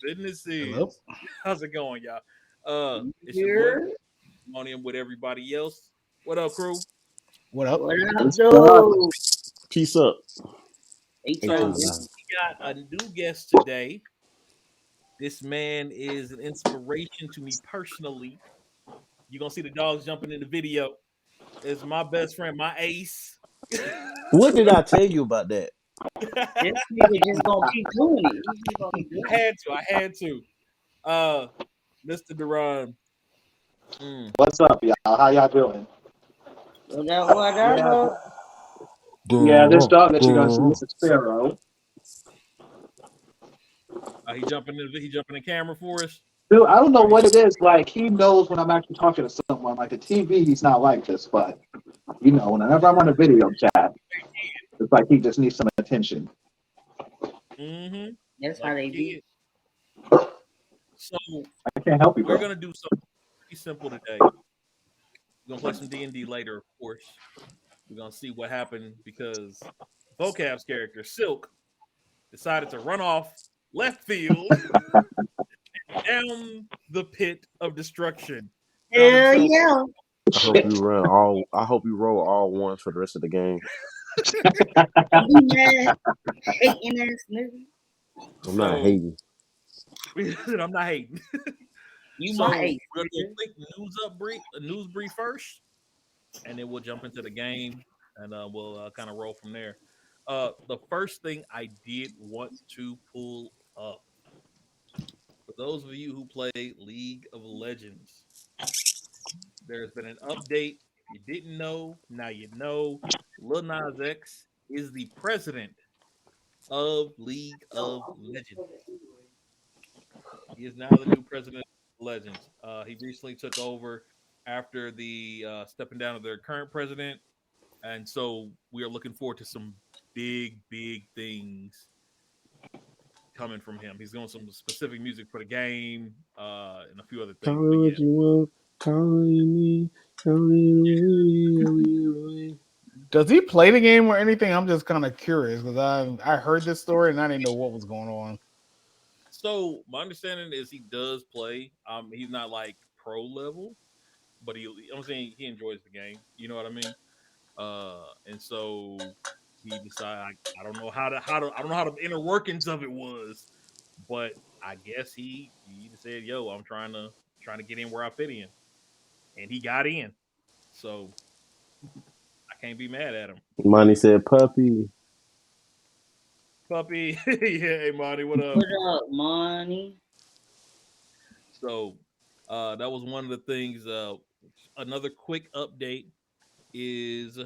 businesses. Hello? How's it going, y'all? It's your boy Here. Pandemonium with everybody else. What up, crew? What up? What up, What's dude? Peace up. So 829. we got a new guest today. This man is an inspiration to me personally. You're gonna see the dogs jumping in the video. It's my best friend, my ace. What did I tell you about that? This nigga just gonna keep doing it. He just gonna keep doing it. I had to. Mr. Daron. What's up, y'all? How y'all doing? What up? Yeah, this dog that you're gonna see is a sparrow. He jumping in camera for us. Dude, I don't know what it is. Like, he knows when I'm actually talking to someone. Like, the TV, he's not like this, but, you know, whenever I'm on a video chat, it's like he just needs some attention. Mm-hmm. That's how they be. So I can't help you, bro. we're gonna do something pretty simple today. We're gonna play some D&D later, of course. We're gonna see what happened because Voqab's character, Silk, decided to run off left field down the pit of destruction. Hell yeah. I hope you roll all ones for the rest of the game. You mad? Hating ass nigga. I'm not hating. I'm not hating. You So my ace. we're gonna do a quick news brief first, and then we'll jump into the game, and we'll kind of roll from there. The first thing I did want to pull up, for those of you who play League of Legends, there's been an update. If you didn't know, now you know. Lil Nas X is the president of League of Legends. He is now the new president of Legends. He recently took over after the stepping down of their current president, and so we are looking forward to some big things coming from him. He's doing some specific music for the game and a few other things. Call me what you want. Calling me. Does he play the game or anything? I'm just kind of curious because I heard this story and I didn't know what was going on. So my understanding is he does play. He's not like pro level, but I'm saying he enjoys the game. You know what I mean? And so he decided I don't know how the inner workings of it was, but I guess he said, "Yo, I'm trying to get in where I fit in," and he got in. So I can't be mad at him. Money said puppy. Puppy, yeah, hey Monty, what up? What up, money? So that was one of the things. Another quick update is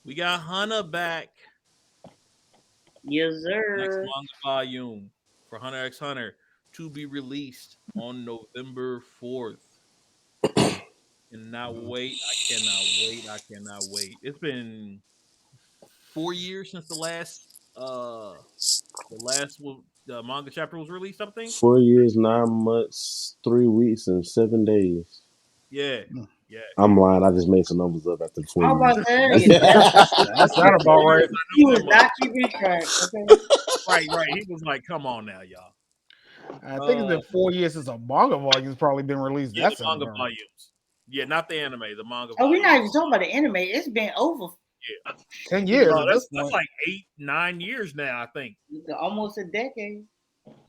we got Hunter back. Yes, Next sir. manga volume for Hunter x Hunter to be released on November 4th. Cannot wait. I cannot wait. It's been 4 years since the manga chapter was released, I think. 4 years, 9 months, 3 weeks, and 7 days. Yeah. I'm lying. I just made some numbers up after the 4 How years. about that? That's not about right. He was not keeping track. Okay. Right. He was like, "Come on now, y'all." I think it's been 4 years since a manga volume's probably been released. Yeah, That's the manga volumes. Yeah, not the anime, the manga. Oh, we're not even talking about the anime. It's been over 10 years. That's like 8-9 years now, I think. almost a decade.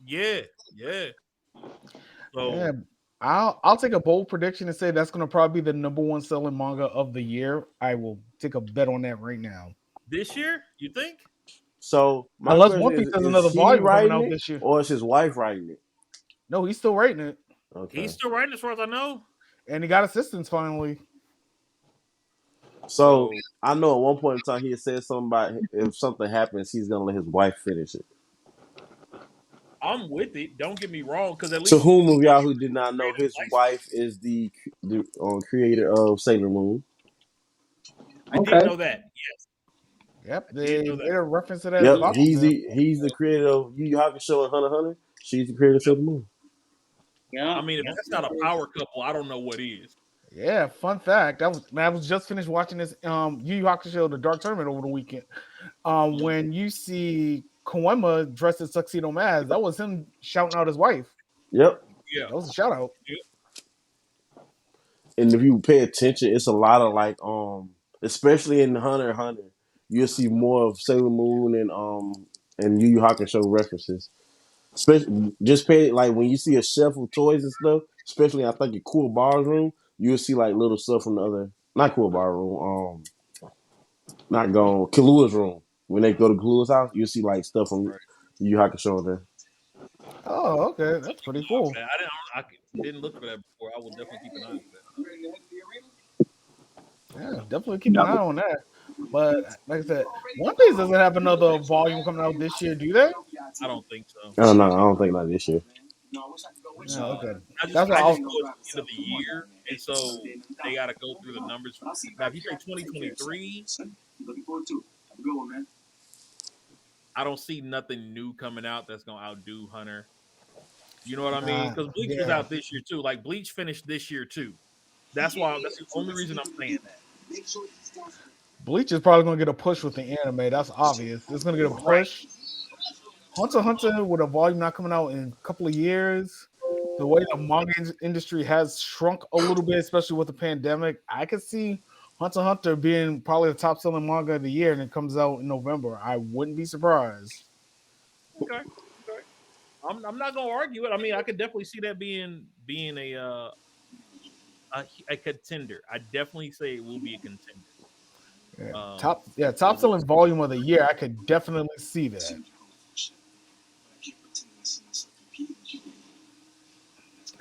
Yeah. So Yeah, I'll take a bold prediction and say that's going to probably be the number one selling manga of the year. I will take a bet on that right now. this year, you think? So my Unless question One Piece has is another he volume coming writing out it, this year. or is his wife writing it? No, he's still writing it, Okay. He's still writing, as far as I know. and he got assistance finally. So I know at one point in time he had said something about if something happens, he's gonna let his wife finish it. I'm with it. Don't get me wrong, because at least To whom of y'all who did not know, his wife is the creator of Sailor Moon. I did know that. Yes. Yep, they made a reference to that. Yep, he's the creator of Yu Yu Hakusho and Hunter x Hunter. She's the creator of Sailor Moon. Yeah. I mean, if that's not a power couple, I don't know what is. Yeah, fun fact. I was just finished watching this Yu Yu Hakusho, the Dark Tournament over the weekend. When you see Koema dressed as Tuxedo Mask. That was him shouting out his wife. Yep. Yeah. That was a shout out. And if you pay attention, it's a lot of like especially in Hunter x Hunter, you'll see more of Sailor Moon and Yu Yu Hakusho references. Especially just pay like when you see a shelf of toys and stuff, especially I think in Cool Bar's room, you'll see like little stuff from the other not Cool Bar room, not gone Kalua's room. When they go to Kalua's house, you'll see like stuff from Yu Yu Hakusho in there. Oh, okay, that's pretty cool. Man, I didn't look for that before. I will definitely keep an eye on that. Yeah, definitely keep an eye on that. But like I said, One Piece doesn't have another volume coming out this year, do they? I don't think so. I don't know. I don't think not this year. Yeah, okay. I just That's what know I it's was. the end of the year, and so they got to go through the numbers. Now, if you say 2023, I don't see nothing new coming out that's gonna outdo Hunter. You know what I mean? Because Bleach was Yeah. out this year too. Like Bleach finished this year too. That's why. That's the only reason I'm saying that. Bleach is probably going to get a push with the anime. That's obvious. It's going to get a push. Hunter x Hunter with a volume not coming out in a couple of years. The way the manga industry has shrunk a little bit, especially with the pandemic, I could see Hunter x Hunter being probably the top selling manga of the year, and it comes out in November. I wouldn't be surprised. Okay. I'm not gonna argue it. I mean, I could definitely see that being a contender. I definitely say it will be a contender. Top selling volume of the year. I could definitely see that.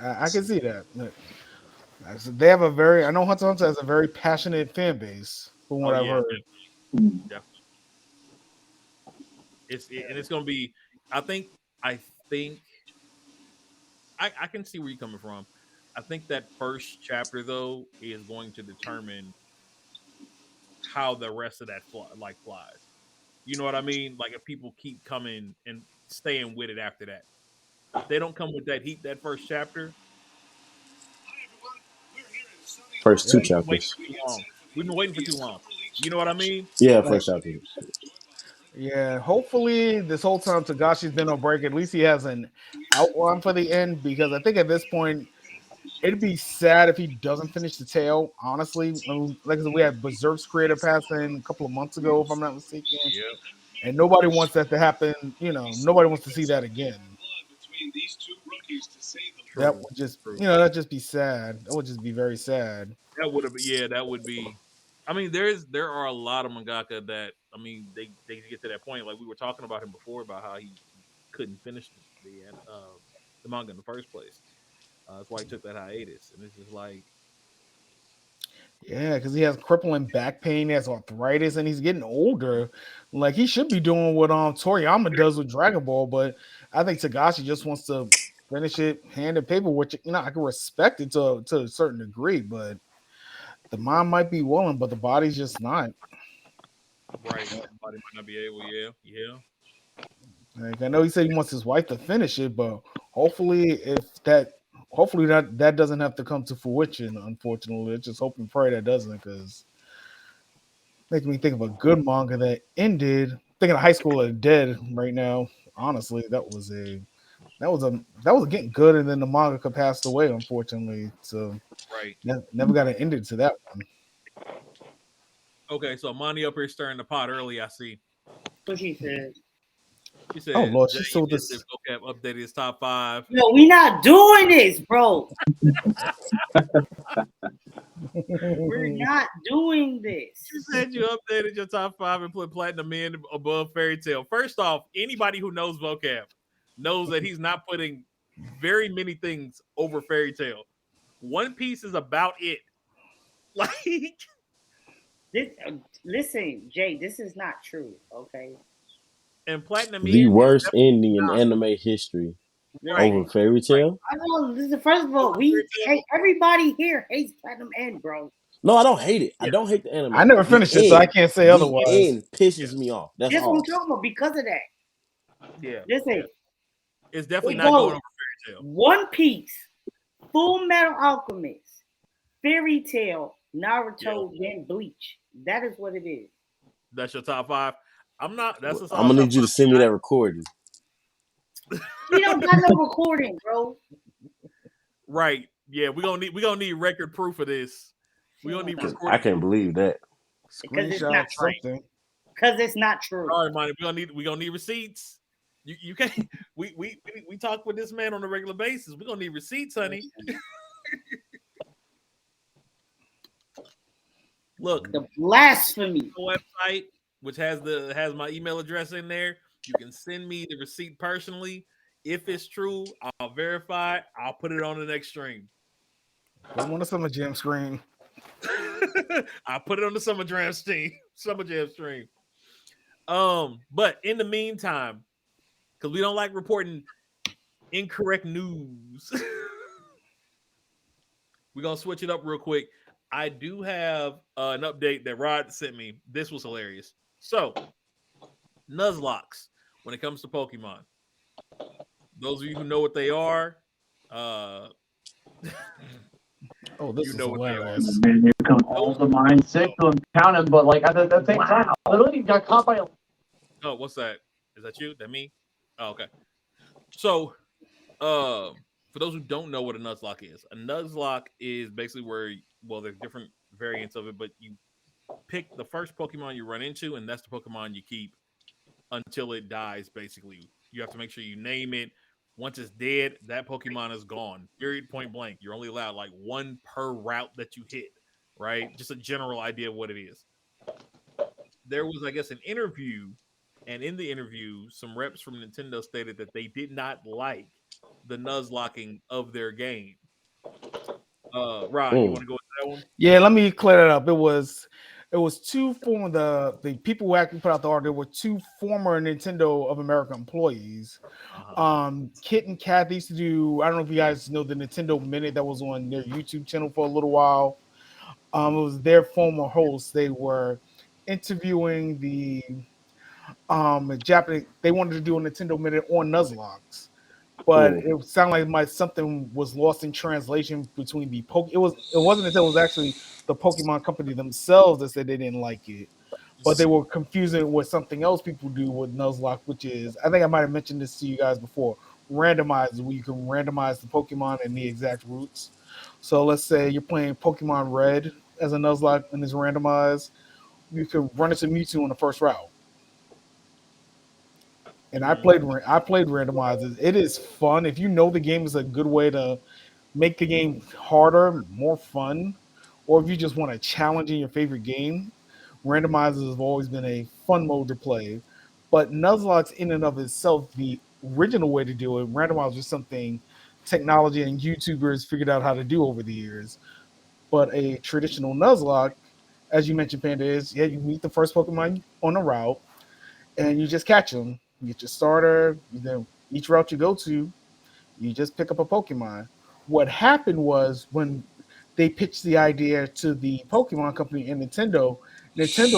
I can see that. They have I know Hunter x Hunter has a very passionate fan base, from what I've heard. Definitely. It's gonna be. I think I can see where you're coming from. I think that first chapter though is going to determine how the rest of that flies. You know what I mean? Like if people keep coming and staying with it after that. If they don't come with that heat that first chapter. First two chapters. We've been waiting for too long. You know what I mean? Yeah, first chapter. Yeah, hopefully this whole time Tagashi's been on break, at least he has an outline for the end, because I think at this point it'd be sad if he doesn't finish the tale. Honestly, like I said, we had Berserk's creator passing a couple of months ago, if I'm not mistaken. Yeah. And nobody wants that to happen. You know, nobody wants to see that again. That would just, that'd just be sad. That would just be very sad. That would have, that would be. I mean, there are a lot of mangaka that, I mean, they get to that point. Like we were talking about him before about how he couldn't finish the manga in the first place. That's why he took that hiatus, and it's just like, yeah, because he has crippling back pain, he has arthritis, and he's getting older. Like he should be doing what Toriyama does with Dragon Ball, but I think Tagashi just wants to finish it hand and paper, which I can respect it to a certain degree, but the mind might be willing, but the body's just not. Right, the body might not be able. Yeah. Like I know he said he wants his wife to finish it, but hopefully that doesn't have to come to fruition. Unfortunately, just hope and pray that doesn't, because makes me think of a good manga that ended. Thinking of High School of the Dead right now. Honestly, that was getting good, and then the manga passed away, unfortunately. So right, never got an ending to that one. Okay, so Monty up here stirring the pot early. I see. What she said. She said, "Oh Lord, Jay, she's still this." Voqab updated his top 5. No, we not doing this, bro. We're not doing this. You said you updated your top 5 and put Platinum in above Fairy Tail. First off, anybody who knows Voqab knows that he's not putting very many things over Fairy Tail. One Piece is about it. Like, listen, Jay, this is not true, okay? And Platinum the worst ending in anime history over Fairy Tail. I know. Listen, first of all, everybody here hates Platinum End, bro. No, I don't hate it. I don't hate the anime. I never finished it, so I can't say otherwise. The end pisses me off. That's all. What I'm talking about because of that. Yeah. Listen, it's definitely not going over Fairy Tail. One Piece, Full Metal Alchemist, Fairy Tail, Naruto, then Bleach. That is what it is. That's your top 5. I'm not. That's I'm just all gonna I'm need you to send me that recording. We don't got no recording, bro. Right. Yeah, we gonna need record proof of this. We gonna need I recorded can't proof. believe that. Because it's not Screenshot true. something. Because it's not true. All right, Monty. We gonna need receipts. You can't. We talk with this man on a regular basis. We gonna need receipts, honey. Look, The blasphemy. the website which has my email address in there. You can send me the receipt personally. If it's true, I'll verify it. I'll put it on the next stream. Put them on the Summer Jam screen. I'll put it on the Summer Jam stream. But in the meantime, because we don't like reporting incorrect news, we're gonna switch it up real quick. I do have an update that Rod sent me. This was hilarious. So, Nuzlocke, when it comes to Pokemon, those of you who know what they are, Oh, this you is know what they hilarious. Man, here come all the mind sick to count him, but like at the same time, I literally got caught by a. Oh, what's that? Is that you? That me? Oh, okay. So, for those who don't know what a Nuzlocke is basically where, well, there's different variants of it, but you pick the first Pokemon you run into, and that's the Pokemon you keep until it dies, basically. You have to make sure you name it. Once it's dead, that Pokemon is gone. Period, point blank. You're only allowed like one per route that you hit, right? Just a general idea of what it is. There was, I guess, an interview, and in the interview, some reps from Nintendo stated that they did not like the Nuzlocking of their game. Rod, you want to go with that one? Yeah, let me clear that up. It was two former the people who actually put out the article were two former Nintendo of America employees. Kit and Kathy used to do, I don't know if you guys know the Nintendo Minute that was on their YouTube channel for a little while. It was their former hosts. They were interviewing the Japanese. They wanted to do a Nintendo Minute on Nuzlocke, but it sounded like something was lost in translation between the it wasn't until it was actually the Pokemon company themselves that said they didn't like it, but they were confusing it with something else people do with Nuzlocke, which is, I think I might have mentioned this to you guys before, randomize, where you can randomize the Pokemon and the exact routes. So let's say you're playing Pokemon Red as a Nuzlocke and it's randomized, you can run into Mewtwo on the first route. And I played randomizers. It is fun. If you know the game is a good way to make the game harder, more fun, or if you just want a challenge in your favorite game, randomizers have always been a fun mode to play. But Nuzlocke in and of itself, the original way to do it, randomizer is something technology and YouTubers figured out how to do over the years. But a traditional Nuzlocke, as you mentioned, Panda, is, yeah, you meet the first Pokemon on a route, and you just catch them. You get your starter. Then each route you go to, you just pick up a Pokemon. What happened was when they pitched the idea to the Pokemon company and Nintendo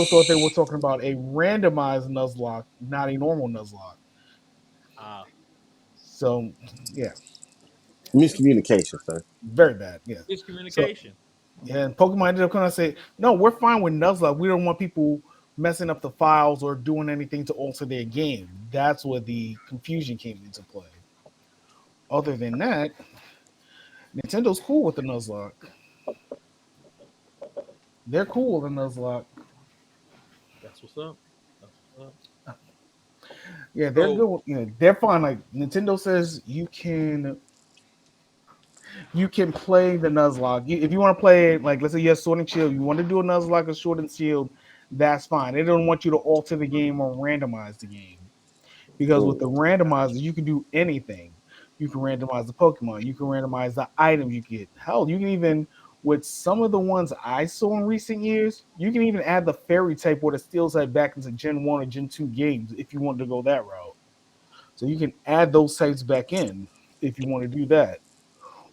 thought they were talking about a randomized Nuzlocke, not a normal Nuzlocke. So, yeah. Miscommunication, sir. Very bad, yeah. Miscommunication. So, and Pokemon ended up kind of say, no, we're fine with Nuzlocke. We don't want people messing up the files or doing anything to alter their game. That's where the confusion came into play. Other than that, Nintendo's cool with the Nuzlocke. They're cool with the Nuzlocke. That's what's up. Yeah, they're good. They're fine. Like Nintendo says, you can play the Nuzlocke. If you want to play, like, let's say you have Sword and Shield, you want to do a Nuzlocke or Sword and Shield, that's fine. They don't want you to alter the game or randomize the game. Because with the randomizer, you can do anything. You can randomize the Pokemon. You can randomize the items you get. Hell, you can even, with some of the ones I saw in recent years, you can even add the fairy type or the steel type back into Gen 1 or Gen 2 games if you want to go that route. So you can add those types back in if you want to do that.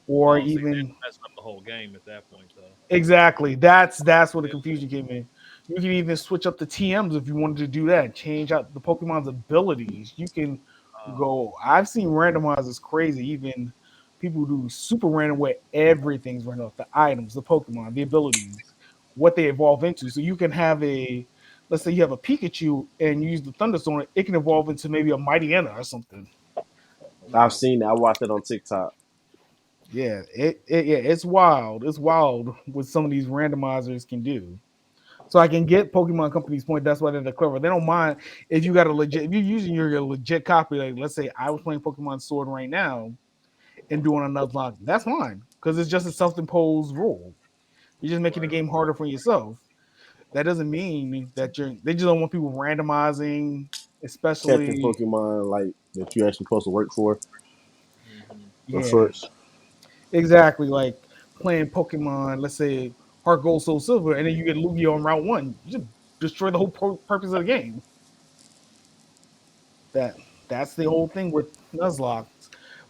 Or even messing up the whole game at that point, though. Exactly. That's where the confusion came in. You can even switch up the TMs if you wanted to do that. Change out the Pokemon's abilities. You can go. I've seen randomizers crazy. Even people do super random where everything's random. The items, the Pokemon, the abilities, what they evolve into. So you can have let's say you have a Pikachu and you use the Thunderstorm, it can evolve into maybe a Mightyena or something. I've seen that. I watched it on TikTok. Yeah, it's wild. It's wild what some of these randomizers can do. So I can get Pokemon Company's point. That's why they're clever. They don't mind if you got a legit, if you're using your legit copy. Like, let's say I was playing Pokemon Sword right now and doing a Nuzlocke. That's fine because it's just a self-imposed rule. You're just making the game harder for yourself. That doesn't mean that they just don't want people randomizing, Catching especially Pokemon like that you actually supposed to work for or yeah, first. exactly like playing Pokemon. Let's say Heart Gold, Soul Silver, and then you get Lugia on Route 1. You just destroy the whole purpose of the game. That that's the whole thing with Nuzlocke.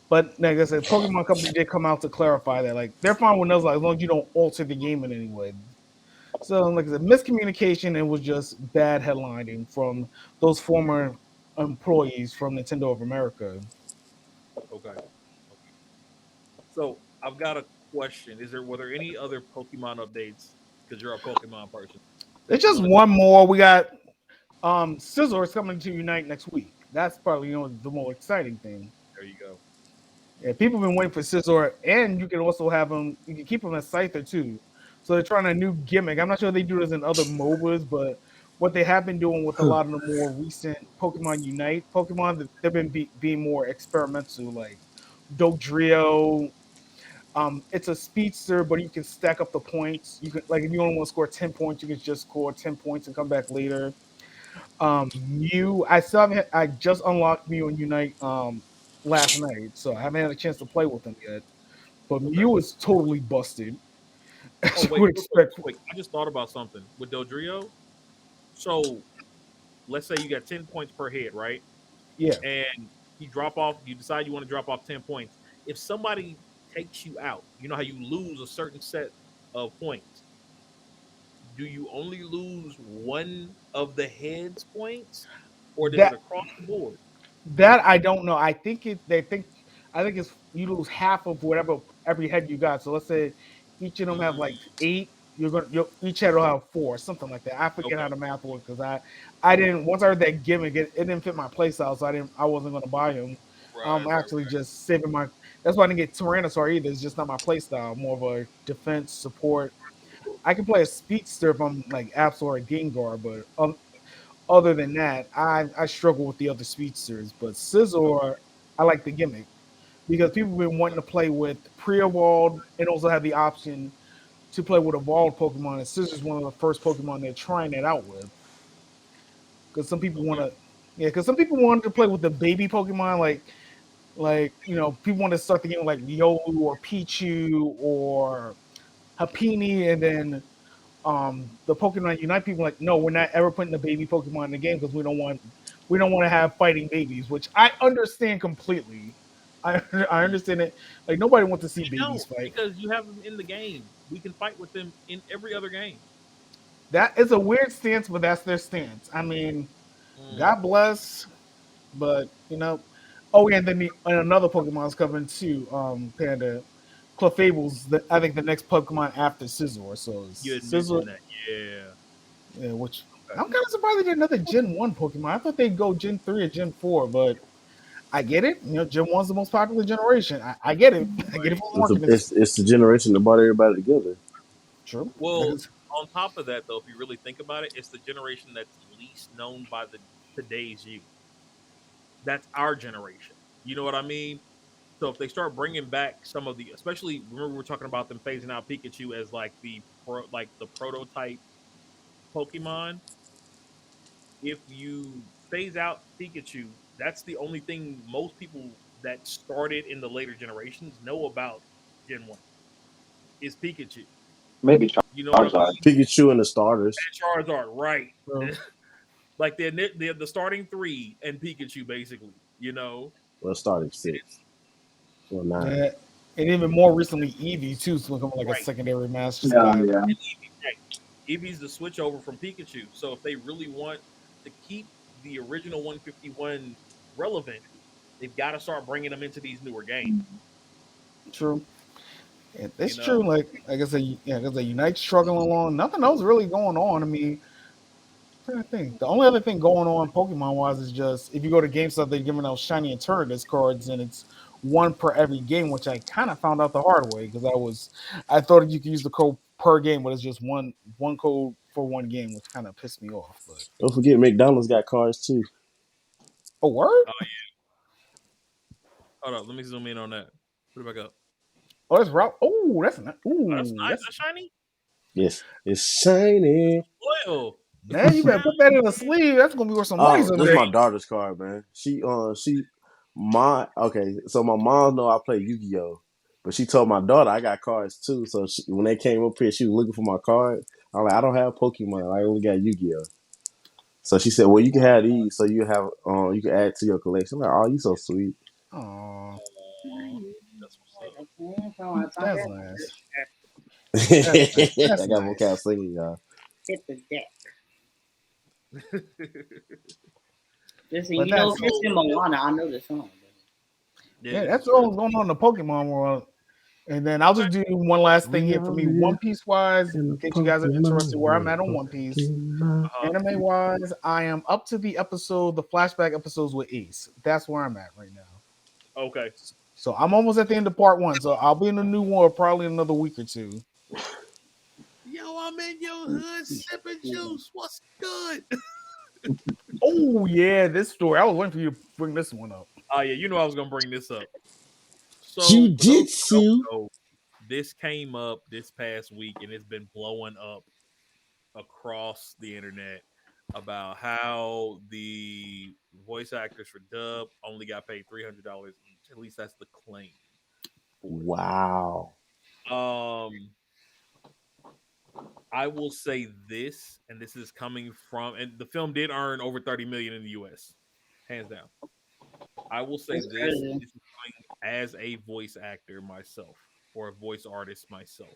But like I said, Pokemon Company did come out to clarify that like they're fine with Nuzlocke as long as you don't alter the game in any way. So like I said, miscommunication and was just bad headlining from those former employees from Nintendo of America. Okay. So I've got a question. Were there any other Pokemon updates? Because you're a Pokemon person. There's That you just want to one more. We got Scizor is coming to Unite next week. That's probably the more exciting thing. There you go. Yeah, people have been waiting for Scizor, and you can also have him. You can keep him as Scyther too. So they're trying a new gimmick. I'm not sure they do this in other MOBAs, but what they have been doing with a lot of the more recent Pokemon Unite Pokemon, they've been being more experimental, like Dodrio. It's a speedster, but you can stack up the points. You can like if you only want to score 10 points, you can just score 10 points and come back later. Mew, I just unlocked Mew and Unite last night, so I haven't had a chance to play with them yet. But Okay. Mew is totally busted. Oh As you wait, would real quick, expect. real quick. I just thought about something with Dodrio. So let's say you got 10 points per head, right? Yeah. And you decide you want to drop off 10 points. If somebody takes you out, you know how you lose a certain set of points. Do you only lose one of the head's points, or does it That across the board? That I don't know. I think it's you lose half of whatever every head you got. So let's say each of them have like Mm, 8. Each head will have 4, something like that. I forget how okay, the math works because I didn't once I heard that gimmick, it didn't fit my play style, so I wasn't gonna buy him. right, I'm right, actually just saving my. That's why I didn't get Tyrannosaur either. It's just not my play style. More of a defense support. I can play a speedster if I'm like Absol or Gengar, but other than that, I struggle with the other speedsters. But Scizor, I like the gimmick because people have been wanting to play with pre-evolved and also have the option to play with evolved Pokemon. And Scizor is one of the first Pokemon they're trying that out with. Because some people want okay. to, yeah, because some people wanted to play with the baby Pokemon, people want to start the game with like Yolu or Pichu or Happiny, and then the Pokemon Unite people like, no, we're not ever putting the baby Pokemon in the game because we don't want to have fighting babies, which I understand completely. I Mm. understand it. Like nobody wants to see We babies don't fight. because you have them in the game. We can fight with them in every other game. That is a weird stance, but that's their stance. I mean, Mm, God bless, but Oh, yeah, and then and another Pokemon's coming too. Panda, Clefable's I think the next Pokemon after Scizor. So you had Scizor, mentioned that, yeah. yeah, which Okay. I'm kind of surprised they did another Gen 1 Pokemon. I thought they'd go Gen 3 or Gen 4, but I get it. Gen 1's the most popular generation. I get it. I get it Right. from It's, a, marketing. it's the generation that brought everybody together. True. Well, on top of that, though, if you really think about it, it's the generation that's least known by the today's youth. That's our generation. You know what I mean? So if they start bringing back some of the, especially remember we were talking about them phasing out Pikachu as like the prototype Pokemon. If you phase out Pikachu, that's the only thing most people that started in the later generations know about Gen One is Pikachu. Maybe You know what I Charizard. mean? Pikachu and the starters. And Charizard, right? True. Like they're the starting three and Pikachu, basically. You know, Well, starting 6 or 9. Yeah. And even more recently, Eevee too is looking like a right? secondary master Yeah, style. yeah. And Eevee, right? Eevee's the switch over from Pikachu. So if they really want to keep the original 151 relevant, they've got to start bringing them into these newer games. True. You It's know, true. Like I said, yeah, because Unite struggling along. Nothing else really going on. I mean, I think the only other thing going on Pokemon wise is just if you go to GameStop, they're giving out shiny and Eternatus cards, and it's one per every game, which I kind of found out the hard way because I thought you could use the code per game, but it's just one code for one game, which kind of pissed me off. But Don't forget, McDonald's got cards too. oh, word! Hold up, let me zoom in on that. Put it back up. Oh, that's route. Oh, that's not. Oh, that's Ooh, nice. that's That's shiny. Yes, it's shiny. Oil. man. You better put that in a sleeve. That's gonna be worth some money Oh, this is someday. my daughter's card, man. So my mom know I play Yu-Gi-Oh, but she told my daughter I got cards too. So when they came up here, she was looking for my card. I'm like, I don't have Pokemon. I only got Yu-Gi-Oh. So she said, well, you can have these, so you can add to your collection. I'm like, oh, you so sweet. Oh, Aw, that's what's up. that's nice. I That's got nice. Voqab singing, y'all. Hit the deck. Listen, But you know, that's it's in Moana. I know the song. yeah, that's all going on in the Pokemon world. And then I'll just do one last thing here for me. One Piece wise, in case you guys are interested where I'm at on One Piece. Anime wise, I am up to the flashback episodes with Ace. That's where I'm at right now. Okay. So I'm almost at the end of part 1. So I'll be in the new one probably in another week or two. Yo, I'm in your hood sipping juice. What's good? Oh yeah, this story. I was waiting for you to bring this one up. Oh yeah, you know I was gonna bring this up. So for those who Jiu-jitsu. don't know, this came up this past week and it's been blowing up across the internet about how the voice actors for dub only got paid $300 each. At least that's the claim for Wow. it. I will say this, and this is coming from, and the film did earn over 30 million in the US, hands down. I will say That's this, crazy. this is coming as a voice actor myself or a voice artist myself.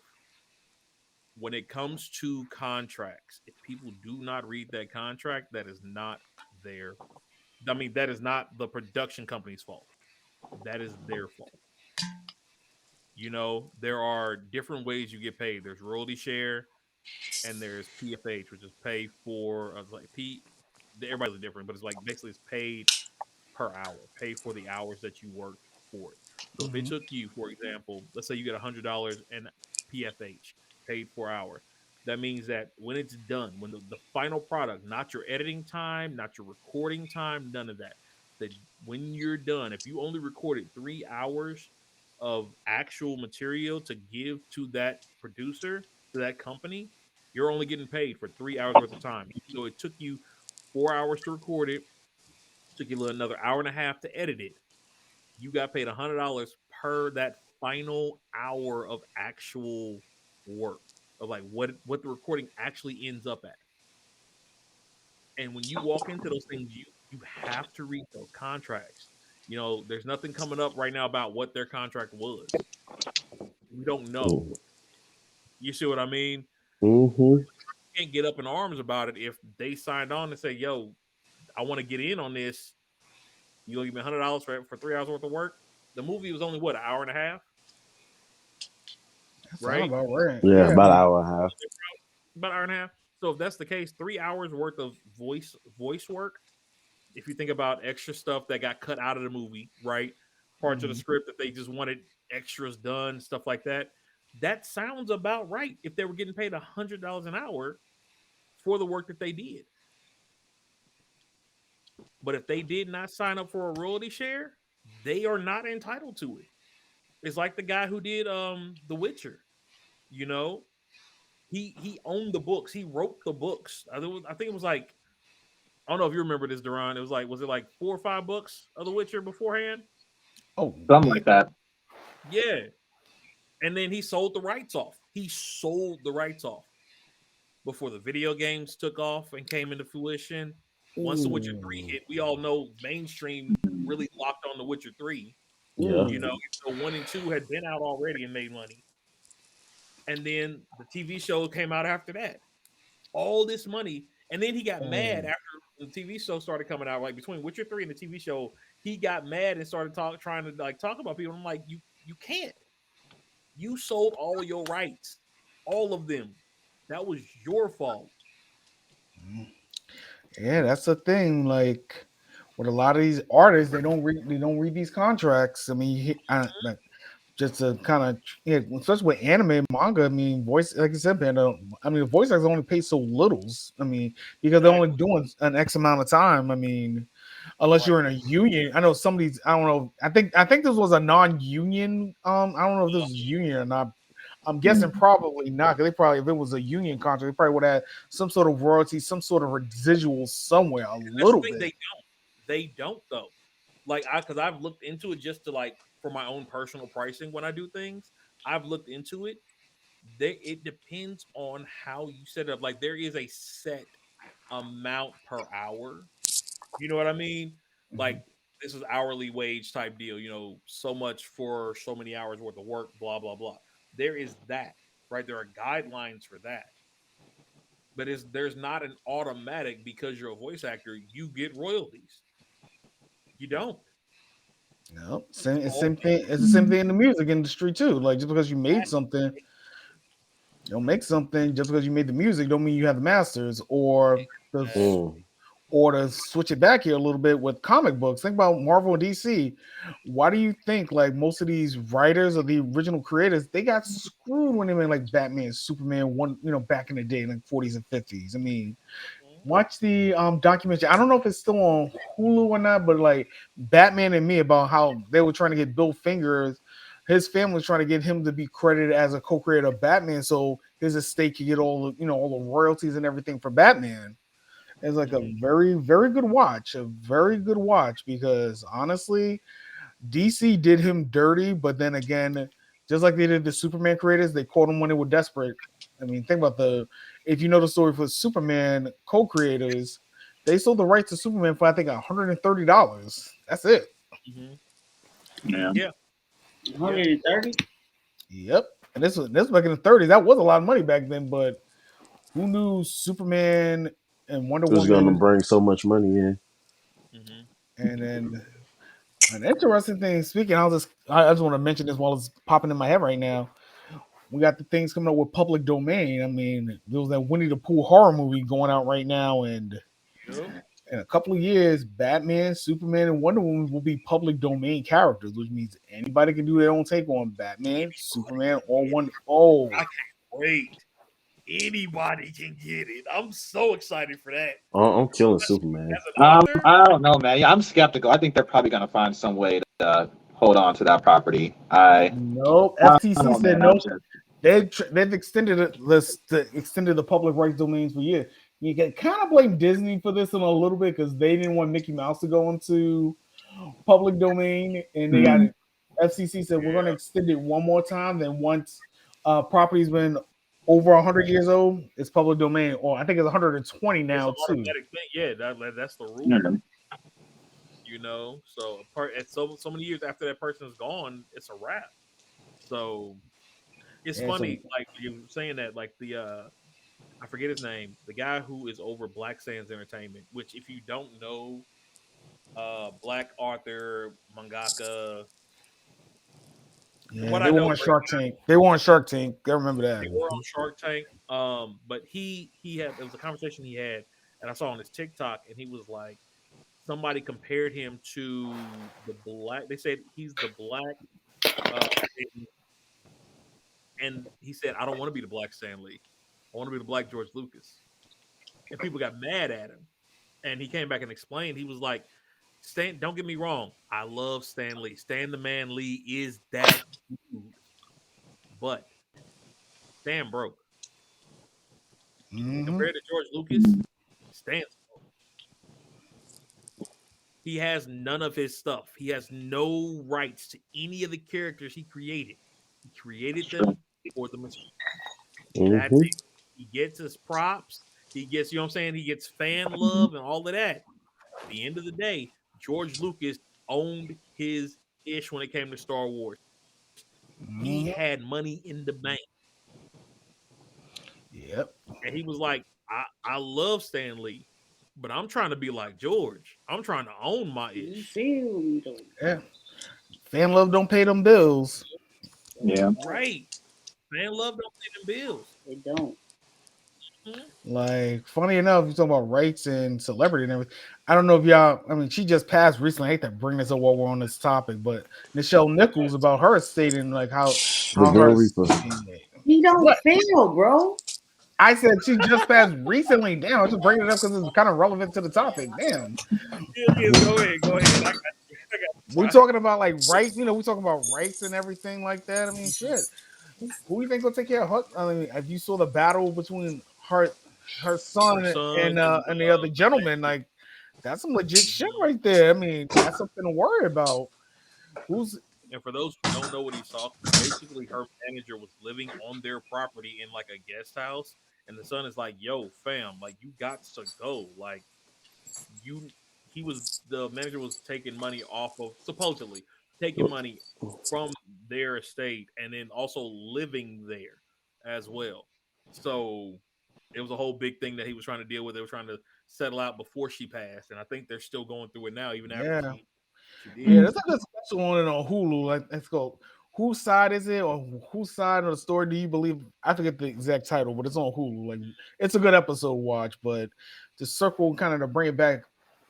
When it comes to contracts, if people do not read that contract, that is not their, I mean, that is not the production company's fault. That is their fault. You know, there are different ways you get paid. There's royalty share, and there's PFH, which is pay for like P. Everybody's different, but it's like basically it's paid per hour, pay for the hours that you worked for it. So if it took you, for example, let's say you get $100 in PFH, paid per hour, that means that when it's done, when the final product, not your editing time, not your recording time, none of that, that when you're done, if you only recorded 3 hours of actual material to give to that producer, to that company, you're only getting paid for 3 hours worth of time. So it took you 4 hours to record it, took you another hour and a half to edit it. You got paid $100 per that final hour of actual work of like what the recording actually ends up at. And when you walk into those things, you have to read those contracts. You know, there's nothing coming up right now about what their contract was. We don't know. You see what I mean? Mm-hmm. You can't get up in arms about it if they signed on and say, "Yo, I want to get in on this. You gonna give me $100 for 3 hours worth of work?" The movie was only what, an hour and a half, That sounds right? about right. Yeah, Yeah. about an hour and a half. About an hour and a half. So if that's the case, 3 hours worth of voice work. If you think about extra stuff that got cut out of the movie, right? Parts of the script that they just wanted extras done, stuff like that. That sounds about right if they were getting paid $100 an hour for the work that they did. But if they did not sign up for a royalty share, they are not entitled to it. It's like the guy who did The Witcher. You know, he owned the books. He wrote the books. I think it was like, I don't know if you remember this, Daron. It was like, was it like 4 or 5 books of The Witcher beforehand? Oh, Something like that. Yeah. And then he sold the rights off. He sold the rights off before the video games took off and came into fruition. Once The Witcher 3 hit, we all know mainstream really locked on The Witcher 3. Yeah. You know, so 1 and 2 had been out already and made money. And then the TV show came out after that. All this money. And then he got mad after the TV show started coming out. Like between Witcher 3 and the TV show, he got mad and started trying to like talk about people. I'm like, you can't. You sold all your rights, all of them. That was your fault. Yeah, that's the thing. Like with a lot of these artists, they don't read these contracts. I mean, like, just to kind of, yeah, especially with anime and manga. I mean, voice, like you said, Panda. I mean, the voice actors only pay so littles. I mean, because they're only Exactly. doing an X amount of time. I mean, unless Right. you're in a union. I know some of these. I don't know. I think this was a non-union. I don't know if this was union or not. I'm guessing probably not. 'Cause they probably, if it was a union contract, they probably would have some sort of royalty, some sort of residual somewhere, a That's the little thing. bit. They don't though. Like because I've looked into it just to like for my own personal pricing when I do things. I've looked into it. It depends on how you set it up. Like there is a set amount per hour. You know what I mean? Like Mhm. this is hourly wage type deal. You know, so much for so many hours worth of work. Blah blah blah. There is that, right? There are guidelines for that, but there's not an automatic because you're a voice actor. You get royalties. You don't. No, It's same, the it's whole same thing. It's the same thing in the music industry too. Like just because you made something, you don't make something. Just because you made the music, don't mean you have the masters thing. or to switch it back here a little bit with comic books. Think about Marvel and DC. Why do you think like most of these writers or the original creators they got screwed when they made like Batman, Superman, one back in the day, like 40s and 50s? I mean, watch the documentary. I don't know if it's still on Hulu or not, but like Batman and Me about how they were trying to get Bill Fingers, his family was trying to get him to be credited as a co-creator of Batman, so his estate could get all the royalties and everything for Batman. It's like a Mhm. very, very good watch, a very good watch because honestly, DC did him dirty, but then again, just like they did the Superman creators, they caught him when they were desperate. I mean, think about if you know the story for Superman co-creators, they sold the rights to Superman for I think $130. That's it. Mhm. Yeah. Yeah. Yeah. 130. Yep. And this was back in the 30s. That was a lot of money back then, but who knew Superman and Wonder It was going to Woman bring so much money in. Mhm. and then an interesting thing. Speaking, I just want to mention this while it's popping in my head right now. We got the things coming up with public domain. I mean, there was that Winnie the Pooh horror movie going out right now, and Yep. in a couple of years, Batman, Superman, and Wonder Woman will be public domain characters, which means anybody can do their own take on Batman, Superman, or one. I Oh, can't wait. Anybody can get it. I'm so excited for that. I'm killing Superman. As an author, I don't know, man. Yeah, I'm skeptical. I think they're probably going to find some way to hold on to that property. no. I don't FTC know, said man. I'm no. just They've extended extended the public rights domains for years. You can kind of blame Disney for this in a little bit because they didn't want Mickey Mouse to go into public domain, and they got mm, it. FCC said we're going to extend it one more time. Then once property's been over 100 years old, it's public domain, or I think it's 120 it's an now too. automatic thing. Yeah, that's the rule. mm, You know, so at so many years after that person is gone, it's a wrap. So it's Yeah, so funny, like you saying that, like the I forget his name, the guy who is over Black Sands Entertainment. Which, if you don't know, black author, mangaka. From yeah, what they I were know, on great. Shark Tank. They were on Shark Tank. I remember They that. were on Shark Tank. But he had, it was a conversation he had, and I saw on his TikTok, and he was like, somebody compared him to the black. They said he's the black, uh, and he said, I don't want to be the black Stan Lee. I want to be the black George Lucas. And people got mad at him. And he came back and explained. He was like, Stan, don't get me wrong. I love Stan Lee. Stan the Man Lee is that dude. But Stan broke. Hmm. Compared to George Lucas, Stan's broke. He has none of his stuff. He has no rights to any of the characters he created. He created them for the machine. That's Hmm. it. He gets his props. He gets, you know what I'm saying? He gets fan love and all of that. At the end of the day, George Lucas owned his ish when it came to Star Wars. He Hmm. had money in the bank. Yep. And he was like, I love Stan Lee, but I'm trying to be like George. I'm trying to own my You ish. feel me though? Yeah. Fan love don't pay them bills. yeah. Right. Man, love don't pay them bills. They don't. Like, funny enough, you talking about rights and celebrity and everything. I don't know if y'all. I mean, she just passed recently. I hate to bring this up while we're on this topic, but Nichelle Nichols about her stating like The how Grim her. Reaper. He don't What fail, bro. I said, she just passed recently. Damn, I'm just bringing it up because it's kind of relevant to the topic. Damn, Yeah, go ahead. I got you. I got you. we talking about like rights. We talking about rights and everything like that. I mean, shit. Who do you think will take care of her? I mean, if you saw the battle between her Her son son and the other gentleman, like that's some legit shit right there. I mean, that's something to worry about. Who's and for those who don't know what he's talking, basically her manager was living on their property in like a guest house, and the son is like, "Yo, fam, like you got to go. Like you, he was the manager was taking money off of supposedly taking money from their estate, and then also living there as well. So it was a whole big thing that he was trying to deal with. They were trying to settle out before she passed, and I think they're still going through it now, even after yeah. she Yeah, did. there's like a special on it on Hulu. Like, let's go. Whose side is it, or whose side of the story do you believe? I forget the exact title, but it's on Hulu. Like, it's a good episode to watch. But to circle, kind of to bring it back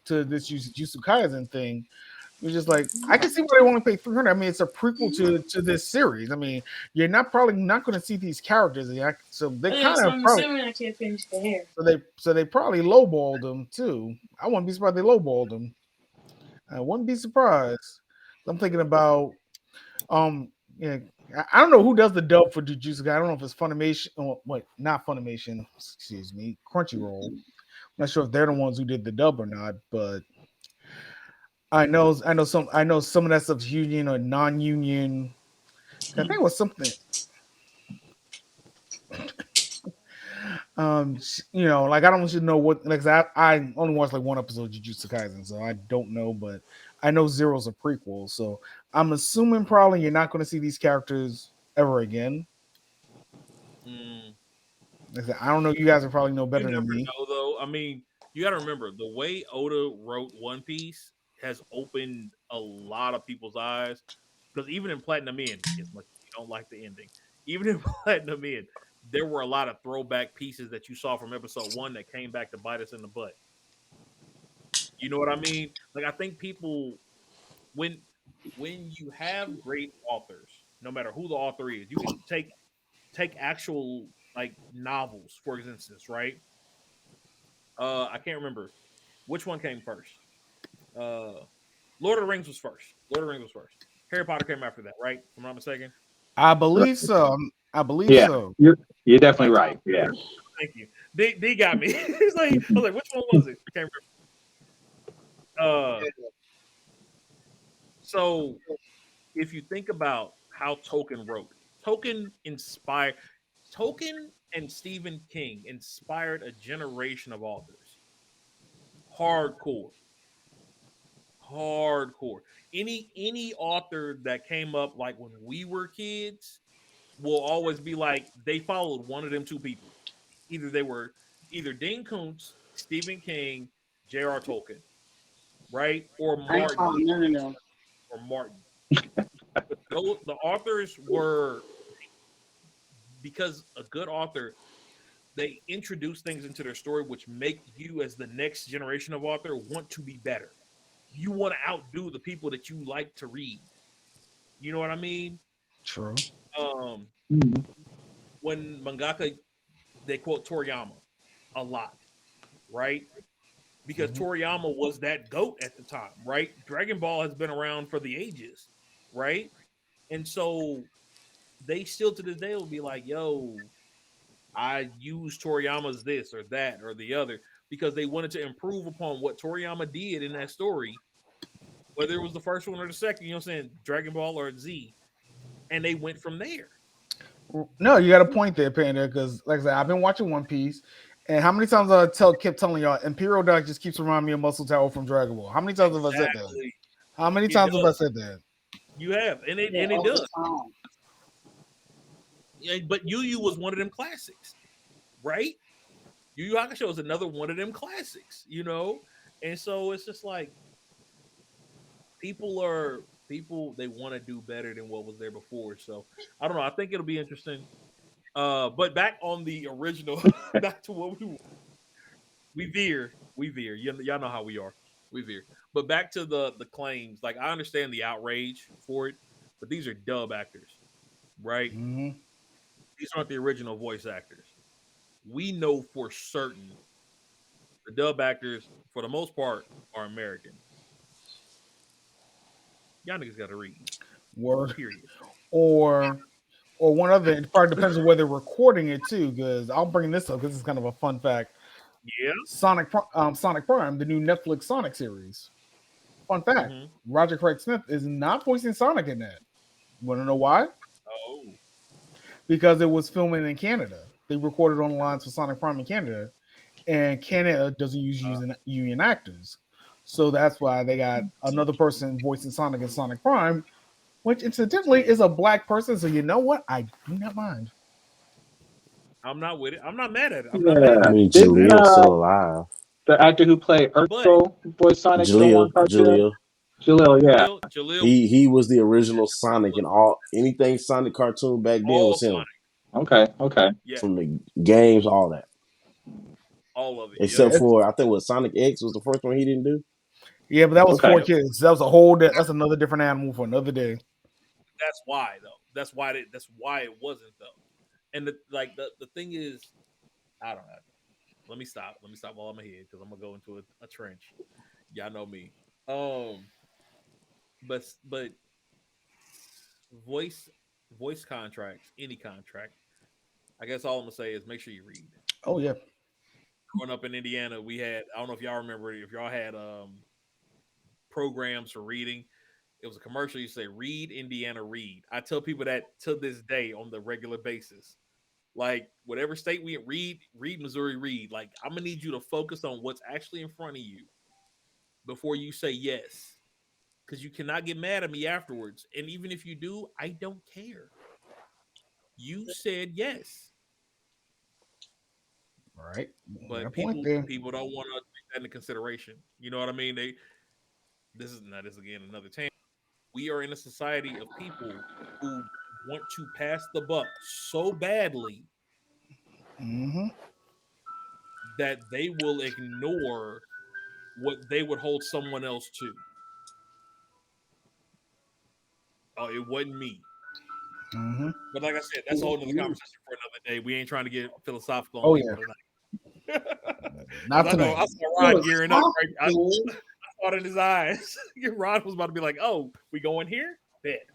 to this Jujutsu Kaisen thing, you're just like, I can see why they want to pay 300. I mean, it's a prequel to this series. I mean, you're not probably not going to see these characters, so they kind of probably. I can't finish the hair. So they probably lowballed them too. I wouldn't be surprised they lowballed them. I wouldn't be surprised. I'm thinking about yeah, I don't know who does the dub for Jujutsu. I don't know if it's Funimation or what, not Funimation, excuse me, Crunchyroll. I'm not sure if they're the ones who did the dub or not, but I know some of that stuff's union or non-union. I think it was something. Like I don't want you to know what. Like I only watched like one episode of Jujutsu Kaisen, so I don't know. But I know Zero's a prequel, so I'm assuming probably you're not going to see these characters ever again. Mm. Like I said, I don't know. You guys are probably know You better than never me. know, though. I mean, you got to remember the way Oda wrote One Piece has opened a lot of people's eyes. Because even in Platinum End, as much as you don't like the ending, even in Platinum End, there were a lot of throwback pieces that you saw from episode one that came back to bite us in the butt. You know what I mean? Like I think people when you have great authors, no matter who the author is, you can take actual like novels, for instance, right? I can't remember which one came first. Uh, Lord of the Rings was first. Lord of the Rings was first. Harry Potter came after that, right? If I'm not mistaken. I believe so. I believe Yeah, so. you're definitely Like, right. Yeah. thank you. They got me. It's like I was like, which one was it? Can't remember. So if you think about how Tolkien wrote, Tolkien inspired Tolkien and Stephen King inspired a generation of authors. Hardcore. Hardcore. Any author that came up like when we were kids will always be like they followed one of them two people. Either they were either Dean Koontz, Stephen King, J.R. Tolkien, right? Or I ain't Martin. following none of them. Or Martin. But the authors were because a good author they introduce things into their story which make you as the next generation of author want to be better. You want to outdo the people that you like to read. You know what I mean? True. Um, Mhm. when mangaka they quote Toriyama a lot, right? Because Mhm. Toriyama was that goat at the time, right? Dragon Ball has been around for the ages, right? And so they still to this day will be like, yo, I use Toriyama's this or that or the other because they wanted to improve upon what Toriyama did in that story, whether it was the first one or the second, you know what I'm saying, Dragon Ball or Z, and they went from there. No, you got a point there, Panda. Because like I said, I've been watching One Piece, and how many times I kept telling y'all, Imperial Dark just keeps reminding me of Muscle Tower from Dragon Ball. How many times have I said that? Exactly. How many It times have I does. said that? You have, Yeah, and it all does. the time. Yeah, but Yu Yu was one of them classics, right? Yu Yu Hakusho is another one of them classics, you know? And so it's just like people they want to do better than what was there before. So I don't know. I think it'll be interesting. But back on the original, back to what we veer. Y'all know how we are. We veer. But back to the claims. Like I understand the outrage for it, but these are dub actors, right? Mm-hmm. These aren't the original voice actors. We know for certain the dub actors, for the most part, are American. Y'all niggas got to read. Word. Period. Or one other. It probably depends on where they're recording it too. Because I'll bring this up because it's kind of a fun fact. Yeah. Sonic Prime, the new Netflix Sonic series. Fun fact: Roger Craig Smith is not voicing Sonic in that. You want to know why? Oh. Because it was filming in Canada. They recorded on the lines for Sonic Prime in Canada, and Canada doesn't use union actors, so that's why they got another person voicing Sonic in Sonic Prime, which incidentally is a black person. So you know what? I do not mind. I'm not with it. I'm not mad at it. I'm Yeah. not mad I at it. mean, Didn't Jaleel's still alive. the actor who played Urkel voice Sonic in the one cartoon? Jaleel, yeah. Jaleel. He was the original Sonic, and anything Sonic cartoon back then All was him. Sonic. Okay. Yeah. From the games, all that. All of it. Except for I think Sonic X was the first one he didn't do. Yeah, but that was 4 kids. That was a whole. That's another different animal for another day. That's why though. That's why it wasn't though. And the thing is, I don't know. Let me stop while I'm ahead because I'm gonna go into a trench. Y'all know me. But voice contracts, any contract. I guess all I'm gonna say is make sure you read. Oh yeah. Growing up in Indiana, we had, I don't know if y'all remember, if y'all had programs for reading. It was a commercial. You say, "Read Indiana, read." I tell people that to this day on the regular basis. Like whatever state we read Missouri, read. Like I'm gonna need you to focus on what's actually in front of you before you say yes, because you cannot get mad at me afterwards. And even if you do, I don't care. You said yes. All right. But people don't want to take that into consideration. You know what I mean? This is again another tangent. We are in a society of people who want to pass the buck so badly that they will ignore what they would hold someone else to. Oh, it wasn't me. But like I said, that's a whole other conversation for another day. We ain't trying to get philosophical on people tonight. Not tonight. I saw Rod gearing up. Right? I saw it in his eyes. Rod was about to be like, "Oh, we going here?" Bet.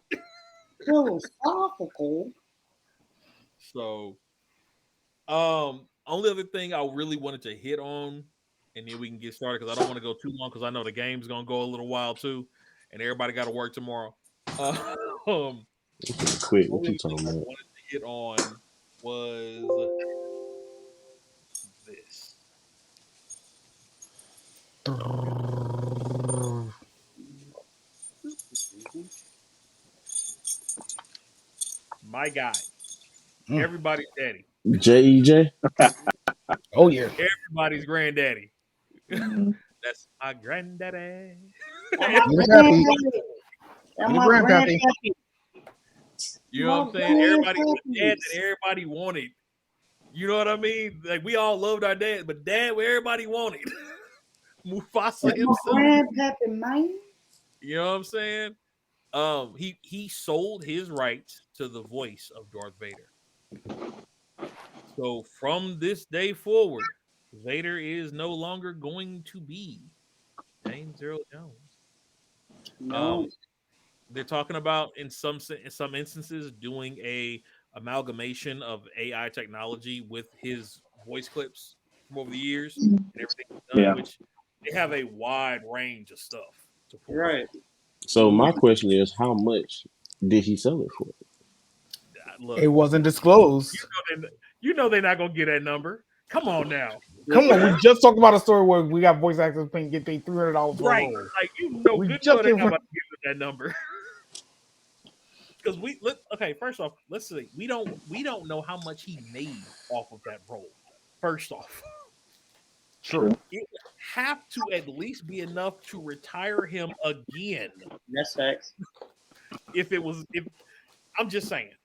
Philosophical. So, only other thing I really wanted to hit on, and then we can get started because I don't want to go too long because I know the game's gonna go a little while too, and everybody got to work tomorrow. Quick, what you talking about? I wanted to hit on was this. My guy, everybody's daddy, JEJ. Oh yeah, everybody's granddaddy. That's my granddaddy. You know what I'm saying? Everybody, the dad that everybody wanted. You know what I mean? Like we all loved our dad, but dad, where everybody wanted. Mufasa himself. You know what I'm saying? He sold his rights to the voice of Darth Vader. So from this day forward, Vader is no longer going to be James Earl Jones. No. They're talking about in some instances doing a amalgamation of AI technology with his voice clips from over the years and everything done, which they have a wide range of stuff to pull. Right. So my question is, how much did he sell it for? Look, it wasn't disclosed. You know they're not gonna get that number. Come on now. Come on, we just talked about a story where we got voice actors get paid $300 for right. a role. Like you know, we good know they're not about to give that number. Because first off, let's see. We don't know how much he made off of that role. First off, true. It would have to at least be enough to retire him again. That's facts. If I'm just saying,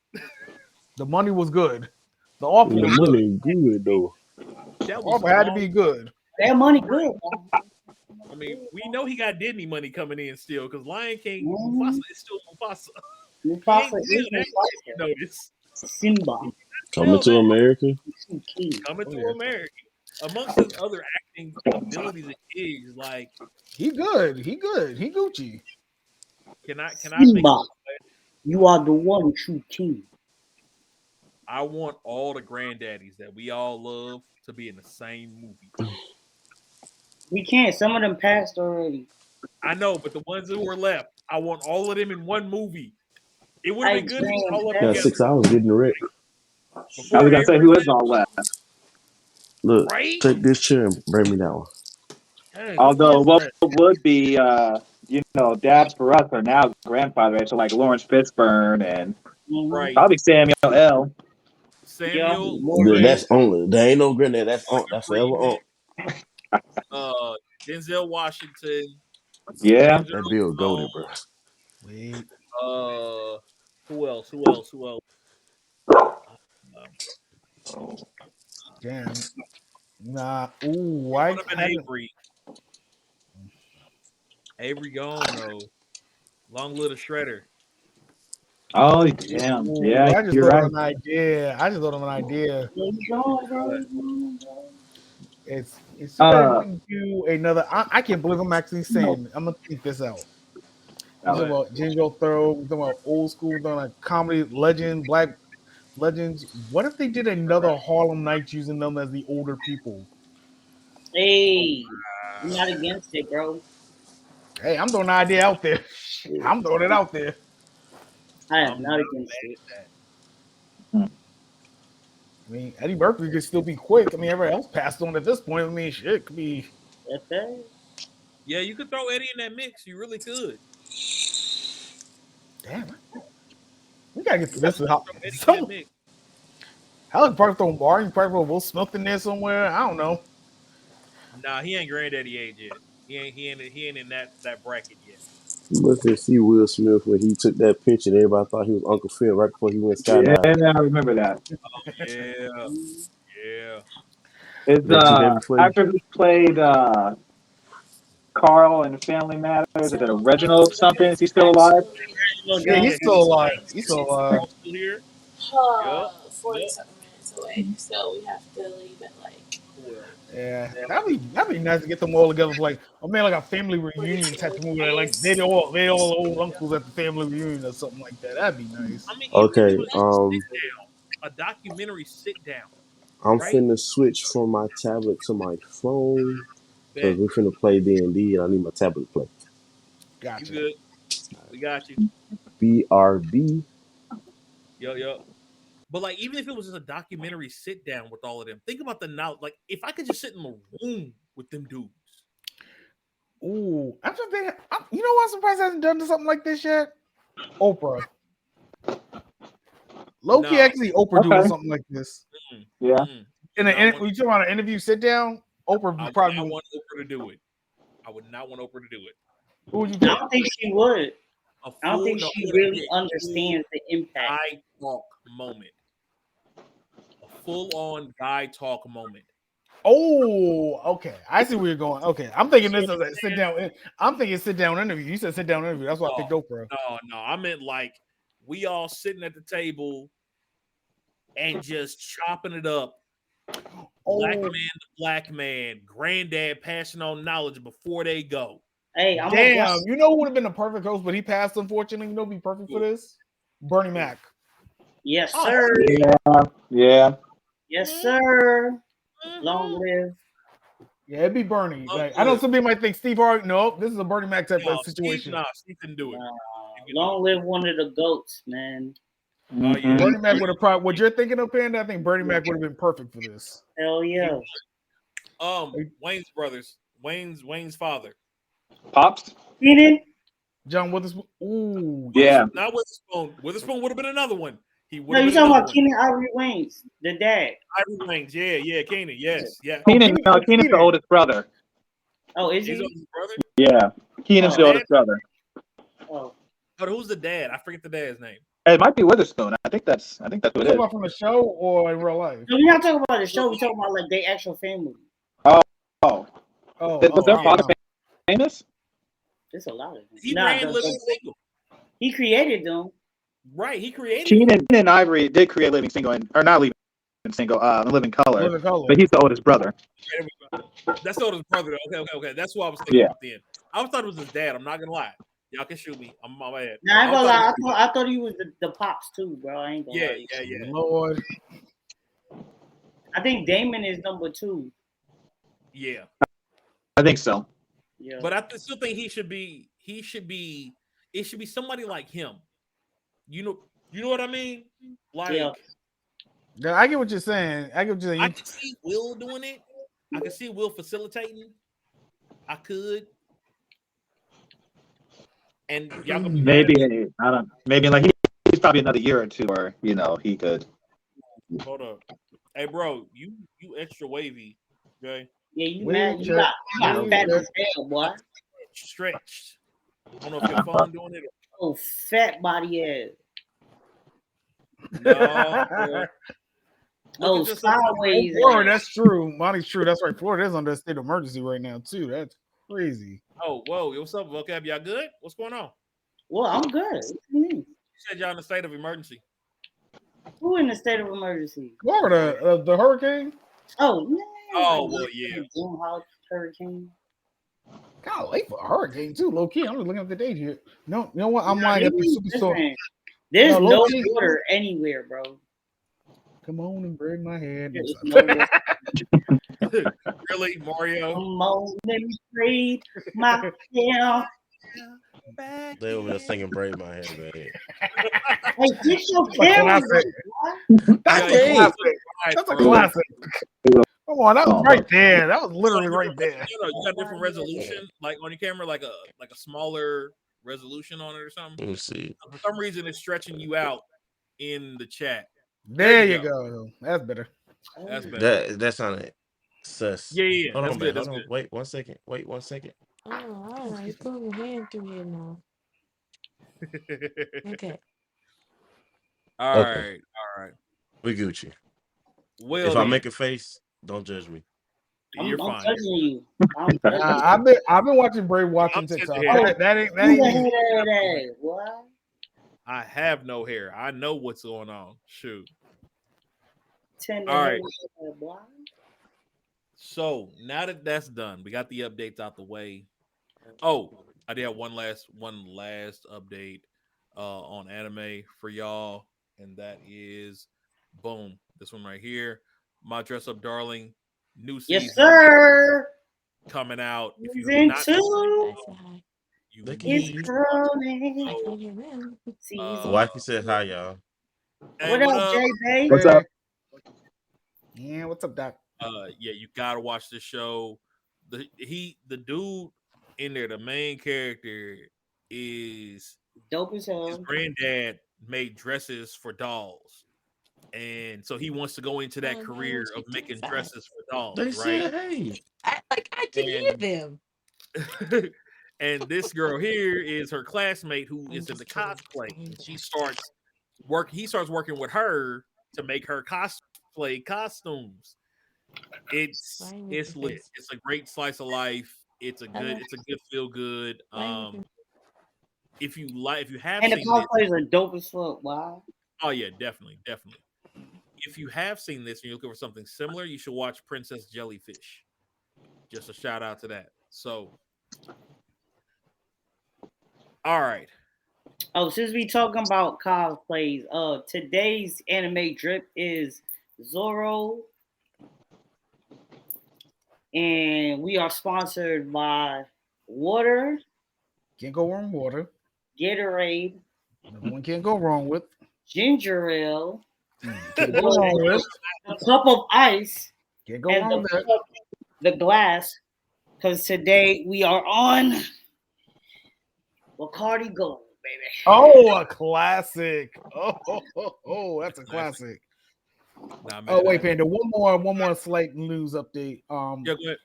the money was good. The offer The was money good. good though. The That was offer had to long. be good. That money good. I mean, we know he got Disney money coming in still because Lion King Mhm. Mufasa is still Mufasa. He ain't Mufasa dead, is ain't Mufasa. you notice. Simba. Coming to Now, America. King. coming Oh, to yeah. America. Amongst his other acting abilities and gigs, like He good. He good. He Gucci. can I make Simba. a request? You are the one true king. I want all the granddaddies that we all love to be in the same movie. We can't. Some of them passed already. I know, but the ones who were left, I want all of them in one movie. It would have I been good to get damn all of them Got passed. together 6 hours getting the wreck. I before was gonna say who everybody, is all left. Look, right? take this chair and bring me that one. Dang, who Although is what that? would be, dads for us are now grandfather age, so like Lawrence Fishburne and Mm-hmm. Right. probably Samuel L. Yeah, Samuel, Morgan. Ray, That's only. There ain't no granddad. That's on. Morgan That's forever Freeman, on. uh, Denzel Washington, Yeah. Sandra That bill Stone, goaded, bro. Wait. who else? Who else? Who else? Damn. Nah. Ooh, It I would have been haven't. Avery. Avery gone though. Long little shredder. Oh damn. Ooh, Yeah, I just you're thought of right. an idea. I just thought of an idea. There you go, bro. But It's too bad we Uh, didn't do another. I can't believe I'm actually No. saying. I'm gonna think this out. We talking but about Ginger Throw. We talking about old school. We talking about comedy legend, black legends. What if they did another Harlem Nights using them as the older people? Hey, I'm not against it, bro. Hey, I'm throwing an idea out there. I'm throwing it out there. I am I'm not not against it. mad at I mean, Eddie Murphy could still be quick. I mean, everybody else passed on at this point. I mean, shit could be. That's that. Yeah, you could throw Eddie in that mix. You really could. Damn, we gotta get to You this. really could throw Eddie in that Some mix. Hell, probably throw Barney, probably throw Will Smith in there somewhere. I don't know. Nah, he ain't granddaddy age yet. He ain't in that bracket yet. You must have see Will Smith when he took that picture. And everybody thought he was Uncle Phil right before he went yeah, skydiving. I remember that. Yeah, yeah. Is They took that before he. actor who played Carl in Family Matters? Is it Reginald something? Is he still alive? Absolutely. Look, Yeah, Jones. he's still alive. He's still alive. Carl's still here. Yup. 47 minutes away, so we have to leave at like Who else? Yeah, that'd be nice to get them all together for like, oh man, like a family reunion type of movie. Like they all old uncles at the family reunion or something like that. That'd be nice. I mean, even if it Okay, was just a sit down, a documentary sit down, I'm right? finna switch from my tablet to my phone because Bet we're finna play D&D and I need my tablet to play. you Gotcha. good. We got you. BRB. Yo. But like, even if it was just a documentary sit down with all of them, think about the knowledge. Like, if I could just sit in the room with them dudes. Ooh, I'm just thinking. You know what? I'm surprised I hasn't done something like this yet. Oprah. Low-key, Nah. actually, Oprah doing Okay. something like this. Yeah. In Not an one- when you talk about an interview sit down, Oprah I would would probably. not want Oprah to do it. I would not want Oprah to do it. Who would you I pick? don't think she would. A I don't full, think no, she it would really be a full understands the impact. guy talk moment. A full on guy talk moment. Oh, okay. I see where you're going. Okay, I'm thinking this is a sit down. I'm thinking sit down interview. You said sit down interview. That's why I picked Oprah. No. I meant like we all sitting at the table and just chopping it up. Black man to black man, granddad passing on knowledge before they go. Hey, I'm a Damn, you know who would have been the perfect host, but he passed, unfortunately. You know, who'd be perfect for this. Bernie Mac. Yes, Oh, sir. Yeah. Yes, sir. Long live. Yeah, it'd be Bernie. Long Like, I know live. some people might think Steve Harvey. No, this is a Bernie Mac type No, of situation. Steve can do it. Long live one of the goats, man. Oh yeah. Bernie Mac would have probably what you're thinking of, Panda. I think Bernie Mac would have been perfect for this. Hell yeah. Wayne's brothers. Wayne's father. Pops? Keenan? John Witherspoon. Ooh, Yeah. Not Witherspoon. Witherspoon would have been another one. He would No, have you been talking another about one. Keenan Ivory Waynes, the dad. Ivory Waynes. Yeah, Keenan. Yes, yeah. Keenan's the oldest brother. Oh, is He's he? his brother. Yeah. Keenan's the Oh. oldest brother. Oh, But who's the dad? I forget the dad's name. It might be Witherspoon. I think that's what You it talking is. about from the show or in real life? No, we're not talking about the show. We're talking about like their actual family. Oh, Oh, was their I father don't know. famous? There's a lot of them. He Nah, ran Living Single. he created them. Right, he created. Keenan Ivory did create Living Single, or not Living Single, Living Color, Living Color. but he's the oldest brother. That's the oldest brother. Okay. That's what I was thinking Yeah. about then. I thought it was his dad. I'm not gonna lie. Y'all can shoot me. I'm my bad. Nah, I ain't gonna lie. I thought he was the pops too, bro. I ain't gonna lie. Yeah. Lord. I think Damon is number 2. Yeah. I think so. Yeah. But I still think it should be. It should be somebody like him. You know what I mean? Like, Yeah, I get what you're saying. I can see Will doing it. I can see Will facilitating. I could. And y'all gonna be Maybe I don't. Maybe like he's probably another year or two, or he could. Hold up. Hey, bro, you extra wavy, okay? Yeah, you mad? You got fat as hell, boy. Stretched. I don't know if your phone doing it. Oh, fat body ass. No. Oh, sideways. Florida, that's true. Monty's true. That's right. Florida is under a state of emergency right now too. That's crazy. Oh, whoa. What's up, Voqab? Y'all good? What's going on? Well, I'm good. What you mean? You said y'all in a state of emergency. Who in a state of emergency? Florida, the hurricane. Oh, man. Oh, well, yeah. Hurricane. God, late for a hurricane too. Low key, I'm just looking at the date here. No, you know what? I'm lining up the superstar. There's no water anywhere, bro. Come on and braid my hair. Really, Mario? Come on and braid my hair. They over there singing "Braid My Hair," man. Hey, get your camera. That's a classic. Come on, that was right there. That was literally right there. You got different resolution, like on your camera, like a smaller resolution on it or something. Let me see. For some reason, it's stretching you out in the chat. There you go. That's better. That's better. That sounded sus. Yeah. Hold on, good. Hold on. Wait 1 second. Oh, all right. Put your hand through here now. Okay. All right. We Gucci. Well, if I make a face, don't judge me. You're fine. I'm judging you. I've been watching Brave watching TikTok. That ain't what? I have no hair. I know what's going on. Shoot. All right. So now that that's done, we got the updates out the way. Oh, I did have one last update on anime for y'all, and that is boom. This one right here. My Dress Up Darling, new season. Yes, sir. Coming out. If you Season not 2. It's coming. Wifey said hi, y'all. Hey, what up, Jay Bay? What's up? Yeah, what's up, Doc? Yeah, you gotta watch the show. The dude in there, the main character is dope as hell. His granddad made dresses for dolls. And so he wants to go into that career of making dresses for dolls, They right? said, hey. I can hear them. And this girl here is her classmate who is in the cosplay. He starts working with her to make her cosplay costumes. It's lit. It's a great slice of life. It's a good feel good. If you have and the seen cosplays are dope as fuck. Wow. Oh yeah, definitely. If you have seen this and you're looking for something similar, you should watch Princess Jellyfish. Just a shout out to that. So, all right. Oh, since we talking about cosplays, today's anime drip is Zoro, and we are sponsored by water. Can't go wrong with water. Gatorade. No one can't go wrong with ginger ale. Can't go wrong with a cup of ice. Can't go wrong with that. The glass, because today we are on Bacardi Gold, baby. Oh, a classic. Oh, that's a classic. Oh, wait, Panda. One more slight news update. Yeah, go ahead.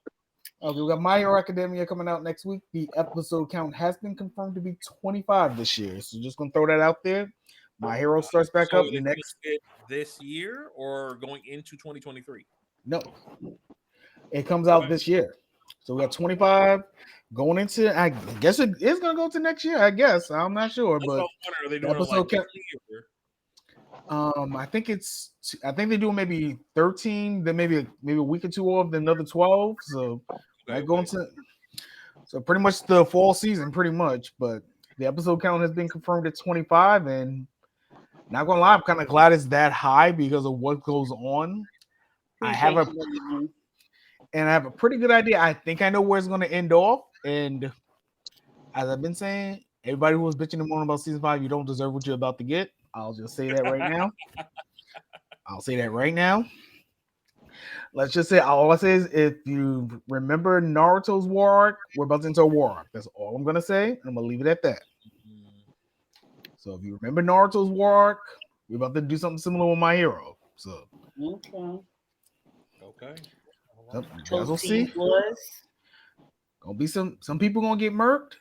Okay, we got My Hero Academia coming out next week. The episode count has been confirmed to be 25 this year. So just gonna throw that out there. My Hero starts back So up are they next. finishing it this year or going into 2023? No, it comes out this year. So we got 25 going into. I guess it is gonna go to next year. I guess I'm not sure, That's what I but was wondering. Are they the doing it like episode weekly or? I think it's. I think they do maybe 13, then maybe a week or two off, then another 12. So might go into. So pretty much the fall season, pretty much. But the episode count has been confirmed at 25, and not gonna lie, I'm kind of glad it's that high because of what goes on. I have a pretty good idea. I think I know where it's gonna end off, and as I've been saying, everybody who was bitching and moaning about season 5, you don't deserve what you're about to get. I'll just say that right now. I'll say that right now. Let's just say all I say is if you remember Naruto's war arc, we're about to enter a war arc. That's all I'm gonna say. I'm gonna leave it at that. So if you remember Naruto's war arc, we're about to do something similar with My Hero. So Okay. Guys will see. Gonna be some people gonna get murked.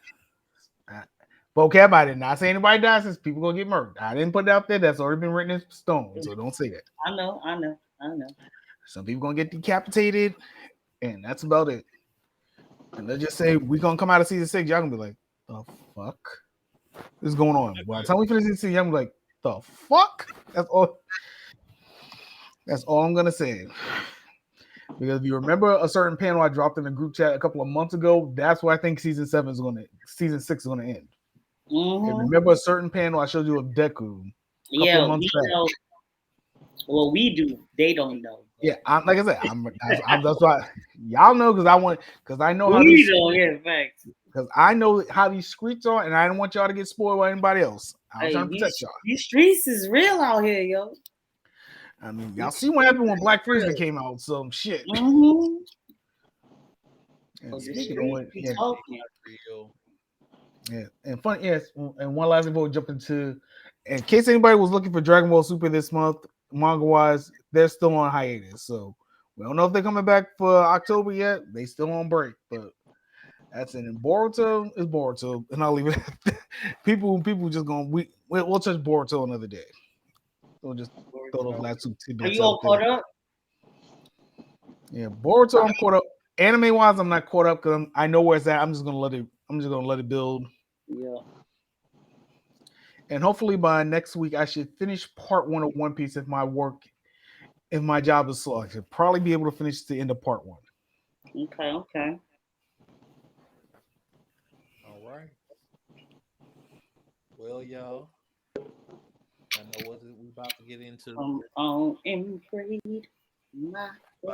Voqab, I did not say anybody dies. Since people gonna get murked. I didn't put it out there. That's already been written in stone. So don't say that. I know. Some people gonna get decapitated, and that's about it. And let's just say we gonna come out of season 6. Y'all gonna be like, the fuck is going on? By the time we finish season 6, y'all gonna be like, the fuck? That's all I'm gonna say. Because if you remember a certain panel I dropped in the group chat a couple of months ago, that's where I think season 6 is gonna end. And remember a certain panel I showed you of Deku a couple of months back. Know. Well, we do. They don't know. Yeah, like I said, that's why y'all know because I know how we don't get facts. Because I know how these streets are, and I don't want y'all to get spoiled by anybody else. I'm trying to protect y'all. These streets is real out here, yo. I mean, y'all see what happened when Black Frisbee came out, so shit. And fun, yes. And one last thing before we jump into, in case anybody was looking for Dragon Ball Super this month, manga wise, they're still on hiatus. So we don't know if they're coming back for October yet. They still on break, but that's it. And Boruto is Boruto, and I'll leave it. people just gonna we'll touch Boruto another day. We'll just throw those last two tidbits. Are you all caught up? Yeah, Boruto, I'm caught up. Anime wise, I'm not caught up because I know where it's at. I'm just gonna let it build. Yeah. And hopefully by next week, I should finish part 1 of One Piece if my job is slow. I should probably be able to finish the end of part 1. Okay. All right. Well, y'all, I know what we about to get into. About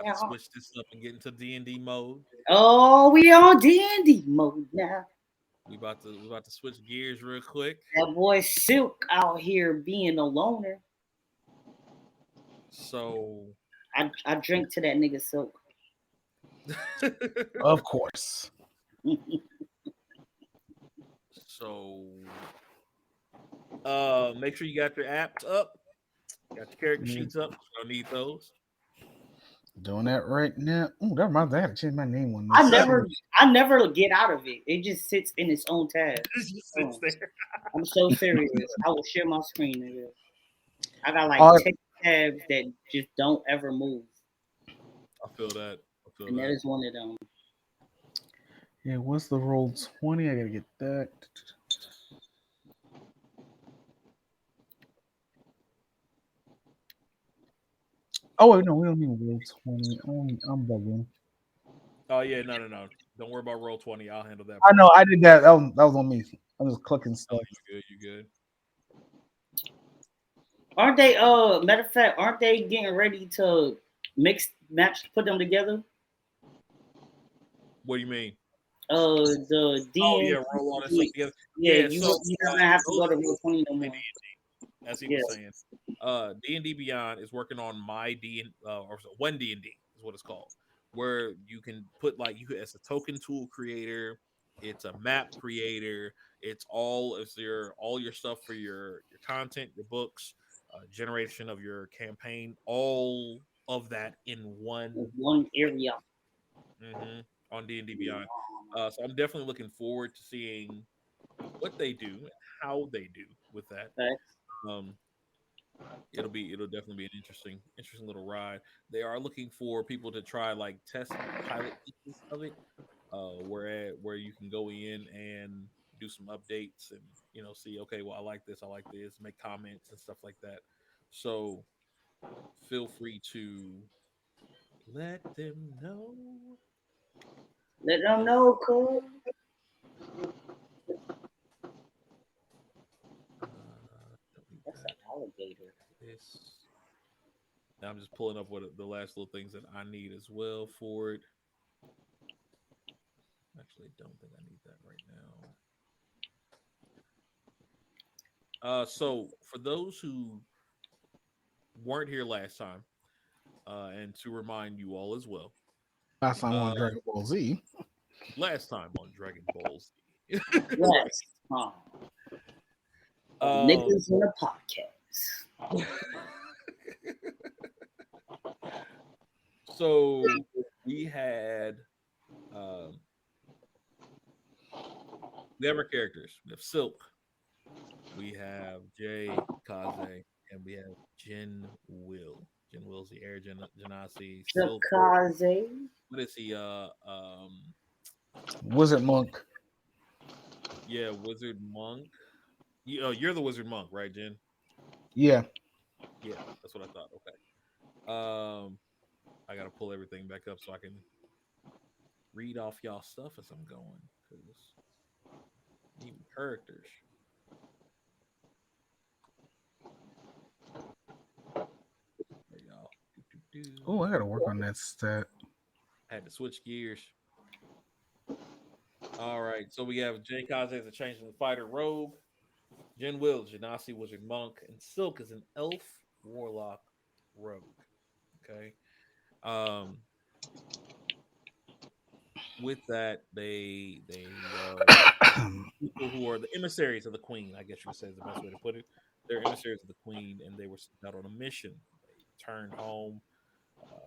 to switch this up and get into D&D mode. Oh, we on D&D mode now. We about to switch gears real quick. That boy Silk out here being a loner. So I drink to that nigga Silk. Of course. So make sure you got your apps up. Got your character sheets up. You don't need those. Doing that right now. Oh, that reminds me. I gotta change my name on this. I never get out of it. It just sits in its own tab. It just sits there. I'm so serious. I will share my screen, nigga. I got like 10 tabs that just don't ever move. I feel that. And that is one of them. Yeah, what's the roll 20? I gotta get that. Oh wait, no, we don't need roll 20. I'm bugging. Oh yeah, no. Don't worry about roll 20. I'll handle that. I know, I did that. That was on me. I'm just clicking stuff. You good. Aren't they matter of fact, aren't they getting ready to put them together? What do you mean? The D. Oh yeah, roll all that stuff together. Yeah, you're not gonna have to go to roll 20 no more. As he was saying, D&D Beyond is working on One D&D is what it's called, where you can put as a token tool creator, it's a map creator, it's all your stuff for your content, your books, generation of your campaign, all of that in one area. On D&D Beyond. So I'm definitely looking forward to seeing what they do and how they do with that. Um, it'll definitely be an interesting little ride. They are looking for people to try like test pilot pieces of it, where you can go in and do some updates and see, okay, well, I like this, make comments and stuff like that. So feel free to let them know. Let them know, cool. Delete That's that. an alligator. This. Now I'm just pulling up what the last little things that I need as well for it. Actually, I don't think I need that right now. So for those who weren't here last time, and to remind you all as well, Last time on uh, Dragon Ball Z. last time on Dragon Ball Z, Yes. Um, Niggas in a podcast. so we had um, we have our characters. We have Silk, we have Jay, Kaze, and we have Jin Will. Jin Will's the air genasi. Silk, Kaze. what is he? Wizard Monk. Yeah, Wizard Monk. You're the Wizard Monk, right, Jin? Yeah. Yeah, that's what I thought. Okay. I gotta pull everything back up so I can read off y'all stuff as I'm going, because need characters. There y'all. Oh, I gotta work on that stat. Had to switch gears. All right, so we have Jay Kaze as a changeling fighter rogue, Jin Will, Genasi Wizard Monk, and Silk is an elf warlock rogue. Okay. Um, with that, they people who are the emissaries of the queen, I guess you would say is the best way to put it. They're emissaries of the queen, and they were sent out on a mission. They returned home.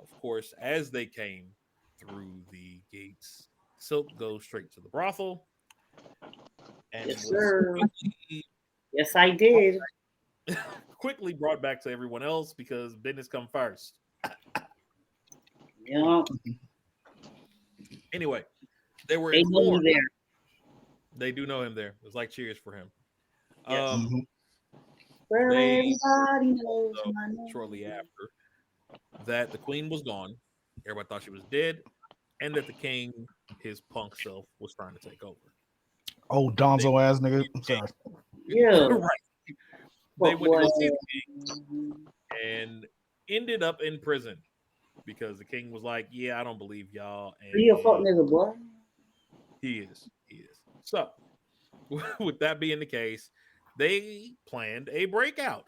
Of course, as they came through the gates, Silk goes straight to the brothel and Yes, was sir. Yes, I did. quickly brought back to everyone else because business come first. Yeah. Anyway, they were They know me informed. there. They do know him there. It was like cheers for him. Yes. They Everybody knows so my name. shortly after that the queen was gone. Everybody thought she was dead, and that the king, his punk self, was trying to take over. Oh, Donzo ass nigga. I'm sorry. Yeah. Right. They Fuck went to boy. go see the king and ended up in prison because the king was like, "Yeah, I don't believe y'all." And He a fuck nigga, boy. he is. So, with that being the case, they planned a breakout.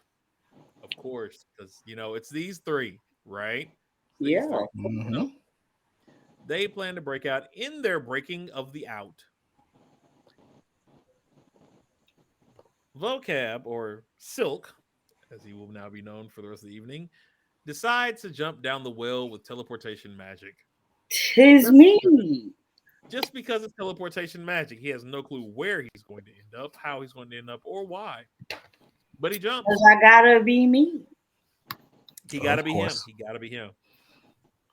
Of course, because it's these three, right? These Yeah. three. Mm-hmm. So, they plan to break out. In their breaking of the out, Voqab, or Silk, as he will now be known for the rest of the evening, decides to jump down the well with teleportation magic. Tis me. Just because it's teleportation magic, he has no clue where he's going to end up, how he's going to end up, or why. But he jumps. Cause I gotta be me. He got to Of be him. course. He got to be him.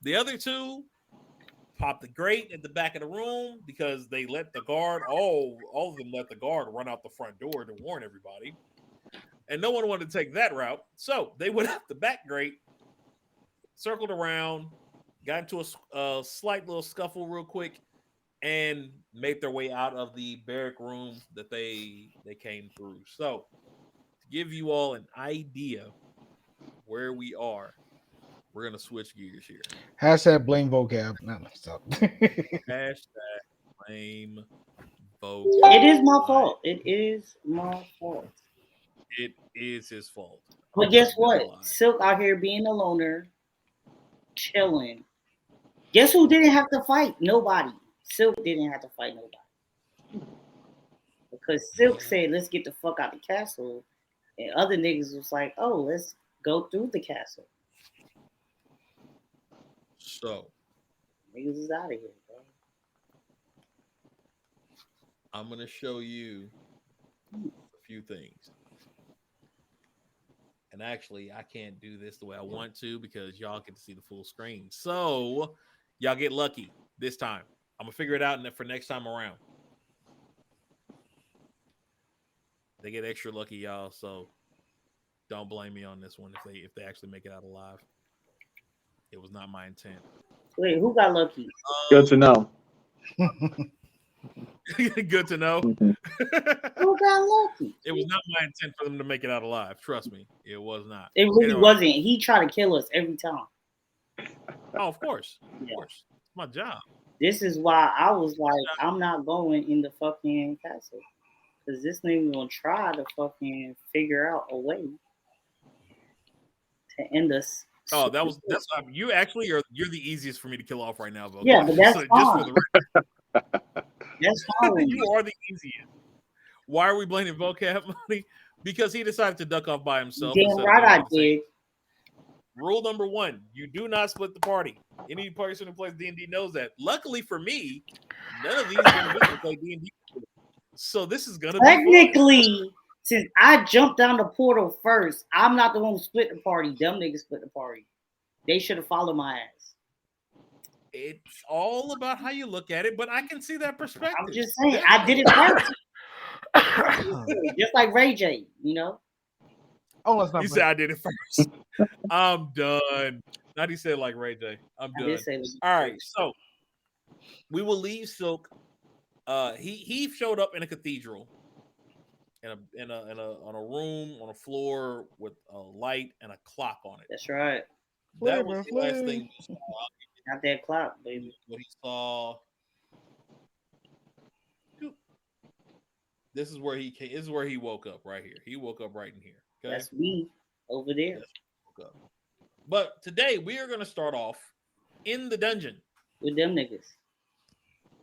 The other two pop the grate at the back of the room because they let the guard, all of them let the guard run out the front door to warn everybody. And no one wanted to take that route. So they went up the back grate, circled around, got into a slight little scuffle real quick, and made their way out of the barrack room that they came through. So to give you all an idea where we are, we're gonna switch gears here. Hashtag blame vocab. No, stop. Hashtag blame Voqab. It is my fault. It is my fault. It is his fault. But guess Never what? lie. Silk out here being a loner, chilling. Guess who didn't have to fight? Nobody. Silk didn't have to fight nobody. Because Silk said, let's get the fuck out the castle. And other niggas was like, oh, let's go through the castle. So Niggas is out of here, bro. I'm gonna show you a few things. And actually, I can't do this the way I want to because y'all get to see the full screen. So y'all get lucky this time. I'm gonna figure it out for next time around. They get extra lucky, y'all. So don't blame me on this one if they actually make it out alive. It was not my intent. Wait, who got lucky? Good to know. Good to know. Mhm. Who got lucky? It was not my intent for them to make it out alive. Trust me, it was not. It really Anyway. wasn't. He tried to kill us every time. Oh, of course. Of Yeah. course. It's my job. This is why I was like, I'm not going in the fucking castle. Because this nigga gonna try to fucking figure out a way to end us. Oh, that's you actually you're the easiest for me to kill off right now, Voqab. Yeah, but that's Just fine. for the record. That's fine. You are the easiest. Why are we blaming Voqab money? Because he decided to duck off by himself. Damn right I did. Rule number 1: you do not split the party. Any person who plays D&D knows that. Luckily for me, none of these individuals play D&D. So this is gonna technically, since I jumped down the portal first, I'm not the one who split the party. Them niggas split the party. They should have followed my ass. It's all about how you look at it, but I can see that perspective. I'm just saying, I did it first. Just like Ray J, you know? Oh, let's not. He said I did it first. I'm done. Not he said like Ray J. I'm done. All right, so we will leave Silk. He showed up in a cathedral, on a room on a floor with a light and a clock on it. That's right. That was the last thing we saw. Not that clock, baby. What he saw. This is where he came. This is where he woke up right here. He woke up right in here. Okay? That's me over there. But today we are going to start off in the dungeon with them niggas.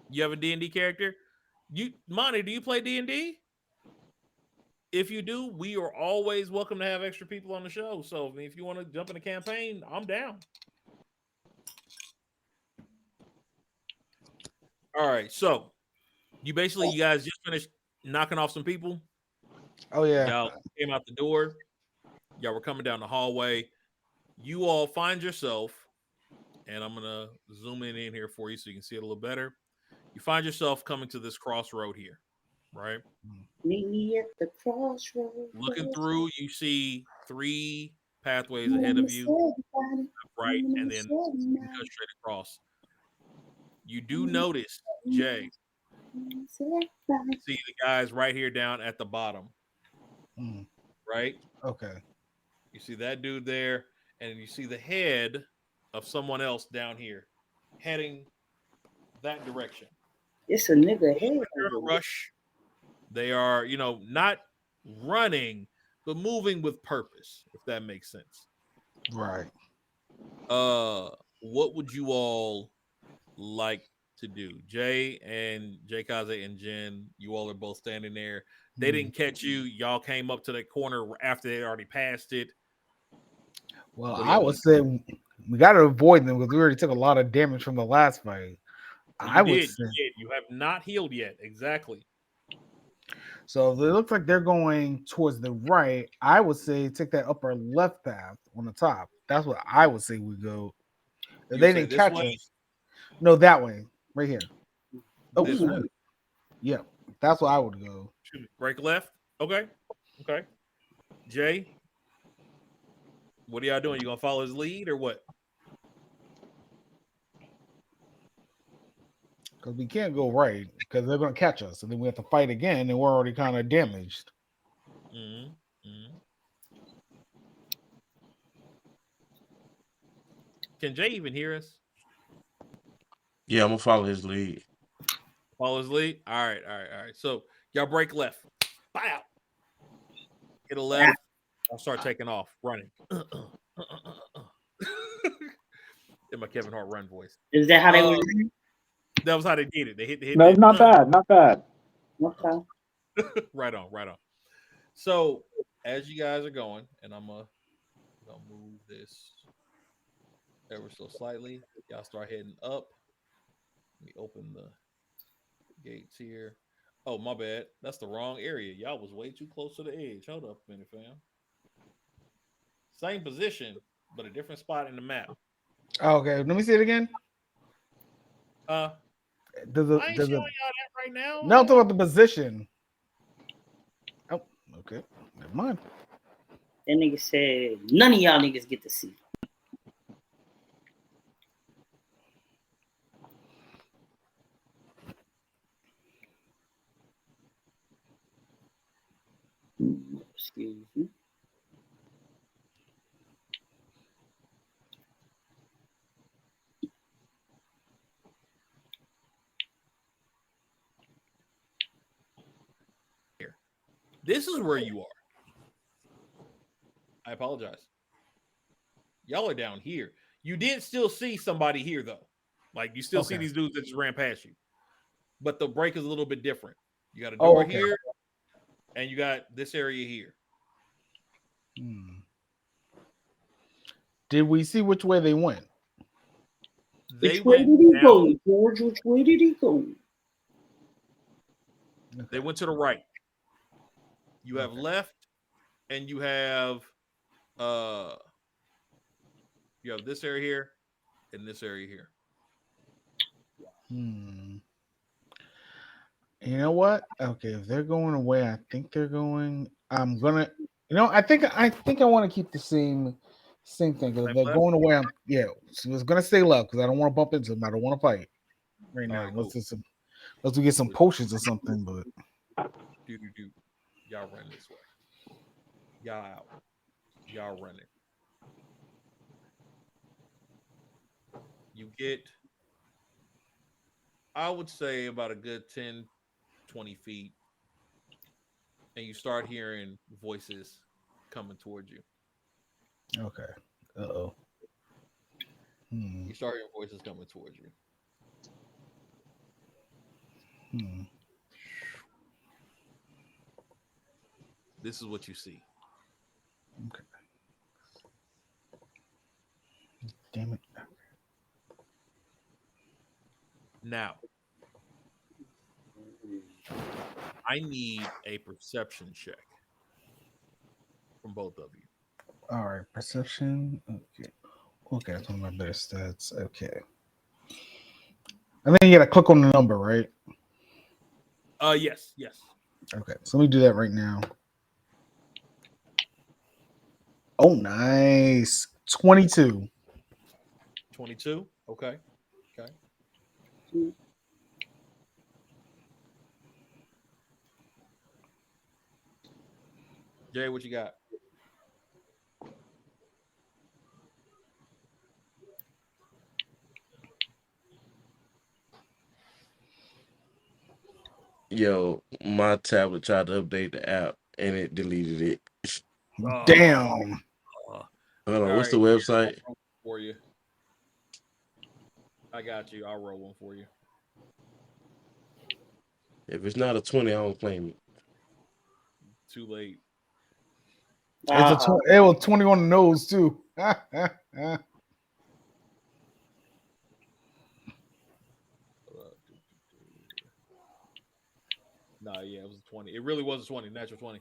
You have a D&D character? Monty, do you play D&D? If you do, we are always welcome to have extra people on the show. So if you want to jump in a campaign, I'm down. All right, so you guys just finished knocking off some people. Oh yeah. Y'all came out the door. Y'all were coming down the hallway. You all find yourself, and I'm gonna zoom in here for you so you can see it a little better. You find yourself coming to this crossroad here, right? Meet me at the crossroad. Looking through, you see 3 pathways ahead of you, right, and then go straight across. You do notice, Jay, see the guys right here down at the bottom, right? Okay. You see that dude there, and you see the head of someone else down here heading that direction. It's a nigga head. They're in a rush. They are, not running, but moving with purpose, if that makes sense. Right. What would you all like to do? Jay Kaze and Jen, you all are both standing there. They didn't catch you. Y'all came up to that corner after they already passed it. Well, I would say we got to avoid them because we already took a lot of damage from the last fight. I would say you have not healed yet. Exactly. So if it looks like they're going towards the right, I would say take that upper left path on the top. That's what I would say we go. If they didn't catch us. No, that way. Right here. Oh, yeah. That's what I would go. Break left. Okay. Jay, what are y'all doing? You gonna follow his lead or what? Because we can't go right because they're going to catch us, and then we have to fight again, and we're already kind of damaged. Can Jay even hear us? Yeah, I'm gonna follow his lead. Follow his lead. All right. So y'all break left. Bow. Get a left. I'll start taking off, running. In my Kevin Hart run voice. Is that how they were? That was how they did it. They hit. No, not bad. Okay. Right on. So as you guys are going, and I'm gonna move this ever so slightly. Y'all start heading up. Let me open the gates here. Oh, my bad. That's the wrong area. Y'all was way too close to the edge. Hold up a minute, fam. Same position, but a different spot in the map. Okay, let me see it again. I Does ain't it, showing does y'all it, that right now. no, I'm talking about the position. Oh, okay. Never mind. That nigga said none of y'all niggas get to see. Excuse me. This is where you are. I apologize. Y'all are down here. You did still see somebody here, though. Like, you still see these dudes that just ran past you. But the break is a little bit different. You got a door here, and you got this area here. Did we see which way they went? They Which way went did he down. go, George? Which way did he go? They went to the right. You have left, and you have this area here and this area here. You know what? Okay, if they're going away, I think they're going. I'm gonna. I think I want to keep the same thing. Because if they're going away, so it's gonna stay left because I don't want to bump into them. I don't want to fight right now. Unless we get some potions or something. But y'all run this way. Y'all out. Y'all running. You get, I would say, about a good 10, 20 feet, and you start hearing voices coming towards you. Okay. Uh-oh. You start hearing voices coming towards you. This is what you see. Okay. Damn it. Now, I need a perception check from both of you. All right, perception. Okay, that's one of my better stats. Okay. And then you gotta click on the number, right? Yes. Okay, so let me do that right now. Oh, nice. 22. 22? Okay. Jay, what you got? Yo, my tablet tried to update the app and it deleted it. Damn. Hold on, what's the website? For you. I got you. I'll roll one for you. If it's not a 20, I don't claim it. Too late. It was 20 on the nose, too. No, yeah, it was a 20. It really was a 20, natural 20.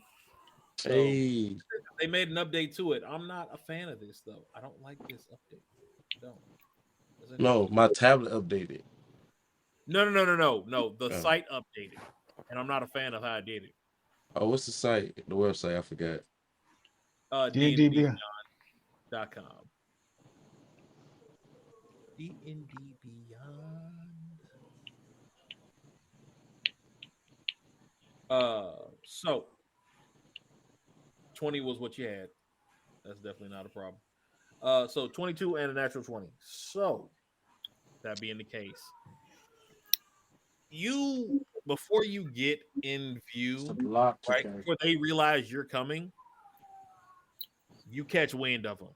So hey. They made an update to it. I'm not a fan of this, though. I don't like this update. No, my tablet updated. No. The site updated. And I'm not a fan of how I did it. Oh, what's the site? The website, I forgot. DNDBeyond.com. DND Beyond. So 20 was what you had. That's definitely not a problem. So 22 and a natural 20. So that being the case, before you get in view, right before they realize you're coming, you catch wind of them.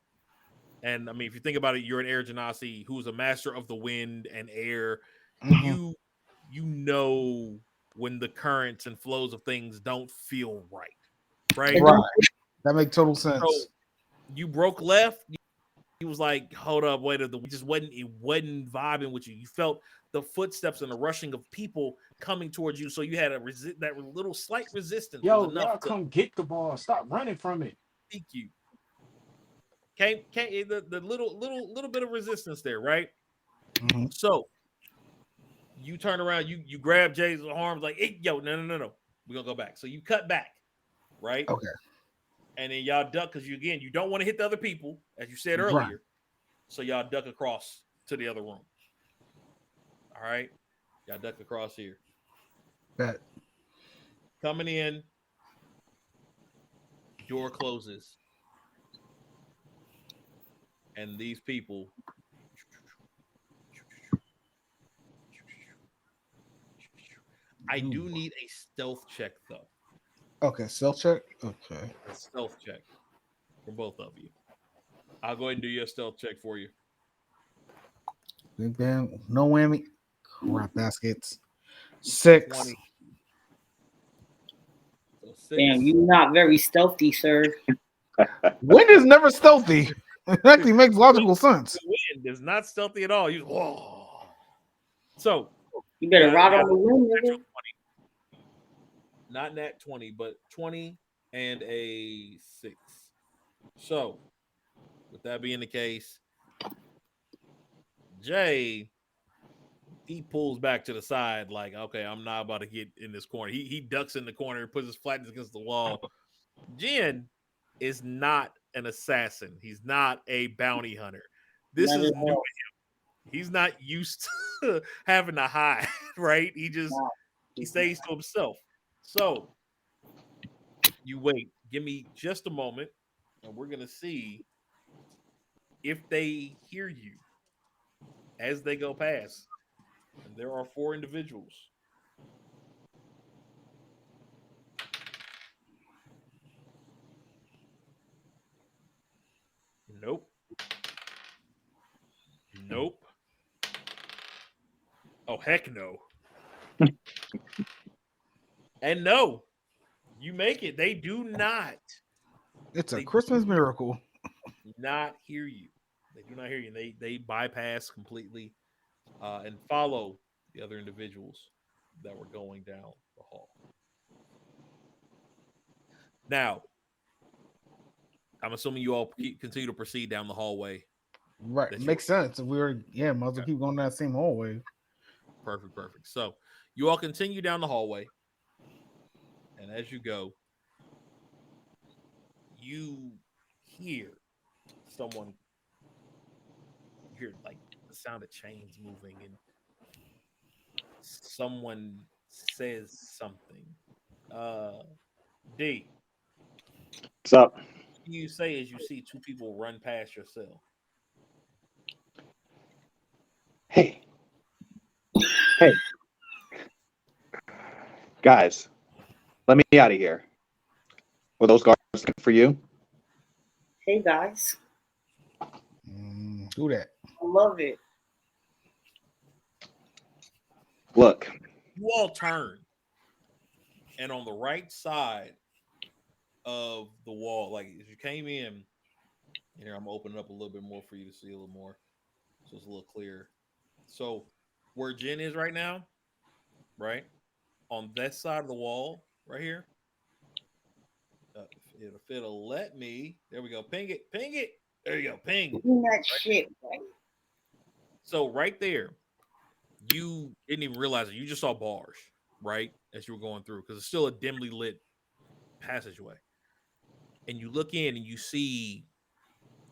And I mean, if you think about it, you're an air genasi who's a master of the wind and air. You know when the currents and flows of things don't feel right. Right. That makes total sense. So you broke left. He was like, hold up, wait, it wasn't vibing with you. You felt the footsteps and the rushing of people coming towards you. So you had that little slight resistance. Yo, y'all come get the ball. Stop running from it. Seek you. came the little bit of resistance there, right? Mm-hmm. So you turn around, you grab Jay's arms like, hey, yo, no, we're gonna go back. So you cut back, right? Okay. And then y'all duck because you don't want to hit the other people, as you said Right. earlier. So y'all duck across to the other room. All right, y'all duck across here. Bet. Coming in, door closes, and these people. I do need a stealth check though. Okay, stealth check. Okay. A stealth check for both of you. I'll go ahead and do your stealth check for you. Big bang. No whammy. Crap baskets. 6. 20. So 6. Damn, you're not very stealthy, sir. Wind is never stealthy. It actually makes logical sense. The wind is not stealthy at all. So You better ride on the wind, nigga. not nat 20, but 20 and a 6. So, with that being the case, Jay, he pulls back to the side like, okay, I'm not about to get in this corner. He ducks in the corner, puts his flatness against the wall. Jin is not an assassin. He's not a bounty hunter. This is new to him. He's not used to having to hide, right? He stays to himself. So you wait. Give me just a moment, and we're gonna see if they hear you as they go past. And there are 4 individuals. Nope. Oh, heck no. And no, you make it. They do not. It's a Christmas miracle. Not hear you. They do not hear you. They bypass completely and follow the other individuals that were going down the hall. Now, I'm assuming you all continue to proceed down the hallway. Right. Makes sense. If we were, might as well keep going that same hallway. Perfect. So you all continue down the hallway. And as you go, you hear someone, you hear like the sound of chains moving, and someone says something. D, What's up? what do you say as you see 2 people run past your cell? Hey. Guys, let me out of here. Were those guards looking for you? Hey, guys. Do that. I love it. Look. You all turn, and on the right side of the wall, like as you came in, here I'm opening up a little bit more for you to see a little more, so it's a little clearer. So where Jen is right now, right on that side of the wall, right here. If it'll let me, there we go. Ping it. There you go. Ping. Do that shit, right? So right there, you didn't even realize it. You just saw bars, right, as you were going through, because it's still a dimly lit passageway. And you look in and you see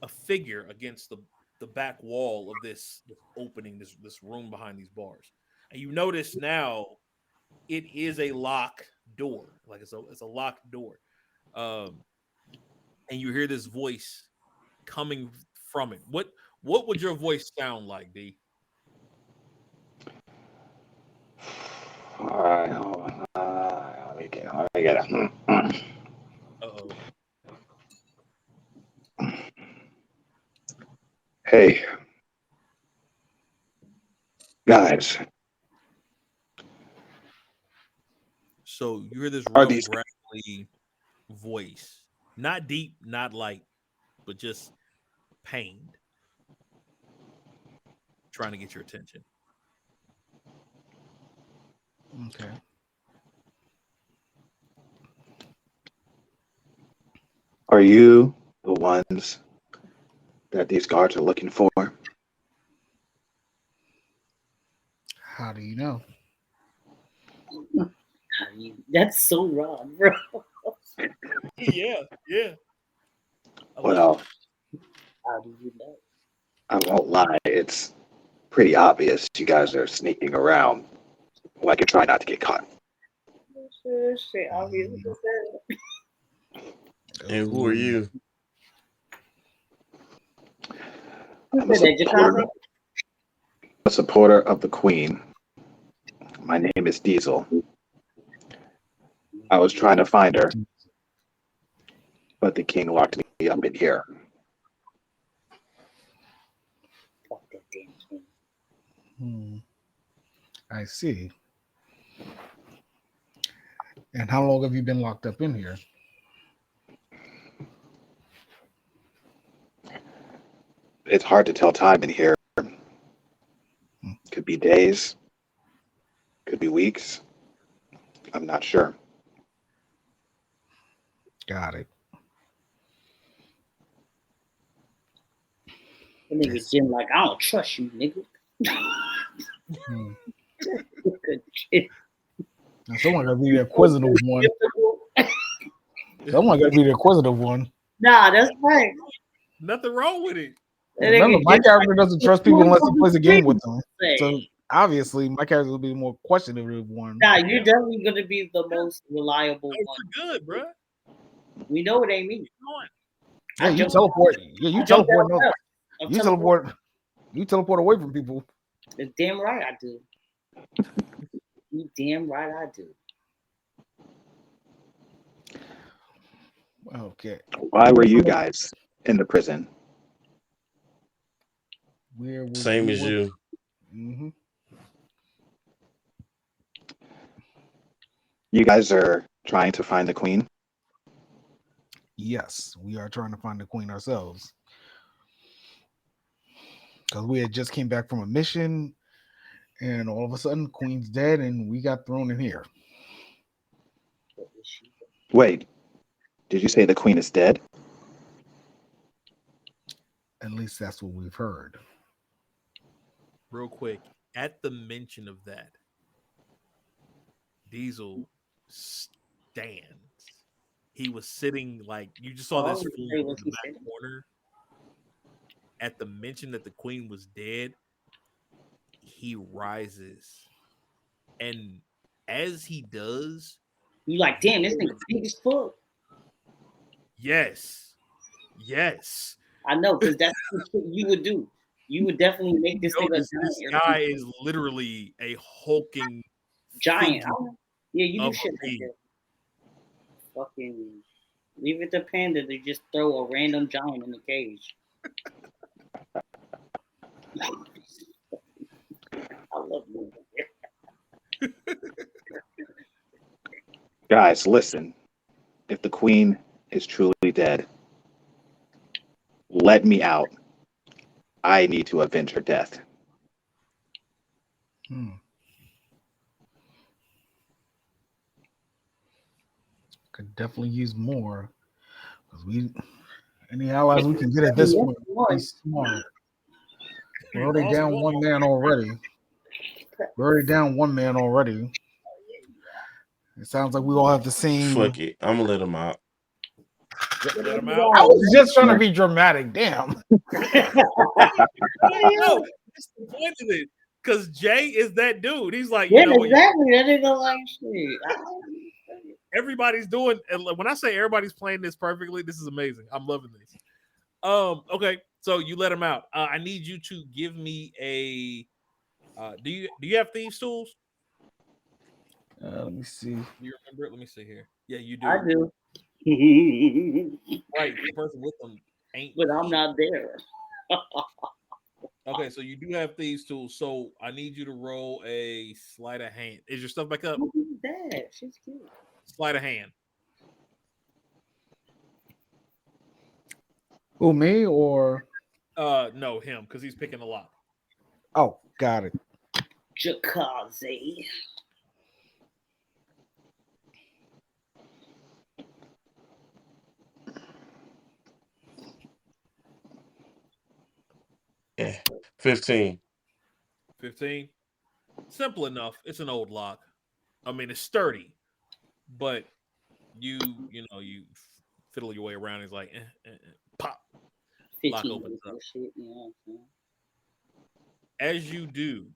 a figure against the back wall of this opening, this room behind these bars. And you notice now it is a locked door. Like it's a locked door. And you hear this voice coming from it. What would your voice sound like, D? All right, hold on. Let me get it. Uh-oh. Hey, guys. So you hear this Are real these gravelly voice, not deep, not light, but just pained, trying to get your attention. Okay. Are you the ones that these guards are looking for? How do you know? That's so wrong, bro. Yeah. I love Well, How do you know? I won't lie. It's pretty obvious you guys are sneaking around like you're trying not to get caught. Shit, obvious. And who are you? I'm a supporter of the Queen. My name is Diesel. I was trying to find her, but the king locked me up in here. Fuck that damn king. I see. And how long have you been locked up in here? It's hard to tell time in here. Could be days, could be weeks. I'm not sure. Got it. The nigga Jim like, I don't trust you, nigga. Good shit. Now someone gotta be the inquisitive one. Someone gotta be the inquisitive one. Nah, that's right. Nothing wrong with it. Remember, my character doesn't trust people unless he plays a game with them. So obviously, my character will be the more questionable one. Nah, you're definitely gonna be the most reliable It's one. good, bro. We know it ain't me. Yeah, you teleport. Yeah, you teleport. No, you teleport. You teleport away from people. That's damn right I do. You damn right I do. Okay. Why were you guys in the prison? Same as you. Mm-hmm. You guys are trying to find the Queen? Yes, we are trying to find the Queen ourselves. Because we had just came back from a mission, and all of a sudden, Queen's dead, and we got thrown in here. Wait, did you say the Queen is dead? At least that's what we've heard. Real quick, at the mention of that, Diesel stands. He was sitting like you just saw this fool in the back corner. At the mention that the Queen was dead, he rises, and as he does, you like, damn, this nigga big as fuck. Yes. I know, because that's what you would do. You would definitely make this thing a This guy is literally a hulking giant. Yeah, you do of shit a like that. Fucking leave it to Panda to just throw a random giant in the cage. I love you. Guys, listen. If the Queen is truly dead, let me out. I need to avenge her death. Could definitely use more. Because any allies we can get at this point be smart. We're already down one man already. It sounds like we all have the same. Fuck it. I'm gonna let him out. Let him out. I was just trying to be dramatic. Damn. No, that's the point of it. Because Jay is that dude. He's like, yeah, you know, exactly. That nigga like shit. Everybody's doing. And when I say everybody's playing this perfectly, this is amazing. I'm loving this. Okay, so you let him out. I need you to give me a. Do you have thieves tools? Let me see. Do you remember it? Let me see here. Yeah, you do. I do. Right, the person with them ain't. But I'm not there. Okay, so you do have thieves tools. So I need you to roll a sleight of hand. Is your stuff back up? Who's that? She's cute. Sleight of hand. Who, me or? No, him, because he's picking a lock. Oh, got it. Jakaze. 15. 15. Simple enough. It's an old lock. I mean, it's sturdy, but you fiddle your way around. It's like pop. Lock 15 opens up. shit, you know. As you do,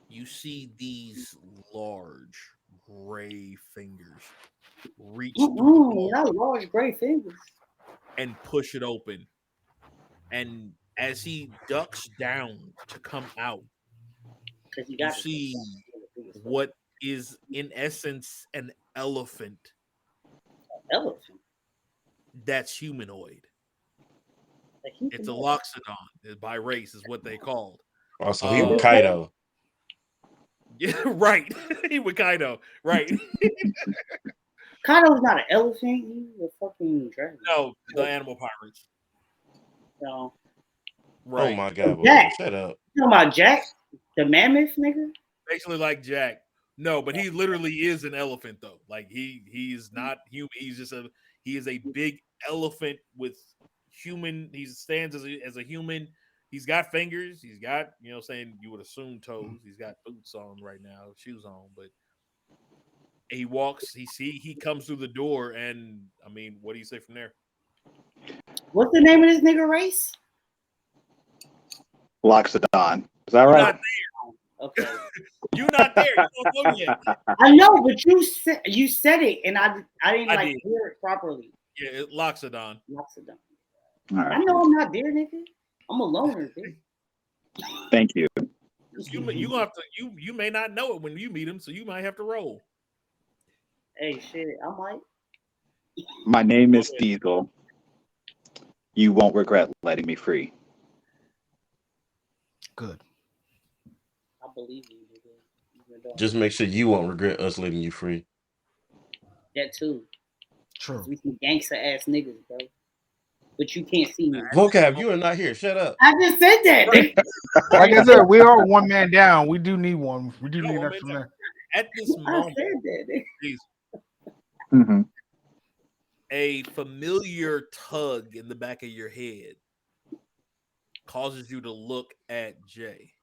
you see these large gray fingers reach through the door Not large gray fingers. and push it open. And as he ducks down to come out, Because you you got see what is in essence an elephant elephant. that's humanoid. Like, he It's can a Loxodon by race, is what they called. Also, he was Kaido. Yeah, right. He was Kaido, right? Kaido's not an elephant. He's a fucking dragon. No, the animal pirates. No. Right. Oh my god, boy. Jack. Shut up. You talking about Jack, the mammoth nigga? Basically like Jack. No, but he literally is an elephant though. Like he's not human. He is a big elephant with human. He stands as a human. He's got fingers. He's got, saying you would assume toes. He's got boots on right now, shoes on, but he walks, he comes through the door, and I mean, what do you say from there? What's the name of this nigga race? Loxodon. Is that right? Not there. Okay. You're not there. You don't know yet. I know, but you said it, and I didn't hear it properly. Yeah, Loxodon. Loxodon. All right. I know I'm not there, nigga. I'm a loner, bitch. Thank you. You gonna have to. You may not know it when you meet him, so you might have to roll. Hey, shit, I might. My name is Diesel. You won't regret letting me free. Good. I believe you, nigga. Just make sure you won't regret us letting you free. That too. True. We some gangster ass niggas, bro. But you can't see me. Voqab, you are not here. Shut up. I just said that. Like I said, we are one man down. We do need one. We do need an extra man. At this moment, I said that. Mm-hmm. A familiar tug in the back of your head causes you to look at Jay.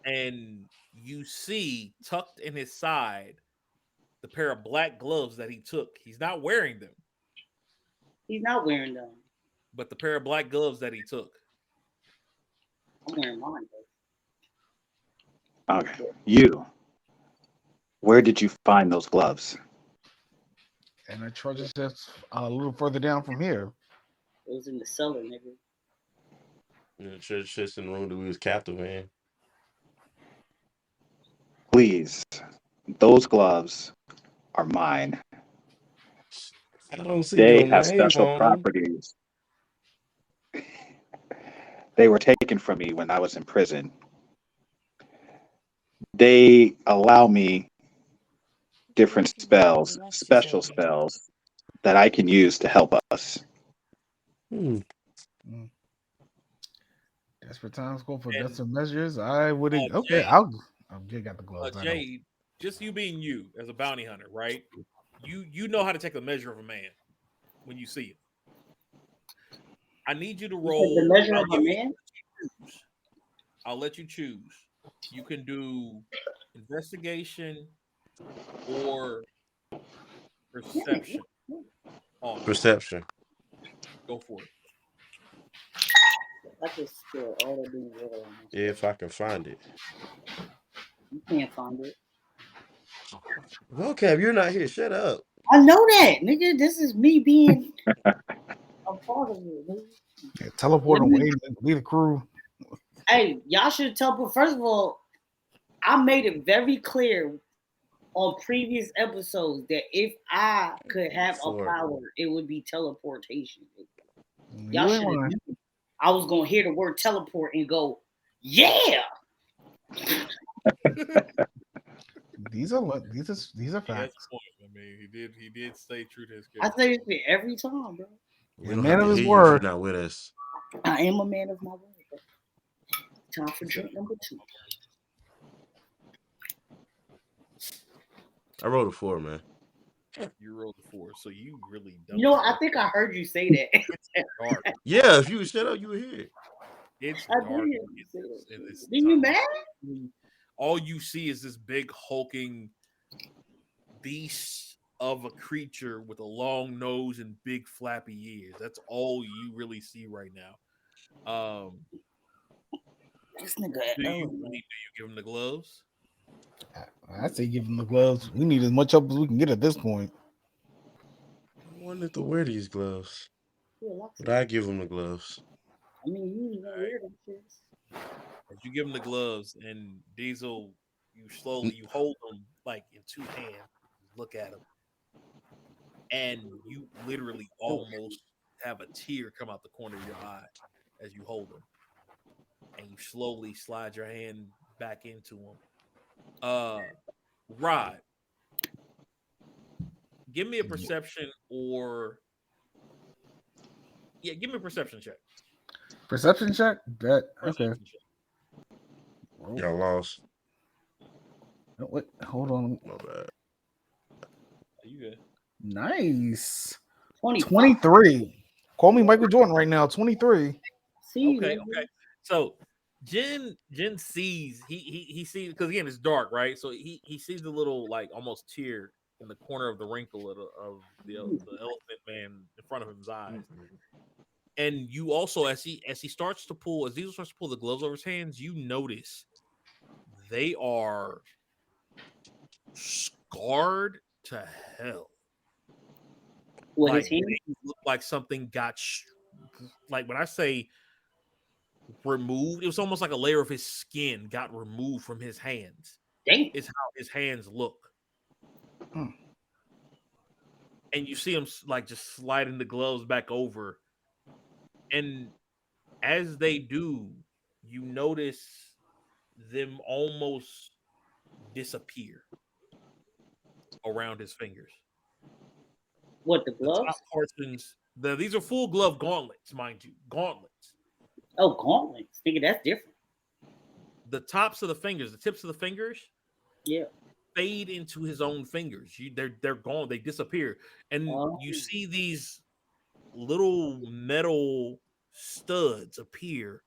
And you see tucked in his side the pair of black gloves that he took. He's not wearing them. He's not wearing them. But the pair of black gloves that he took. I'm wearing mine, though. Okay. You. Where did you find those gloves? And I trust it's a little further down from here. It was in the cellar, nigga. Yeah, just in the room that we was captive in. Please. Those gloves are mine. I don't see they your have name special on properties. They were taken from me when I was in prison. They allow me different spells, special spells that I can use to help us. Desperate times call for desperate measures. I would okay. Jay, I'll got the gloves. Jay, just you being you as a bounty hunter, right? You know how to take the measure of a man when you see him. I need you to roll the measure of a man. I'll let you choose. You can do investigation or perception. Perception. Go for it. I just spill all of these water on Yeah, if I can find it. You can't find it. Voqab, you're not here. Shut up. I know that, nigga. This is me being a part of it, nigga. Yeah, teleport away, leave the crew. Hey, y'all should teleport. First of all, I made it very clear on previous episodes that if I could have a power, it would be teleportation. Y'all should have. I was gonna hear the word teleport and go, yeah. These are facts. I mean, he did stay true to his character. I say this every time, bro. We don't man of his word. You're not with us. I am a man of my word. Bro. Time for drink number 2. I wrote a 4, man. You rolled a 4, so you really don't. You know, I think I heard you say that. It's dark. Yeah, if you would shut up, you would hear it. It's I dark. did hear you say that. It's Did you tough. mad? All you see is this big hulking beast of a creature with a long nose and big flappy ears. That's all you really see right now. This nigga. Do you give him the gloves? I say give him the gloves. We need as much help as we can get at this point. I wanted to wear these gloves, Loxodan. but I give him the gloves. I mean, you even wear them shits. As you give him the gloves, and Diesel, you hold them like in two hands, look at him, and you literally almost have a tear come out the corner of your eye as you hold him, and you slowly slide your hand back into him. Rod, give me a perception give me a perception check. Perception check? Bet. Okay. Y'all lost. Oh, wait, hold on. My bad. You good? Nice. 25. 23. Call me Michael Jordan right now. 23. See, Okay. So Jen sees he sees, because again it's dark, right? So he sees the little like almost tear in the corner of the wrinkle of the elephant man in front of his eyes. And you also, as Diesel starts to pull the gloves over his hands, you notice they are scarred to hell. What, Like, his hand? they look like something got like when I say removed, it was almost like a layer of his skin got removed from his hands. Dang. It's how his hands look. And you see him like just sliding the gloves back over. And as they do, you notice them almost disappear around his fingers. What, the gloves? The top portions, these are full glove gauntlets, mind you. Gauntlets. Oh, gauntlets. Nigga, that's different. The tips of the fingers, yeah, fade into his own fingers. They're gone. They disappear. And you see these little metal studs appear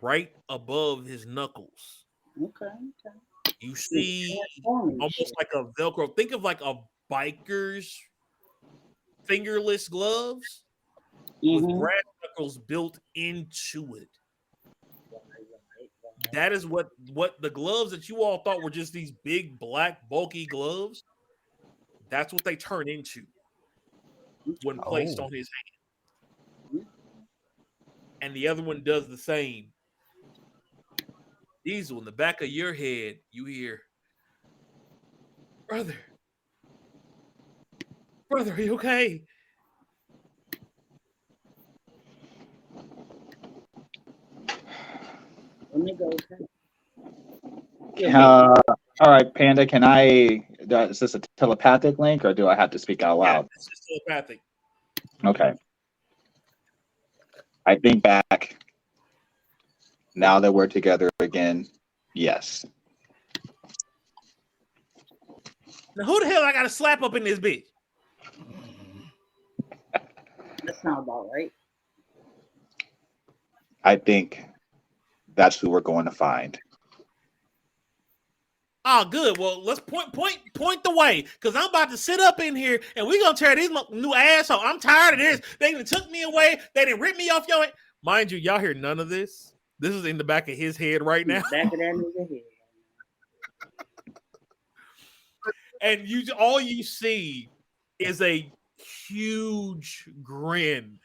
right above his knuckles. Okay. You see almost like a Velcro. Think of like a biker's fingerless gloves with brass knuckles built into it. That is what the gloves that you all thought were just these big, black, bulky gloves. That's what they turn into when placed on his hand. And the other one does the same. Diesel, in the back of your head, you hear, brother, are you okay? Let me go. All right, Panda, is this a telepathic link or do I have to speak out loud? Yeah, it's just telepathic. Okay. I think back, now that we're together again, yes. Now, who the hell I got to slap up in this bitch? That sounds about right. I think that's who we're going to find. Oh, good. Well, let's point the way, because I'm about to sit up in here and we're going to tear these new asshole. I'm tired of this. They done took me away. They didn't rip me off your head. Mind you, y'all hear none of this. This is in the back of his head right now. Back of that nigga head. And all you see is a huge grin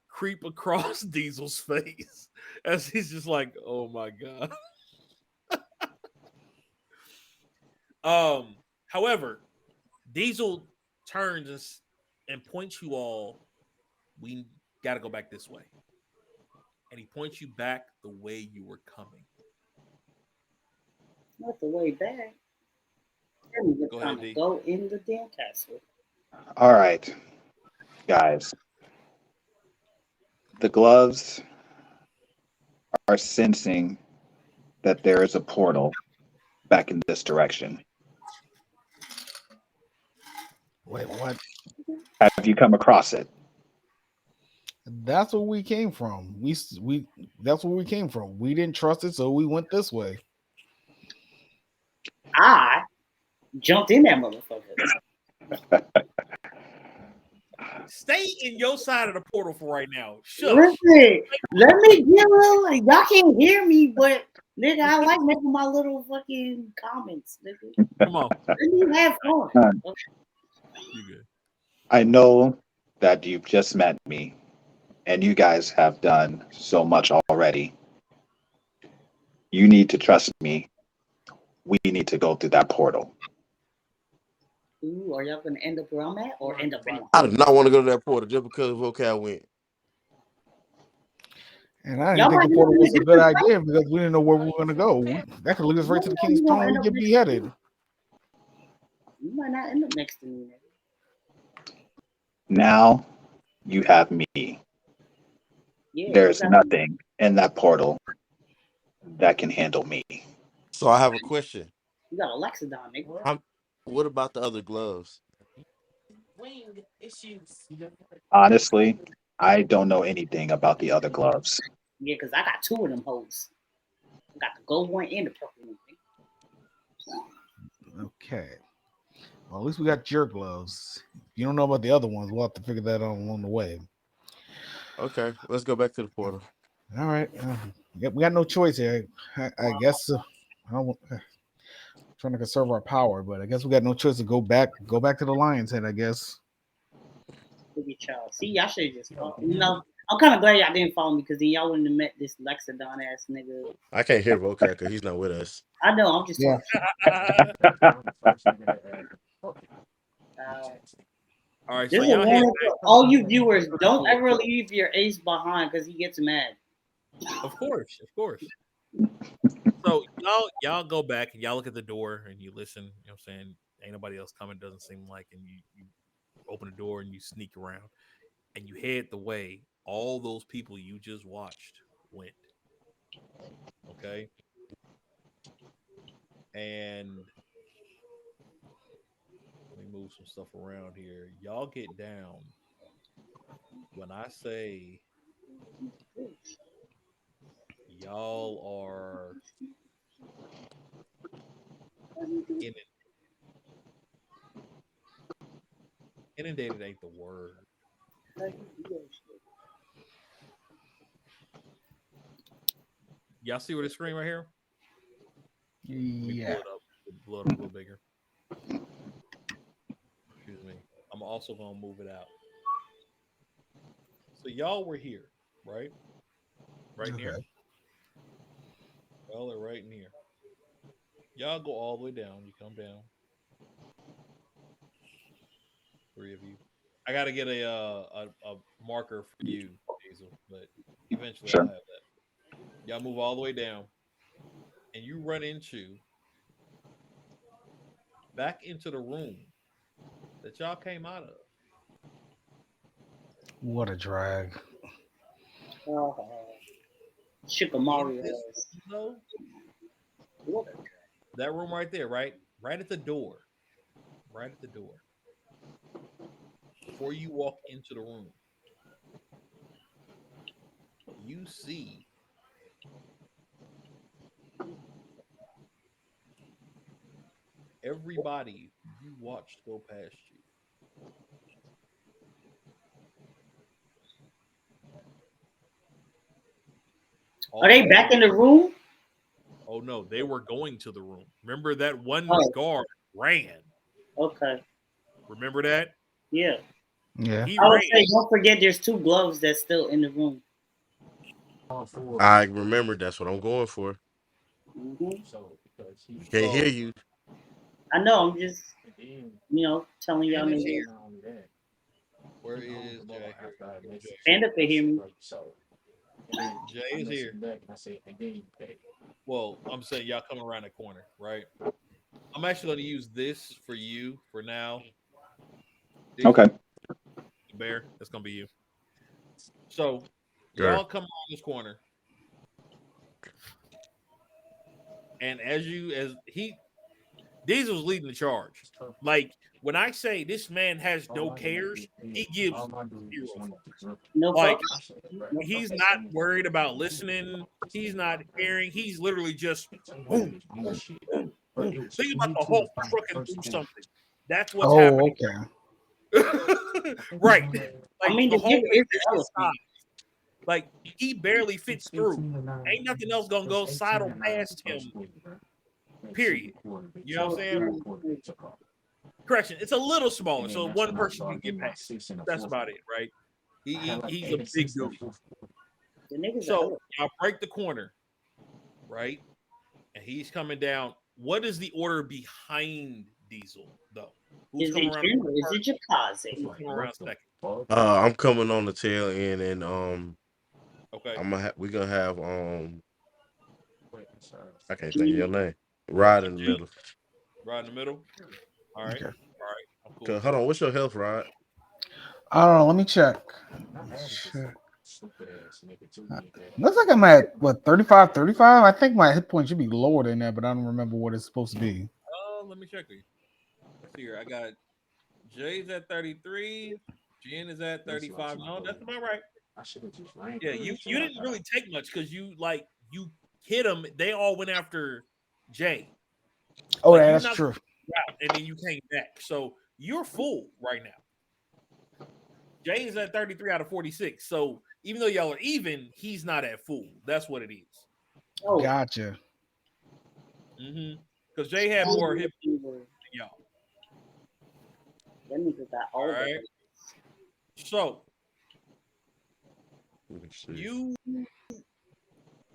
creep across Diesel's face as he's just like, oh my God. However, Diesel turns and points you all. We got to go back this way. And he points you back the way you were coming. Not the way back. Go ahead, D. Go in the damn castle. All right, guys. The gloves are sensing that there is a portal back in this direction. Wait, what? Have you come across it? That's where we came from. We that's where we came from. We didn't trust it, so we went this way. I jumped in that motherfucker. Stay in your side of the portal for right now. Shush. Listen, let me get a little. Like, y'all can't hear me, but nigga, I like making my little fucking comments. Nigga, Come on. let me have fun. Okay. You good? I know that you've just met me, and you guys have done so much already. You need to trust me. We need to go through that portal. Ooh, are y'all gonna end up where I'm at, or end up right? I do not want to go to that portal just because Voqab went. And I Y'all didn't think might the end portal up in was a a good different idea because we didn't know where we were going to go. That could lead us right to the King's Throne and we get beheaded. You might not end up next to me. Nigga. Now you have me. Yeah, There's you got nothing in that portal that can handle me. So I have a question. You got a Loxodan, nigga. What about the other gloves? Honestly, I don't know anything about the other gloves. Yeah, because I got 2 of them hoes. I got the gold one and the purple one. Nigga. Okay. Well, at least we got your gloves. If you don't know about the other ones, we'll have to figure that out along the way. Okay, let's go back to the portal. All right. We got no choice here. I guess trying to conserve our power, but I guess we got no choice to go back to the Lion's Head, I guess. Look at y'all. See, y'all should just follow. You know, I'm kind of glad y'all didn't follow me because then y'all wouldn't have met this Loxodan ass nigga. I can't hear Voqab because he's not with us. I know. I'm just talking. All right, This so is y'all head one back. all you viewers. Don't ever leave your ace behind because he gets mad. Of course. So y'all go back and y'all look at the door and you listen. You know what I'm saying? Ain't nobody else coming. Doesn't seem like, and you open the door and you sneak around and you head the way all those people you just watched went. Okay, and let me move some stuff around here. Y'all get down. When I say y'all are inundated ain't the word. Y'all see where the screen right here? Let me Yeah. blow it up a little bigger. Excuse me. I'm also gonna move it out. So y'all were here, right? Right Okay. here. Y'all are right in here. Y'all go all the way down. You come down. 3 of you. I gotta get a marker for you, Hazel, but eventually I'll Sure. have that. Y'all move all the way down, and you run back into the room that y'all came out of. What a drag. Shikamaru. So that room right there, right at the door, right at the door. Before you walk into the room, you see everybody you watched go past you. Are they back in the room? Oh no, they were going to the room. Remember that one guard ran. Okay. Remember that? Yeah. Yeah. He I would ran. say don't forget there's 2 gloves that's still in the room. I remember that's what I'm going for. Mm-hmm. Can't hear you. I know. I'm just telling y'all Panda is niggas. here. Where is Jay? Jay. Panda could hear me. Jay is here. Well, I'm saying y'all come around the corner, right? I'm actually going to use this for you for now. Okay. Bear, that's going to be you. So Sure. y'all come around this corner, and as Diesel's leading the charge. Like when I say this man has no cares, he gives zero fucks. No Like fucks. he's not worried about listening. He's not hearing. He's literally just boom, boom, boom, boom. Think about the Hulk trucking through something. That's what's Oh, happening. okay. Right. I Like mean, the the Hulk nigga is is the his size. elephant. Like he barely fits through. Ain't nothing else gonna go sidle past him. Period. You know what I'm saying? Correction. It's a little smaller, so one person can get past. That's about it, right? He's a big dude. The nigga's the So elephant. y'all break the corner, right? And he's coming down. What is the order behind Diesel, though? Who's Is coming it around? Jim or is it Jakaze? Who's coming around second? I'm coming on the tail end, and Okay. we're gonna have I can't think of your name. Rod in the middle. Right in the middle. All right. Okay. All right. I'm cool. Hold on, what's your health, Rod? I don't know. Let me check. Looks like I'm at what 35, 35. I think my hit point should be lower than that, but I don't remember what it's supposed to be. Let me check you. Let's see here. I got Jay's at 33. Jen is at 35. No, that's about right. Yeah, you didn't really take much because you hit them. They all went after Jay. Oh, Like, yeah, you that's knocked true. them out, and then you came back. So you're full right now. Jay is at 33 out of 46. So even though y'all are even, he's not at full. That's what it is. Oh, Gotcha. Because Jay had more hit points than y'all. that nigga got all All of right. it. So you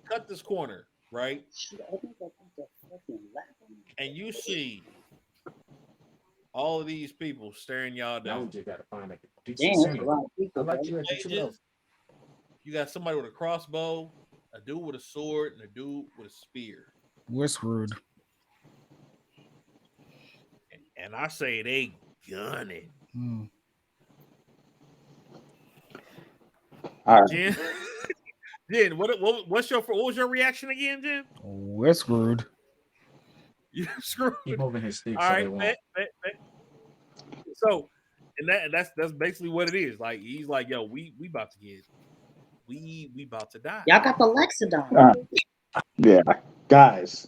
cut this corner, right? Shit, I think I put the fucking lap on it. And you see all of these people staring y'all down. Damn, that's a lot of people, bro. Cages. You got somebody with a crossbow, a dude with a sword, and a dude with a spear. We're screwed. And I say they gunning. All right. Jen, Jen, what was your reaction again, Jen? We're screwed. You screwed. Keep moving his stick. All right, bet. So, and that's basically what it is. Like he's like, yo, we about to get, we about to die. Y'all got the Loxodan. Yeah, guys,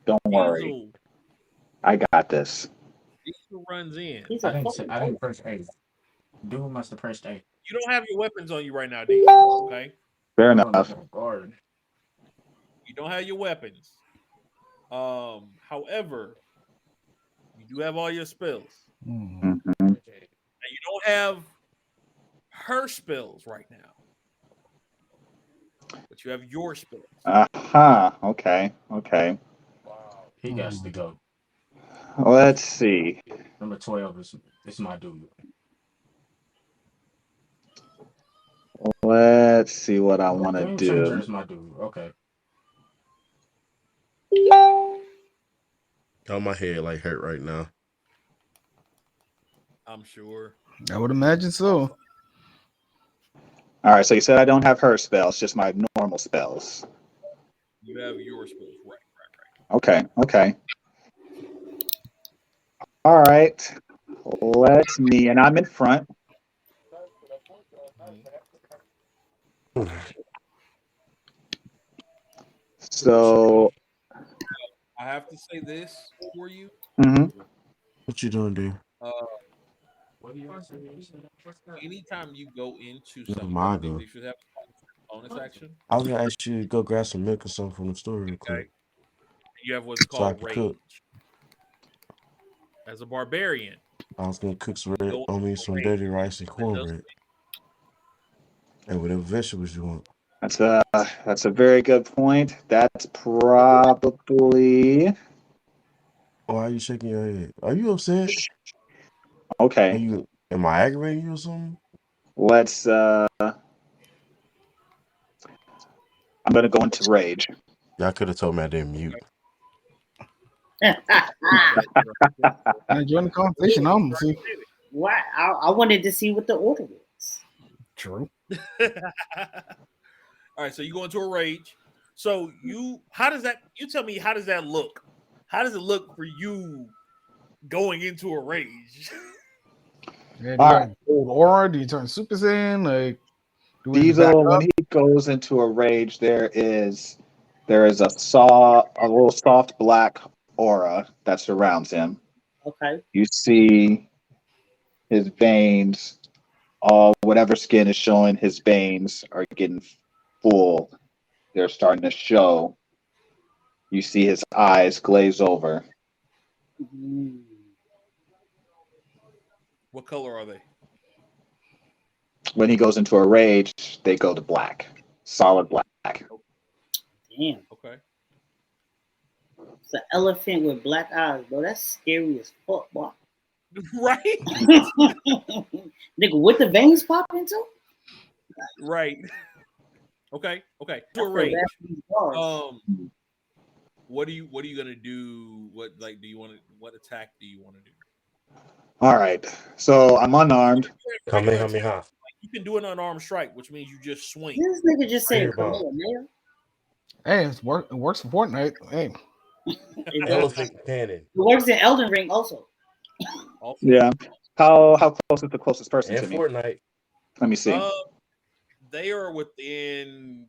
don't worry. Diesel, I got this. Diesel runs in. He's I a didn't fucking press A. Dude must have pressed A. You don't have your weapons on you right now, Diesel. Okay, Fair Oh, enough. guard. you don't have your weapons. However, you do have all your spells, Mhm. and you don't have her spells right now, but you have your spells. Okay. He got to go. Let's see. Number 12 is my dude. Let's see what I want to Game do. changer is my dude. Okay. Oh, my head like hurt right now. I'm sure. I would imagine so. All right, so you said I don't have her spells, just my normal spells. You have your spells, right. Okay. All right. Let me, and I'm in front. So, I have to say this for you. What you doing, dude? Anytime you go into No, something, my you God. should have a bonus action. I was gonna ask you to go grab some milk or something from the store real quick. Okay. You have what's So I called can rage. cook. As a barbarian, I was gonna cook some go some rage. dirty rice and That does cornbread. And whatever vegetables you want. that's a very good point. That's probably Why are you shaking your head? Are you upset? okay. Am I aggravating you or something? Let's. I'm gonna go into rage. Y'all could have told me I didn't mute. Join the conversation. I'm see. Why? I wanted to see what the order was. True. All right, so you go into a rage. So you tell me, how does that look? How does it look for you going into a rage. Yeah, do All you right. have gold aura? Do you turn super saiyan? Like, do we back Diesel, when up? he goes into a rage, there is a little soft black aura that surrounds him. Okay. You see his veins, all whatever skin is showing, his veins are getting full. They're starting to show. You see his eyes glaze over. Mm. What color are they? When he goes into a rage, they go to black, solid black. Damn. Okay. It's an elephant with black eyes, bro. That's scary as fuck, boy. Right? Nigga, what the veins pop into? Right. Okay. Okay. I To a feel rage. bad for these bars. What are you gonna do? What attack do you want to do? All right. So I'm unarmed. Kamehameha. You can do an unarmed strike, which means you just swing. This nigga just said Fireball. Kamehameha. Hey, it works for Fortnite. Hey, It does. Elephant cannon. It works in Elden Ring also. Also, Yeah. How close is the closest person And to me? Fortnite. Let me see. they are within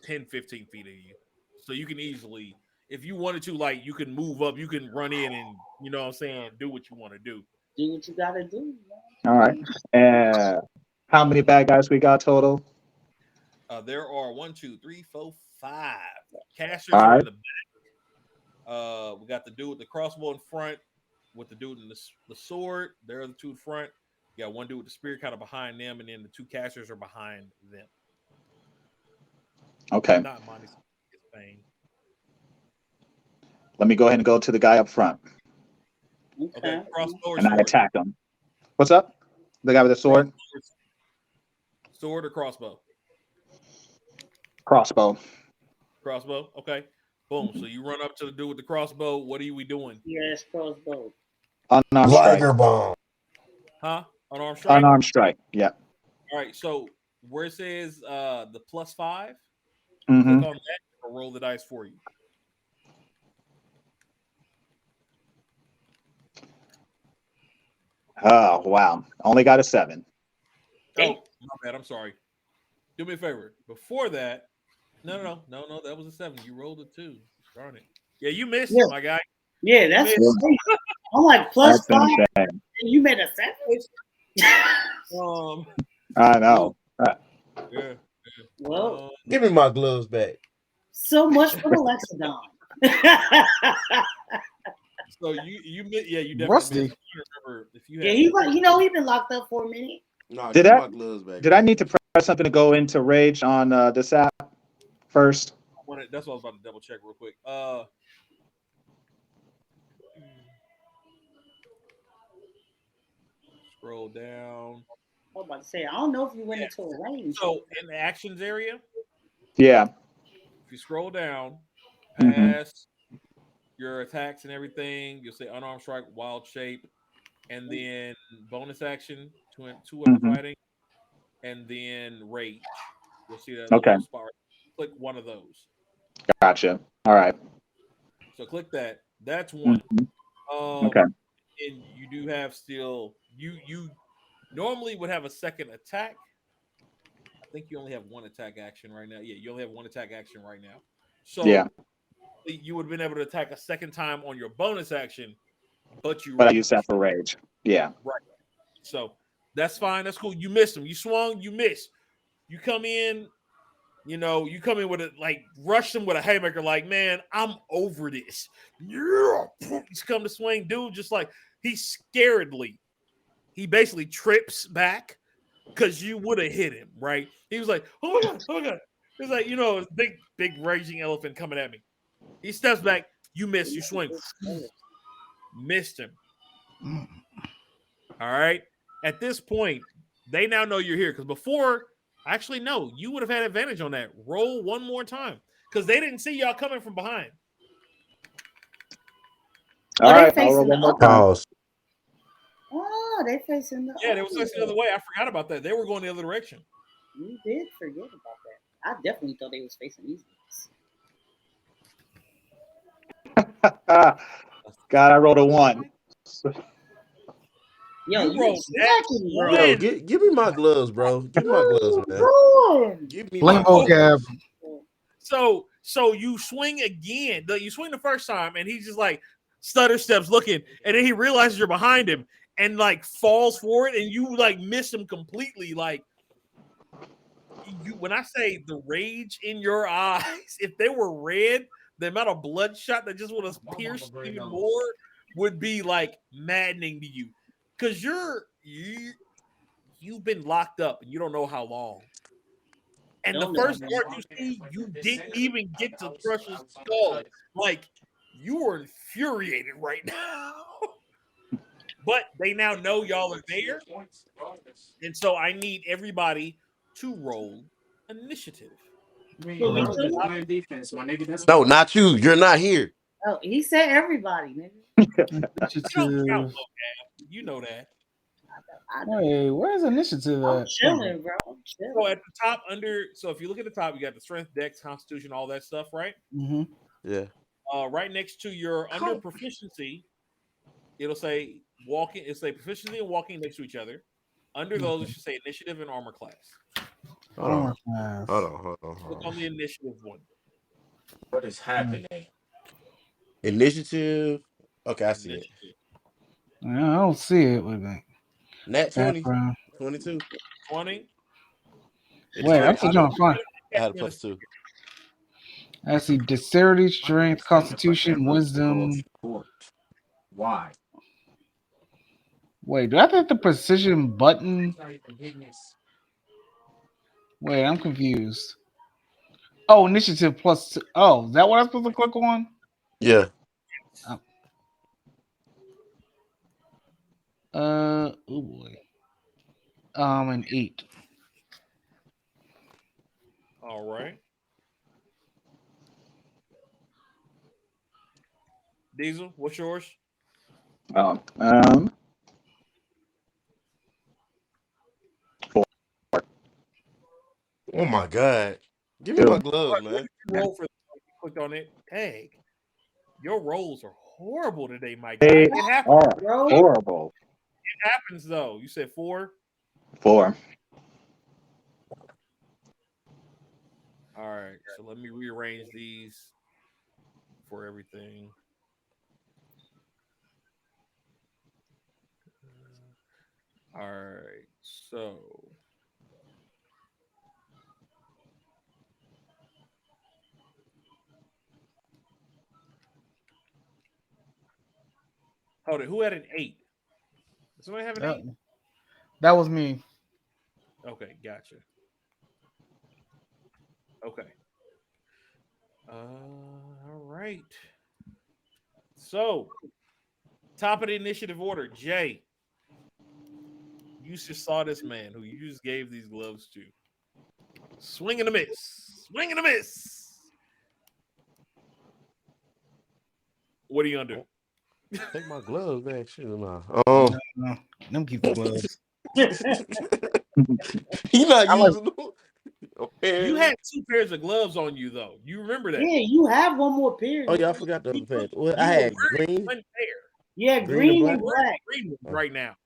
10, 15 feet of you. So you can easily, if you wanted to, like, you can move up, you can run in and, you know what I'm saying, do what you want to do. Do what you gotta do. All right. How many bad guys we got total? There are 1, 2, 3, 4, 5. Casters All are right. in the back. We got the dude with the crossbow in front, with the dude in the sword. They're the two in front. You got one dude with the spear kind of behind them, and then the two casters are behind them. Okay. Not Monty Spain. Let me go ahead and go to the guy up front. Okay, crossbow or And I sword? attack him. What's up? The guy with the sword? Sword or crossbow? Crossbow. Crossbow. Okay. Boom. So you run up to the dude with the crossbow. What are we doing? Yes, crossbow. Unarmed strike. Liger bomb. Huh? Unarmed strike? Unarmed strike. Yeah. All right. So where it says the +5, click Mm-hmm. on that or roll the dice for you. Oh, wow. Only got a 7. Oh, my bad. I'm sorry. Do me a favor. Before that, no. That was a 7. You rolled a 2. Darn it. Yeah, you missed, Yeah. my guy. Yeah, that's crazy. I'm like +5. insane. And you made a 7? I know. Yeah. Well, Give me my gloves back. so much for the Loxodan. So you definitely Rusty. missed. I can't remember if you had. Yeah, he been locked up for a minute. No, Did give me I- my gloves back. Did I need to press something to go into rage on this app first? That's what I was about to double check real quick. Scroll down. I was about to say, I don't know if you went into a range. So in the actions area, Yeah. if you scroll down Mhm. past your attacks and everything, you'll say unarmed strike, wild shape, and then bonus action, two weapon Mhm. fighting, and then rage. You'll see that Okay. little spot. Click one of those. Gotcha. All right. So click that. That's one. Mhm. Okay. And you do have still you normally would have a second attack. I think you only have one attack action right now. Yeah, you only have one attack action right now. So Yeah. you would have been able to attack a second time on your bonus action, but I use that for rage. Yeah. Right. So that's fine. That's cool. You missed him. You swung. You missed. You come in. You come in with a rush him with a haymaker. Like, man, I'm over this. Yeah. He's come to swing, dude. Just like he basically trips back because you would have hit him, right? He was like, oh my god, oh my god. He's like, big raging elephant coming at me. He steps back. You miss. You swing. Missed him. All right. At this point, they now know you're here because before, actually, no, you would have had advantage on that. Roll one more time because they didn't see y'all coming from behind. All right. I'll roll one more time. Pause. Oh, they facing the Yeah, they were facing the other way. I forgot about that. They were going the other direction. You did forget about that. I definitely thought they was facing these ones. God, I rolled a 1. Yo, You you rolled that slacking, bro. Yo, one. give me my gloves, bro. Give me my gloves, man. Doing? Give me Blame my gloves. Voqab. So you swing again. You swing the first time, and he's just like stutter steps looking, and then he realizes you're behind him and like falls forward, and you like miss him completely. Like you, when I say the rage in your eyes, if they were red, the amount of bloodshot that just would have pierced even more would be like maddening to you, because you've been locked up and you don't know how long. And Don't the know, first man. part you see, you didn't even get to crush his skull. Like, you are infuriated right now. But they now know y'all are there. And so I need everybody to roll initiative. Who, me too? Playing defense, my nigga. That's No, not you. You're not here. Oh, he said everybody, nigga. You don't count Initiative. Voqab. You know that. I know. Wait, where's initiative I'm at? chilling, bro. I'm chilling. So at the top so if you look at the top, you got the strength, dex, constitution, all that stuff, right? Mm-hmm. Yeah. Right next to your under proficiency, it'll say walking. It'll say proficiency and walking next to each other. Under those, it should say initiative and armor class. Hold on. Class. Hold Click on the initiative one. what is happening. Initiative. Okay, I see it. I don't see it. Wait a minute. Nat 20. Background. 22. 20. Wait, I'm still trying to find. I had a +2. I see dexterity, strength, constitution, wisdom. Why? Wait, do I hit the precision button? Wait, I'm confused. Oh, initiative plus. Oh, is that what I'm supposed to click on? Yeah. Oh boy. An 8. All right. Diesel, what's yours? Oh, 4. Oh my god. Give me my gloves, man. Roll for clicked on it. Dang. Your rolls are horrible today, my guy. They It happens, are bro. horrible. It happens though. You said 4. 4. All right. So let me rearrange these for everything. All right. So hold it. Who had an 8? Does somebody have an 8? That was me. Okay, gotcha. Okay. All right. So, top of the initiative order, Jay. You just saw this man who you just gave these gloves to. Swing and a miss. Swing and a miss. What are you gonna do? Take my gloves back. Shit, nah. No, them keep the gloves. He not I like- using them. You had 2 pairs of gloves on you though. You remember that? Yeah, you have one more pair. Oh yeah, I forgot the other pair. Well, You I were had wearing green. 1 pair. Yeah, Green and green and black. Green ones right now.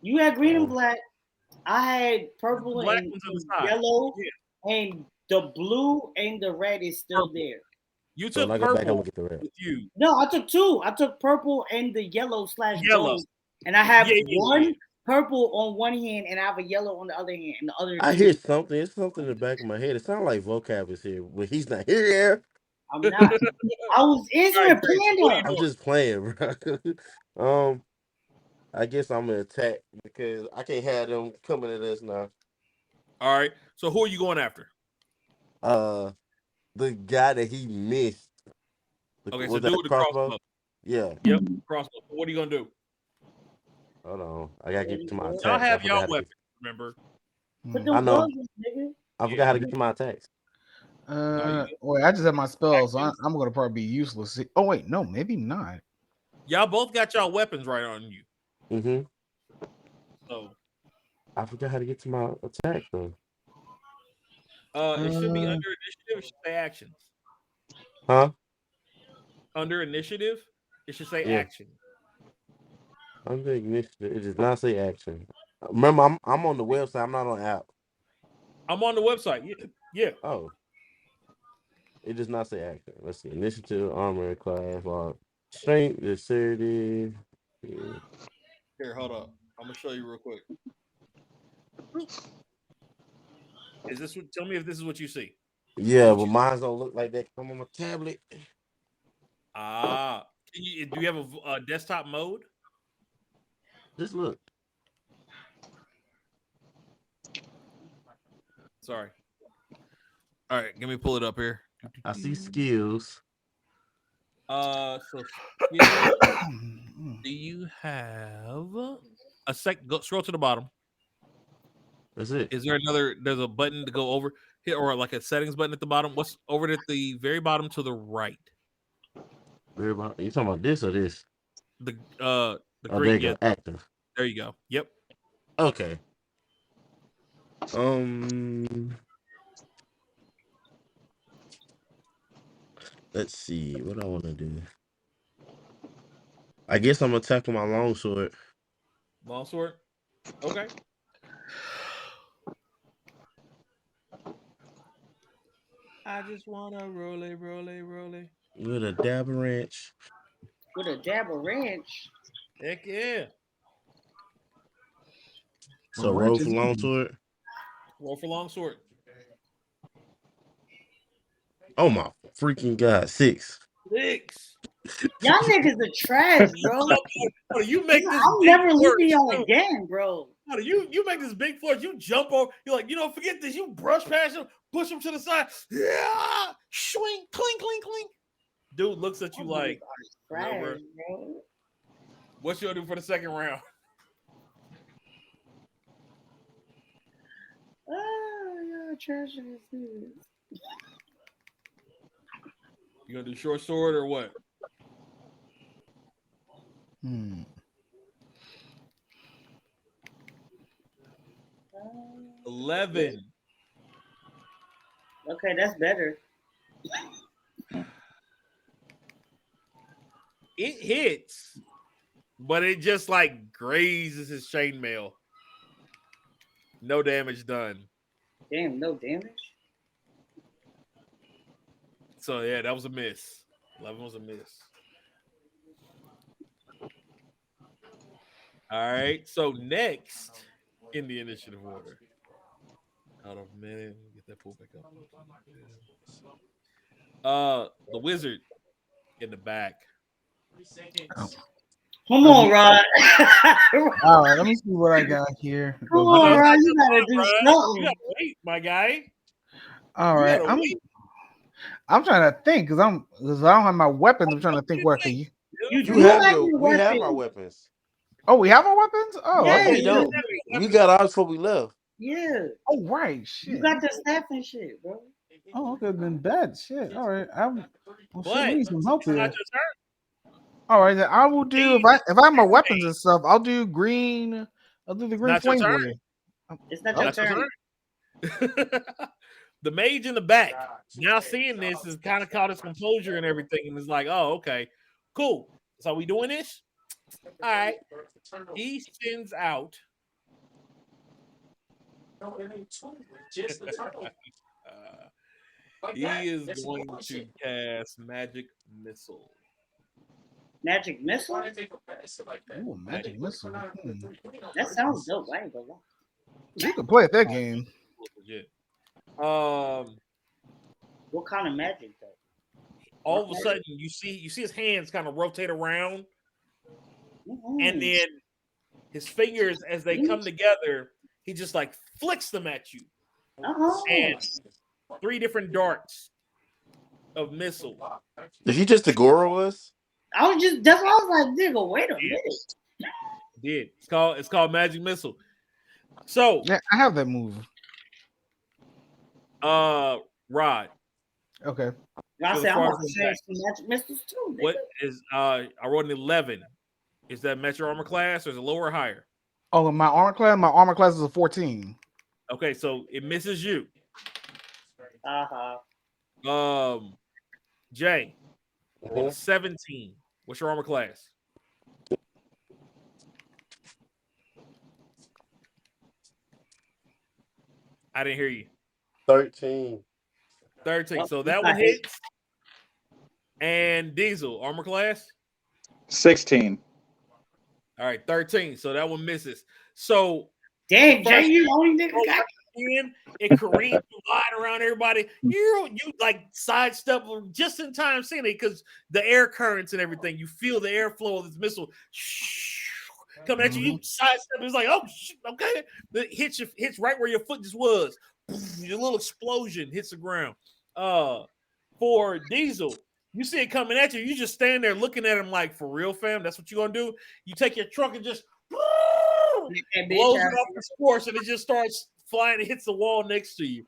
You had green and black. I had purple Black and ones on the side. yellow, Yeah. and the blue and the red is still there. You So took when I go back, I'm purple gonna get the red. with you. No, I took 2. I took purple and the yellow / Yellow. gold, and I have Yeah. one purple on one hand, and I have a yellow on the other hand, and the other. I hear something. It's something in the back of my head. It sounds like Voqab is here, but he's not here. I'm not. I was answering All right, Jay, what are you Panda. I'm just playing, bro. I guess I'm gonna attack because I can't have them coming at us now. All right. So who are you going after? The guy that he missed. Okay, so Was do that it with the crossbow. Yeah. Yep, crossbow. What are you gonna do? Hold on. I gotta get to my attacks. Y'all have I forgot y'all how to weapons, remember? Put I them know. gloves on, nigga. I forgot how to get to my attacks. Wait, I just have my spells. So I'm gonna probably be useless. Oh wait, no, maybe not. Y'all both got y'all weapons right on you. Mm-hmm. So I forgot how to get to my attack though. it should be under initiative. It should say actions. Huh? Under initiative, it should say Yeah. action. I'm the ignition. It does not say action. Remember, I'm on the website. I'm not on app. I'm on the website. Yeah. Oh, it does not say action. Let's see. Initiative, armor, class, strength, dexterity. Yeah. Here, hold up. I'm gonna show you real quick. Is this what? Tell me if this is what you see. Yeah, but mine don't look like that. Come on my tablet. Do you have a desktop mode? Just look. Sorry. All right, let me pull it up here. I see skills. So skills, do you have a sec? Go scroll to the bottom. That's it. Is there another? There's a button to go over here, or like a settings button at the bottom. What's over at the very bottom to the right? Very bottom. You talking about this or this? The Oh, there green. you go. Active. There you go. Yep. Okay. Let's see what I want to do. I guess I'm attacking my longsword. Longsword. Okay. I just wanna roll it. With a dab wrench. With a dab of ranch. Heck yeah. So roll for longsword. Roll for longsword. Oh my freaking god! 6. 6. Y'all niggas are trash, bro. You make this. I'm never leaving y'all again, bro. You make this big force. You jump over. You're like, forget this. You brush past him, push him to the side. Yeah, swing, clink, clink, clink. Dude looks at you like, trash, bro. What you gonna do for the second round? Oh, trash as this. You gonna do short sword or what? 11. Okay, that's better. It hits, but it just like grazes his chainmail. No damage done. Damn, no damage. So yeah, that was a miss. 11 was a miss. All right. So next in the initiative order. Out of a minute. Get that pull back up. The wizard in the back. Come on, Rod. All right, let me see what I got here. Come on, Rod. You gotta do something. You gotta wait, my guy. All right, I'm trying to think because I don't have my weapons. I'm trying to think where I can. We have our weapons. Oh, we have our weapons. Oh, yeah, we don't. We got ours before we left. Yeah. Oh, right. Shit. You got the staff and shit, bro. Oh, okay, then bad shit. All right, But need some help here. not your turn. All right, then I will do if I have my weapons and stuff. I'll do green. I'll do the green flame blade. It's not your turn. The mage in the back, now seeing this, is kind of caught his composure and everything, and is like, "Oh, okay, cool. So we doing this? All right." He sends out. He is going to cast magic missile. Magic missile? Ooh, magic missile. That sounds dope. I ain't gonna lie. You can play at that game. Legit. What kind of magic though? All of a sudden, you see his hands kind of rotate around, and then his fingers, as they come together, he just like flicks them at you, and 3 different darts of missile. Did he just Agora us? That's why I was like, nigga, wait a minute. Did it's called magic missile. So yeah, I have that move. Rod. Okay. I said I'm gonna change some magic missiles too. Nigga. What is I wrote an 11. Is that match your armor class or is it lower or higher? Oh, my armor class is a 14. Okay, so it misses you. Jay, 17. What's your armor class? I didn't hear you. 13. 13. Oh, So that one hits. And Diesel, armor class? 16. All right, 13. So that one misses. So Dang, the Jay, first you the only nigga roll got in, it careened wide around everybody. You like sidestep just in time seeing it because the air currents and everything. You feel the airflow of this missile coming at you. You sidestep. It's like, oh, okay. It hits right where your foot just was. Your little explosion hits the ground. For Diesel, you see it coming at you. You just stand there looking at him like, for real, fam. That's what you gonna do. You take your truck and just blows it off the course, and it just starts flying and hits the wall next to you.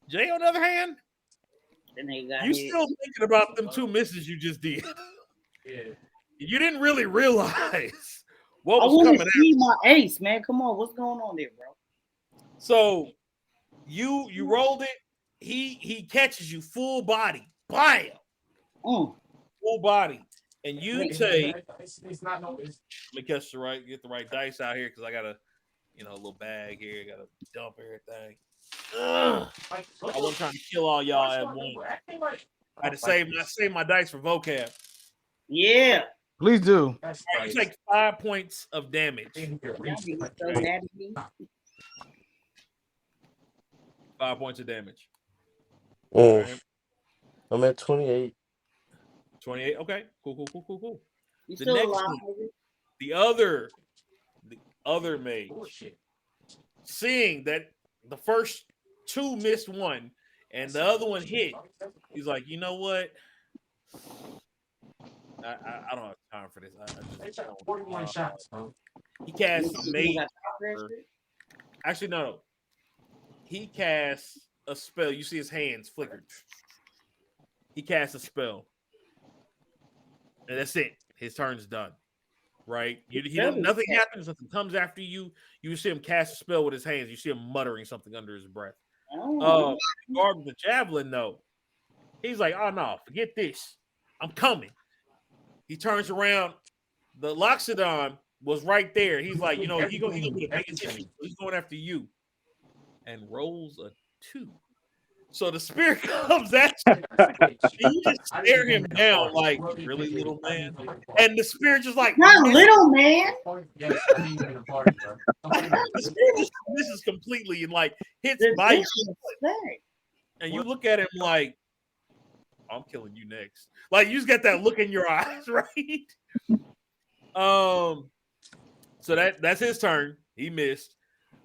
Jay, on the other hand, you still thinking about them 2 misses you just did. Yeah. You didn't really realize what I was want coming to at see you. my ace, man. Come on, what's going on there, bro? So you rolled it. He catches you full body, bam, full body, and you take. It's not no. Let me catch get the right dice out here because I got a little bag here. Got to dump everything. I wasn't trying to kill all y'all at once. I had to save my dice for Voqab. Yeah. Please do. All right, you take 5 points of damage. So mad at me. 5 points of damage. Oh, Right. I'm at 28. 28. Okay. Cool. You The still next alive, one, nigga? the other mage, seeing that the first 2 missed one and the other one hit, he's like, you know what? I don't have time for this. I just don't. 41 shots, bro. He casts You mage. got that shit? Actually, no. He casts a spell. You see his hands flickered. He casts a spell. And that's it. His turn's done. Right? Nothing happens. Nothing comes after you. You see him cast a spell with his hands. You see him muttering something under his breath. Guard with the javelin, though. He's like, oh, no, forget this. I'm coming. He turns around. The Loxodan was right there. He's like, he's gonna be the biggest issue. He's going after you. And rolls a 2. So the spirit comes at you. You just stare him down like, really, little man? And the spirit just like, not little man. Yes, I need in a party, bro. The spirit just misses completely and like hits by you. And you look at him like, I'm killing you next. Like you just get that look in your eyes, right? So that's his turn. He missed.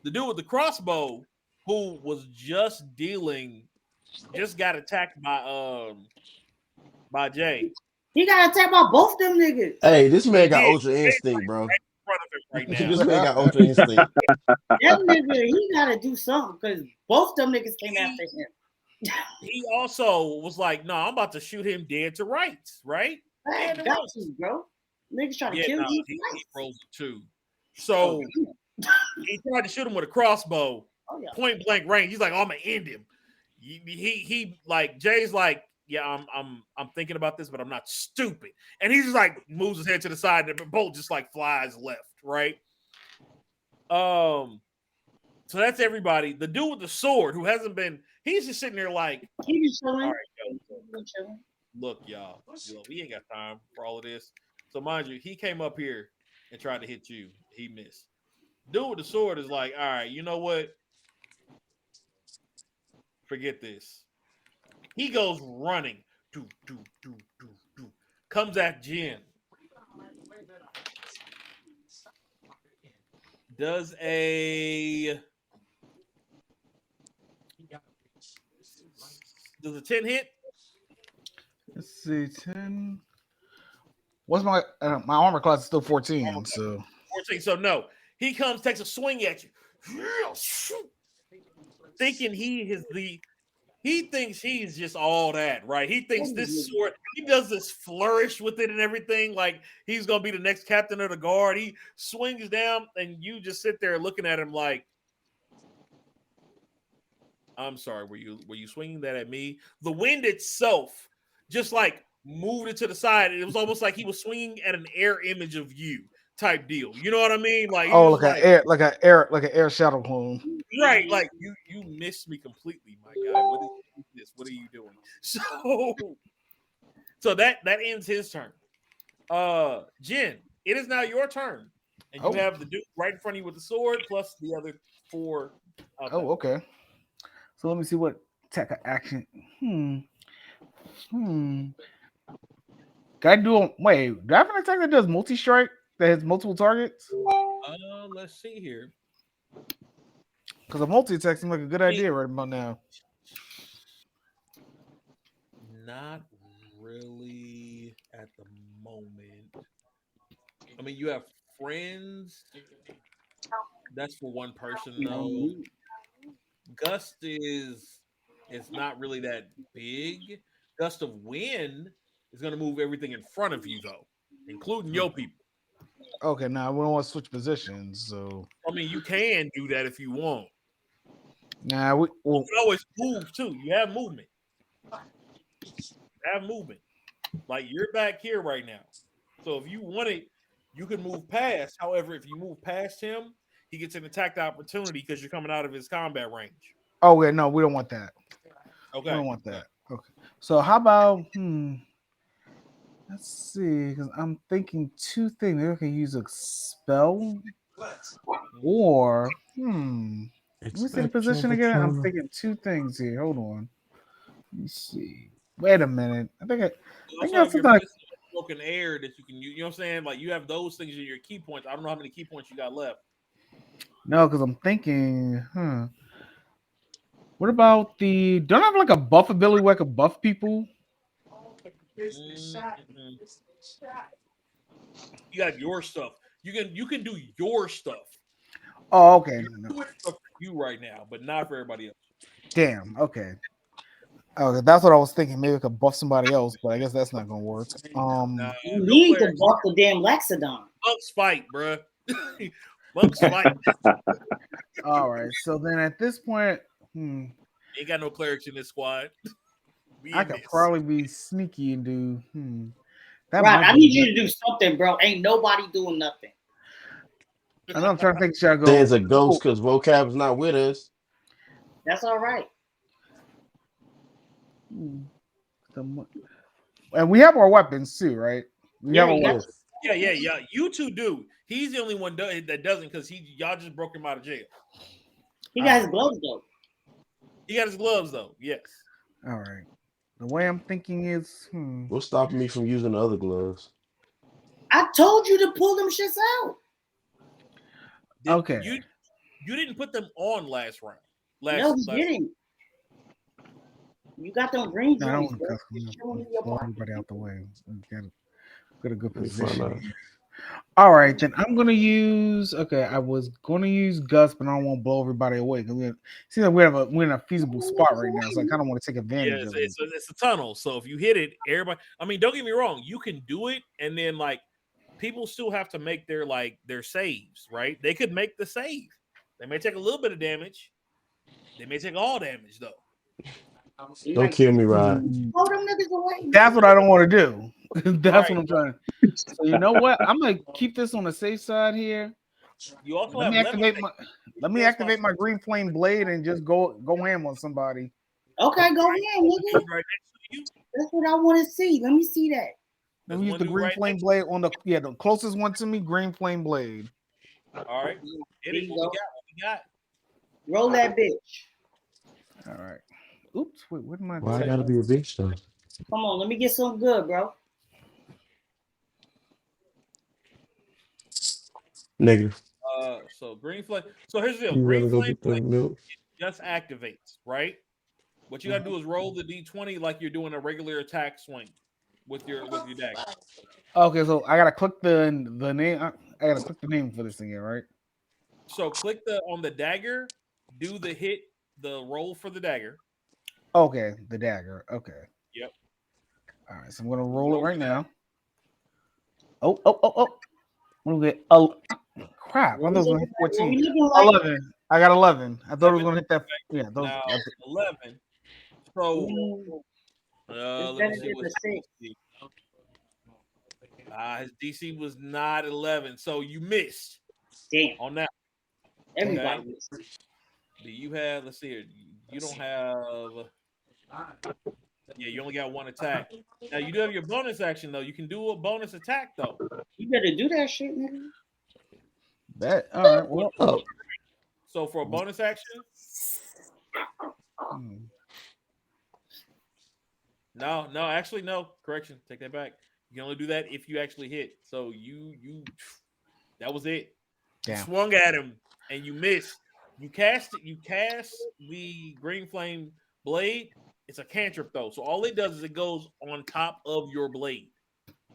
The dude with the crossbow, who was just got attacked by Jay. He got attacked by both them niggas. Hey, this man got ultra instinct, bro. Right now. This man got ultra instinct. That nigga, he gotta do something because both them niggas came after him. He also was like, no, I'm about to shoot him dead to rights, right? Hey, got you, bro. Niggas trying to kill you. He rolls a 2. So he tried to shoot him with a crossbow, point blank range. He's like, oh, I'm gonna end him. He like Jay's like, yeah, I'm thinking about this, but I'm not stupid. And he just like moves his head to the side, and the bolt just like flies left, right? So that's everybody. The dude with the sword who hasn't been, he's just sitting there like, he be chilling. all right, look, y'all, we ain't got time for all of this. So mind you, he came up here and tried to hit you. He missed. Dude with the sword is like, all right, you know what? Forget this. He goes running. Comes at Jin. Does a 10 hit? Let's see, 10. What's my armor class is still 14, so 14. So no, he comes, takes a swing at you, thinking he thinks he's just all that, right? He thinks this sword, he does this flourish with it and everything, like he's gonna be the next captain of the guard. He swings down, and you just sit there looking at him like, I'm sorry, were you swinging that at me? The wind itself just like moved it to the side. It was almost like he was swinging at an air image of you type deal. You know what I mean? Like, like an air shadow clone. Right, like you missed me completely, my guy. What is this? What are you doing? So that ends his turn. Jen, it is now your turn, and you Oh. have the dude right in front of you with the sword, plus the other 4 out there. Oh, okay. So let me see what tech action. Can I do? Wait, do I have an attack that does multi-strike that has multiple targets? Let's see here. Because a multi-attack seems like a good idea right about now. Not really at the moment. I mean, you have friends. That's for one person though. Gust is not really that big. Gust of wind is going to move everything in front of you though, including your people. Okay, now we don't want to switch positions, so I mean, you can do that if you want. now we You can always move too. You have movement. Like you're back here right now. So if you want it, you can move past. However, if you move past him, he gets an attack opportunity because you're coming out of his combat range. Oh yeah, no, we don't want that. Okay. We don't want that. Okay. So how about let's see, because I'm thinking 2 things. Maybe I can use a spell or let me see the position again. I'm thinking 2 things here. Hold on. Let me see. Wait a minute. I think You I also got have your something. Fist of broken air that you can use. You know what I'm saying? Like you have those things in your key points. I don't know how many key points you got left. No, because I'm thinking, what about don't I have like a buff ability where I can buff people? Mm-mm. You got your stuff. You can do your stuff. Oh, okay. You're doing stuff for you right now, but not for everybody else. Damn. Okay. Okay, that's what I was thinking. Maybe I could buff somebody else, but I guess that's not gonna work. Nah, You no need to clerics. buff the damn Loxodan. Bucks fight, bruh. Bucks fight. All right. So then at this point, Ain't got no clerics in this squad. I could probably be sneaky and do that Right, might I be need you to do something, bro. Ain't nobody doing nothing. I know I'm trying to think should I go There's a ghost because Voqab's not with us. That's all right. And we have our weapons too, right? We have Yeah, our you got weapons. Yeah. You two do. He's the only one that doesn't because y'all just broke him out of jail. he got his gloves though. He got his gloves though. Yes. All right. The way I'm thinking is What's stopping me from using the other gloves? I told you to pull them shits out. Okay. You didn't put them on last round. No, he didn't. You got them green I don't joints, want bro. to blow everybody out the way. Get a good Let me find position. out. All right, then I'm gonna use. Okay, I was gonna use Gus, but I don't want to blow everybody away because seems like we're in a feasible spot right now, so I kind of want to take advantage of it. It's a tunnel. So if you hit it, everybody. I mean, don't get me wrong. You can do it, and then like people still have to make their saves, right? They could make the save. They may take a little bit of damage. They may take all damage though. Don't kill me, Rod. Hold them niggas away. That's what I don't want to do. That's Right. what I'm trying. So you know what? I'm gonna keep this on the safe side here. You also Let have me activate my green flame blade and just go ham on somebody. Okay, go ahead, nigga. right next to you. That's what I want to see. Let me see that. Let me use the green flame blade on the closest one to me. Green flame blade. All right. Hit it. What we got? Roll that bitch. All right. Oops. Wait. What am I? Why I gotta be a bitch though? Come on, let me get some good, bro. Negative. So green flame. So here's the deal. You Green go flame get the milk? just activates, right? What you gotta do is roll the d20 like you're doing a regular attack swing with your dagger. Okay, so I gotta click the name. I gotta click the name for this thing here, right? So click on the dagger, do the roll for the dagger. Okay, the dagger. Okay. Yep. All right, so I'm gonna roll it right now. Oh! What do we get? Oh, crap! I thought it was gonna hit 14. 11. I got 11. I thought it was gonna hit that. Yeah, those. Now 11. So let me see what his DC was not 11, so you missed. Damn. On that. Everybody missed. Do you have? Let's see here. You don't have. Yeah, you only got one attack. Now you do have your bonus action though. You can do a bonus attack though. You better do that shit, nigga. That all right. Well, Oh, So for a bonus action, no, actually no. Correction, take that back. You can only do that if you actually hit. So that was it. You damn. swung at him and you missed. You cast the green flame blade. It's a cantrip though, so all it does is it goes on top of your blade,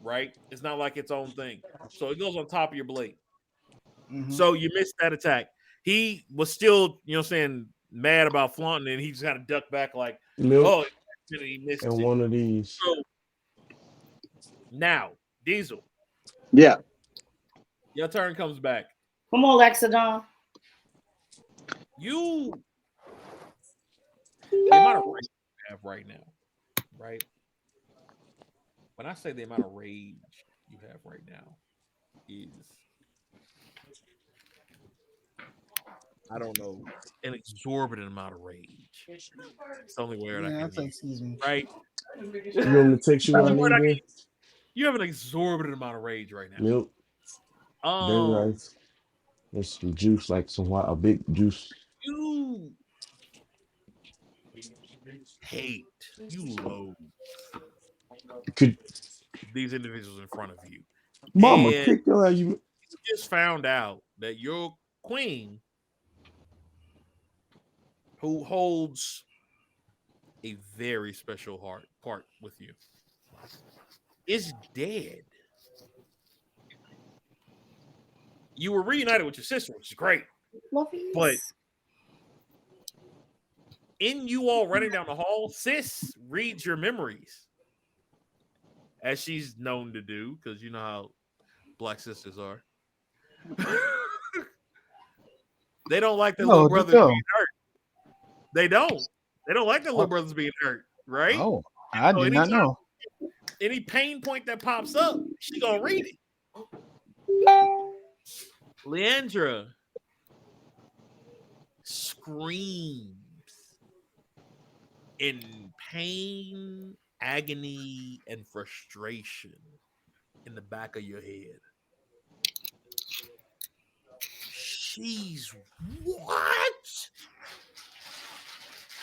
right? It's not like its own thing, so it goes on top of your blade. So you missed that attack. He was still, you know, what I'm saying, mad about flaunting, and he just kind of ducked back like, milk he missed and it. one of these. So now, Diesel, Yeah. your turn comes back. Come on, Loxodan. The amount of rage you have right now, right? When I say the amount of rage you have right now is, I don't know, an exorbitant amount of rage. It's the only word I can use, Excuse me. right? You want me to text you what I need there? You have an exorbitant amount of rage right now. Milk, dirty rice, there's some juice, like a big juice. You hate, you loathe these individuals in front of you. Mama, And kick your ass. you just found out that your queen, who holds a very special part with you, is dead. You were reunited with your sister, which is great. But in you all running down the hall, sis reads your memories, as she's known to do, because you know how black sisters are. They don't like their little brothers being hurt. They don't. They don't like their little brothers being hurt, right? Oh, I did not know. Any pain point that pops up, she gonna read it. Leandra screams in pain, agony, and frustration in the back of your head. She's what?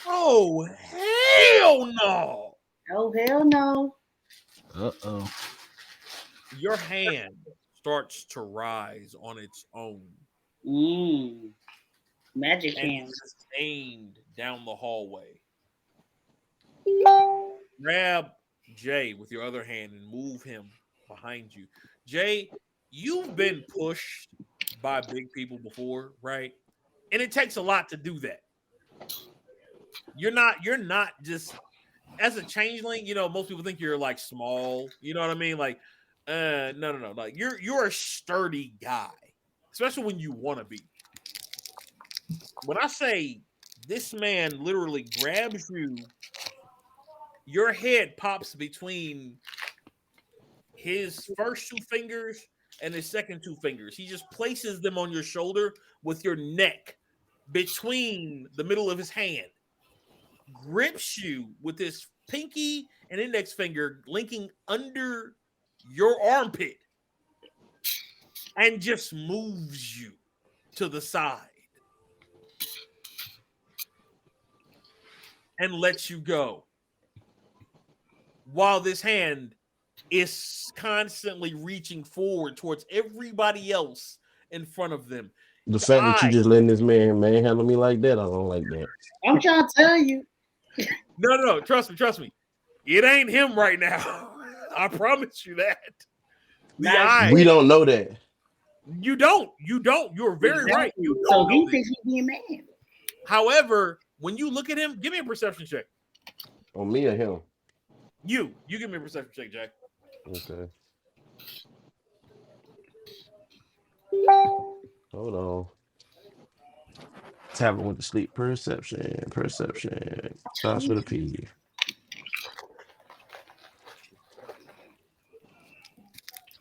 Oh, hell no. Oh, hell no. Uh-oh. Your hand starts to rise on its own. Magic and hand. is aimed down the hallway. Grab Jay with your other hand and move him behind you. Jay, you've been pushed by big people before, right? And it takes a lot to do that. You're not just, as a changeling, you know, most people think you're like small, you know what I mean? Like, no. Like you're a sturdy guy, especially when you want to be. When I say this man literally grabs you, your head pops between his first two fingers and his second two fingers. He just places them on your shoulder with your neck between the middle of his hand, grips you with his pinky and index finger linking under your armpit, and just moves you to the side and lets you go, while this hand is constantly reaching forward towards everybody else in front of them. The fact that you just letting this man manhandle me like that, I don't like that. I'm trying to tell you. No. Trust me. It ain't him right now. I promise you that. We don't know that. You don't. You're very right. You So don't he know thinks he's being mad. However, when you look at him, give me a perception check. On me or him? You give me a perception check, Jack. Okay. Hold on. Tablet went to sleep. Perception. Starts with a P.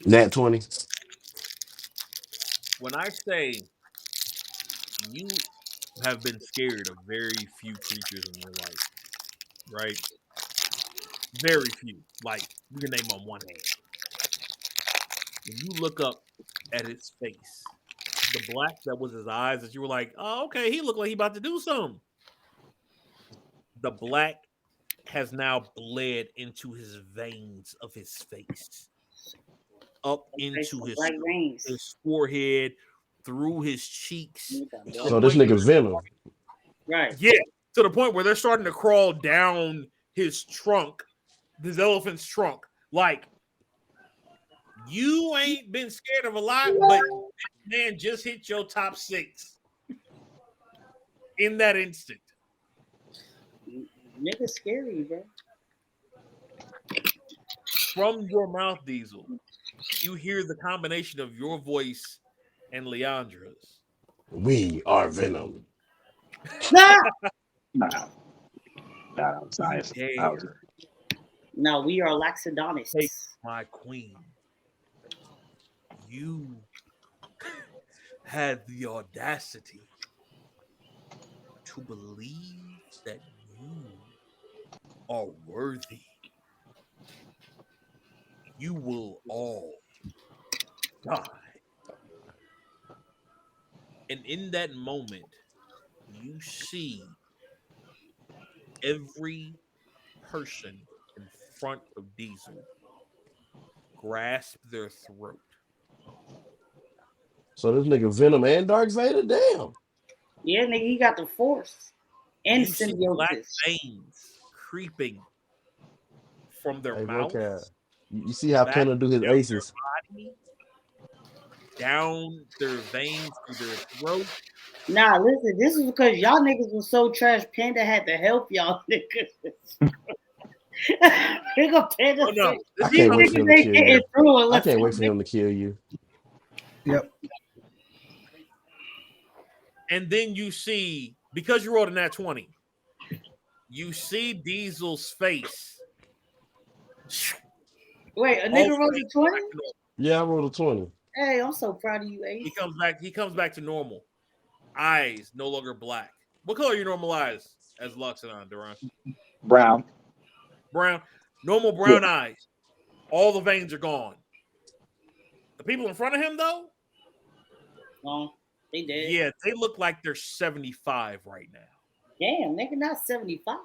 Nat 20. When I say have been scared of very few creatures in their life, right? Very few. Like you can name on one hand. When you look up at his face, the black that was his eyes, that you were like, oh, okay, he looked like he about to do something. The black has now bled into his veins of his face, up into his forehead, through his cheeks. So this nigga Venom. Right. Yeah, to the point where they're starting to crawl down his trunk, this elephant's trunk. Like, you ain't been scared of a lot, but man just hit your top 6 in that instant. Nigga scary, bro. From your mouth, Diesel, you hear the combination of your voice and Leandra's. We are Venom. Nah. That was nice. That was... No, we are Loxodonists. Take my queen. You had the audacity to believe that you are worthy. You will all die. And in that moment, you see every person in front of Diesel grasp their throat. So this nigga Venom and Darkzada? Damn. Yeah, nigga, he got the force and You see black symbiosis. veins creeping from their Hey, mouth. Voqab. You see how Panda do his aces? Body, down their veins through their throat. Nah, listen, this is because y'all niggas was so trash. Panda had to help y'all niggas. Nigga, Panda Oh, no. I can't wait for him to kill you. I can't wait for him to kill you. Yep. And then you see, because you rolled a nat 20, you see Diesel's face. Wait, a nigga rolled a 20? Yeah, I rolled a 20. Hey, I'm so proud of you, Ace. He comes back to normal. Eyes no longer black. What color are your normal eyes as Loxodan, Daron? Brown. Brown. Normal brown eyes. All the veins are gone. The people in front of him, though? Oh, they did. Yeah, they look like they're 75 right now. Damn, nigga, not 75.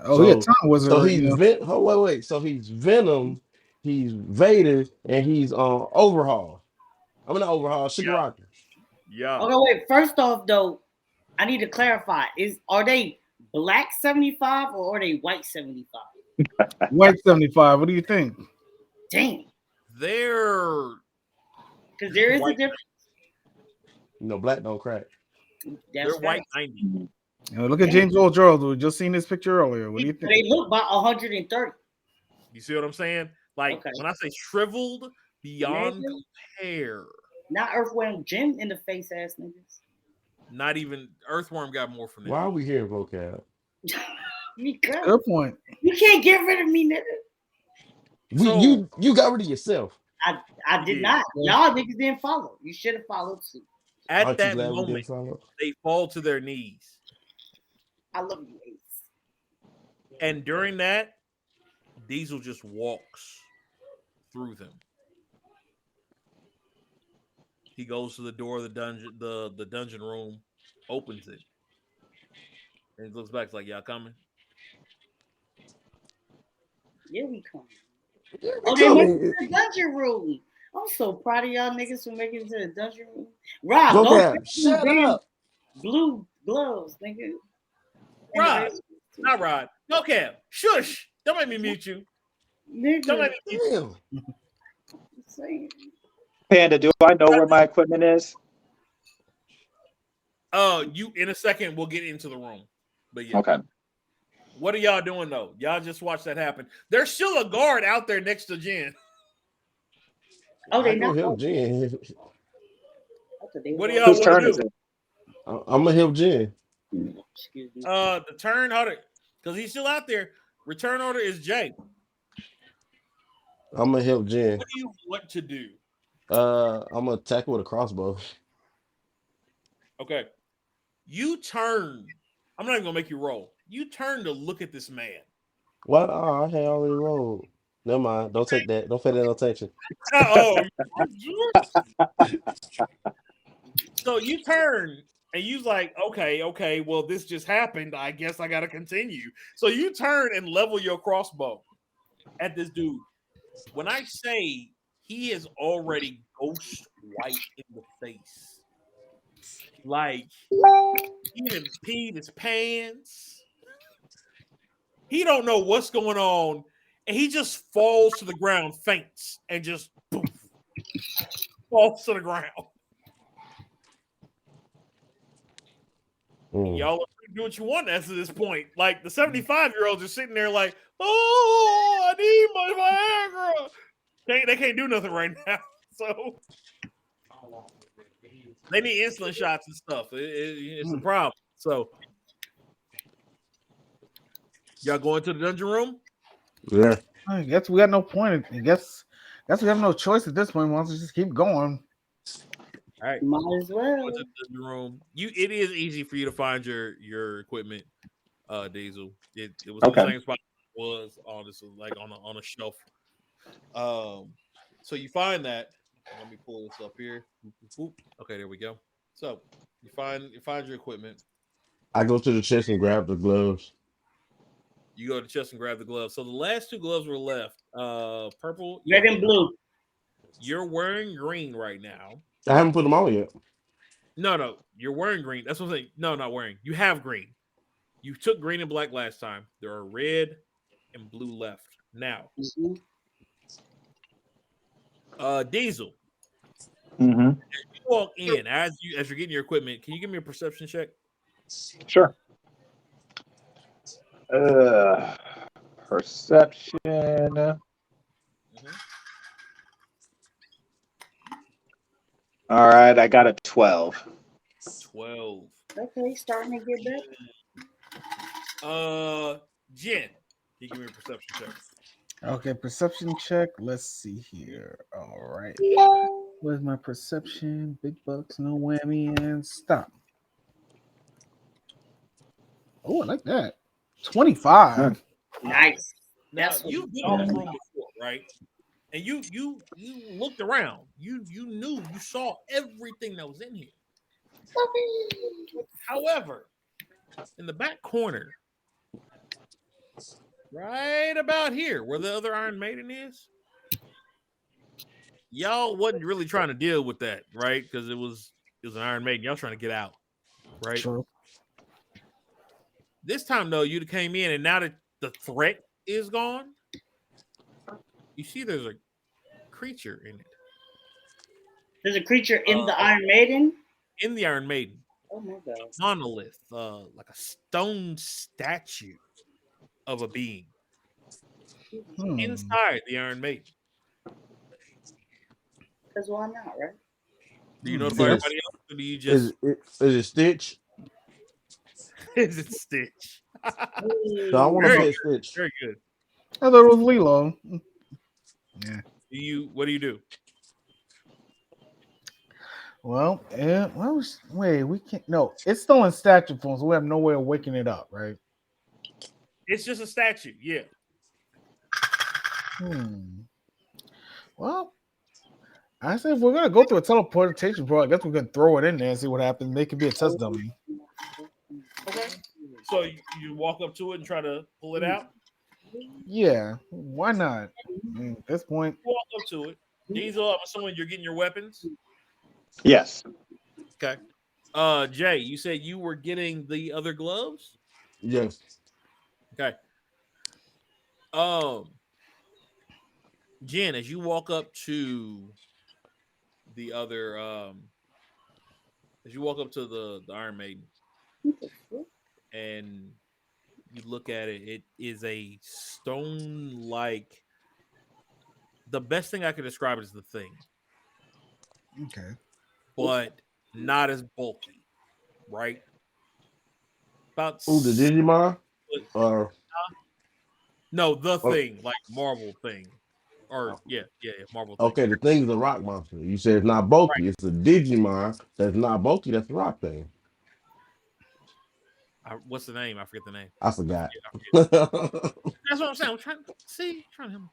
Oh, so, yeah, Time Wizard. So he's wait. So he's Venom, he's Vader, and he's Overhaul. I'm gonna Overhaul Shigaraki. Yeah. Okay, wait. First off, though, I need to clarify: are they black 75 or are they white 75? White 75. What do you think? Damn. They're because there is a difference. No, black don't crack. They're white 90. You know, look at James Earl Jones. We just seen this picture earlier. What do you think? They look about 130. You see what I'm saying? Like when I say shriveled beyond compare. Not Earthworm Jim in the face ass niggas. Not even Earthworm got more from them. Why are we here, Voqab? Because good point. You can't get rid of me, nigga. You got rid of yourself. I did not. Y'all niggas didn't follow. You should have followed suit. At that moment, they fall to their knees. I love you, Ace. And during that, Diesel just walks through them. He goes to the door of the dungeon, the dungeon room, opens it, and he looks back like, "Y'all coming?" Yeah, we coming. Yeah, they went to the dungeon room. I'm so proud of y'all niggas for making it to the dungeon room. Rob, don't shut up. Blue gloves, nigga. Rod, not Rod. No Cam. Shush. Don't make me mute you. Nigga. Don't make me mute you. Panda, do I know where my equipment is? You in a second we'll get into the room. But yeah. Okay. What are y'all doing though? Y'all just watch that happen. There's still a guard out there next to Jen. Oh, they not help Jen. What do y'all want to do? I'm gonna help Jen. Excuse me. The turn order, because he's still out there. Return order is Jay. I'm gonna help Jen. What do you want to do? I'm gonna attack with a crossbow. Okay. You turn. I'm not even gonna make you roll. You turn to look at this man. What? Oh, I had already rolled. Never mind. Don't take that. Don't pay that no attention. Oh, so you turn and you like, okay, well, this just happened. I guess I gotta continue. So you turn and level your crossbow at this dude. When I say he is already ghost white in the face, like he done peed his pants. He don't know what's going on, and he just falls to the ground, faints, and just poof, falls to the ground. Y'all are free to do what you want after this point. Like the 75-year-olds are sitting there like, oh, I need my Viagra. They can't do nothing right now. So they need insulin shots and stuff. It's a problem. So y'all going to the dungeon room? Yeah. I guess we got no point. I guess we have no choice at this point. Why don't we just keep going? All right. Might as well. Go to the dungeon room. It is easy for you to find your equipment, Diesel. It was in the same spot it was on this, like on a shelf. So you find that. Let me pull this up here. Okay, there we go. So you find your equipment. I go to the chest and grab the gloves. You go to the chest and grab the gloves. So the last 2 gloves were left. Purple, red and blue. You're wearing green right now. I haven't put them on yet. No, you're wearing green. That's what I'm saying. No, not wearing. You have green. You took green and black last time. There are red and blue left now. Diesel. Mm-hmm. As you walk in, as you're getting your equipment, can you give me a perception check? Sure. Perception. All right, I got a 12. 12. Okay, starting to get better. Jen, can you give me a perception check? Okay, perception check. Let's see here. All right. Where's my perception? Big bucks, no whammy, and stop. Oh, I like that. 25. Nice. Now you've been in this room before, right? And you looked around. You knew, you saw everything that was in here. However, in the back corner, right about here, where the other Iron Maiden is, y'all wasn't really trying to deal with that, right? Because it was an Iron Maiden. Y'all trying to get out, right? True. This time though, you came in, and now that the threat is gone, you see there's a creature in it. There's a creature in the Iron Maiden? In the Iron Maiden. Oh my god. Monolith, like a stone statue of a being inside the Iron Maiden. Because why not, right? Do you notify everybody else, or do you just... Is it Stitch? Is it Stitch? So I want to pet Stitch. Very good. I thought it was Lilo. Yeah. What do you do? Well, wait, we can't. No, it's still in statue form, so we have no way of waking it up, right? It's just a statue, yeah. Well, I say if we're gonna go through a teleportation, bro, I guess we can throw it in there and see what happens. Make it be a test dummy. Okay. So you walk up to it and try to pull it out? Yeah, why not? At this point, You walk up to it. Diesel, I'm assuming you're getting your weapons. Yes. Okay. Jay, you said you were getting the other gloves? Yes. Okay. Jen, as you walk up to the other as you walk up to the Iron Maiden and you look at it, it is a stone like, the best thing I can describe it is the thing. okay. But not as bulky, right? About the Digimon? No, the thing, like Marvel thing. Or yeah, Marvel thing. Okay, the thing is a rock monster. You said it's not bulky. Right. It's a Digimon that's not bulky. That's the rock thing. What's the name? I forget the name. I forgot. That's what I'm saying. I'm trying to help.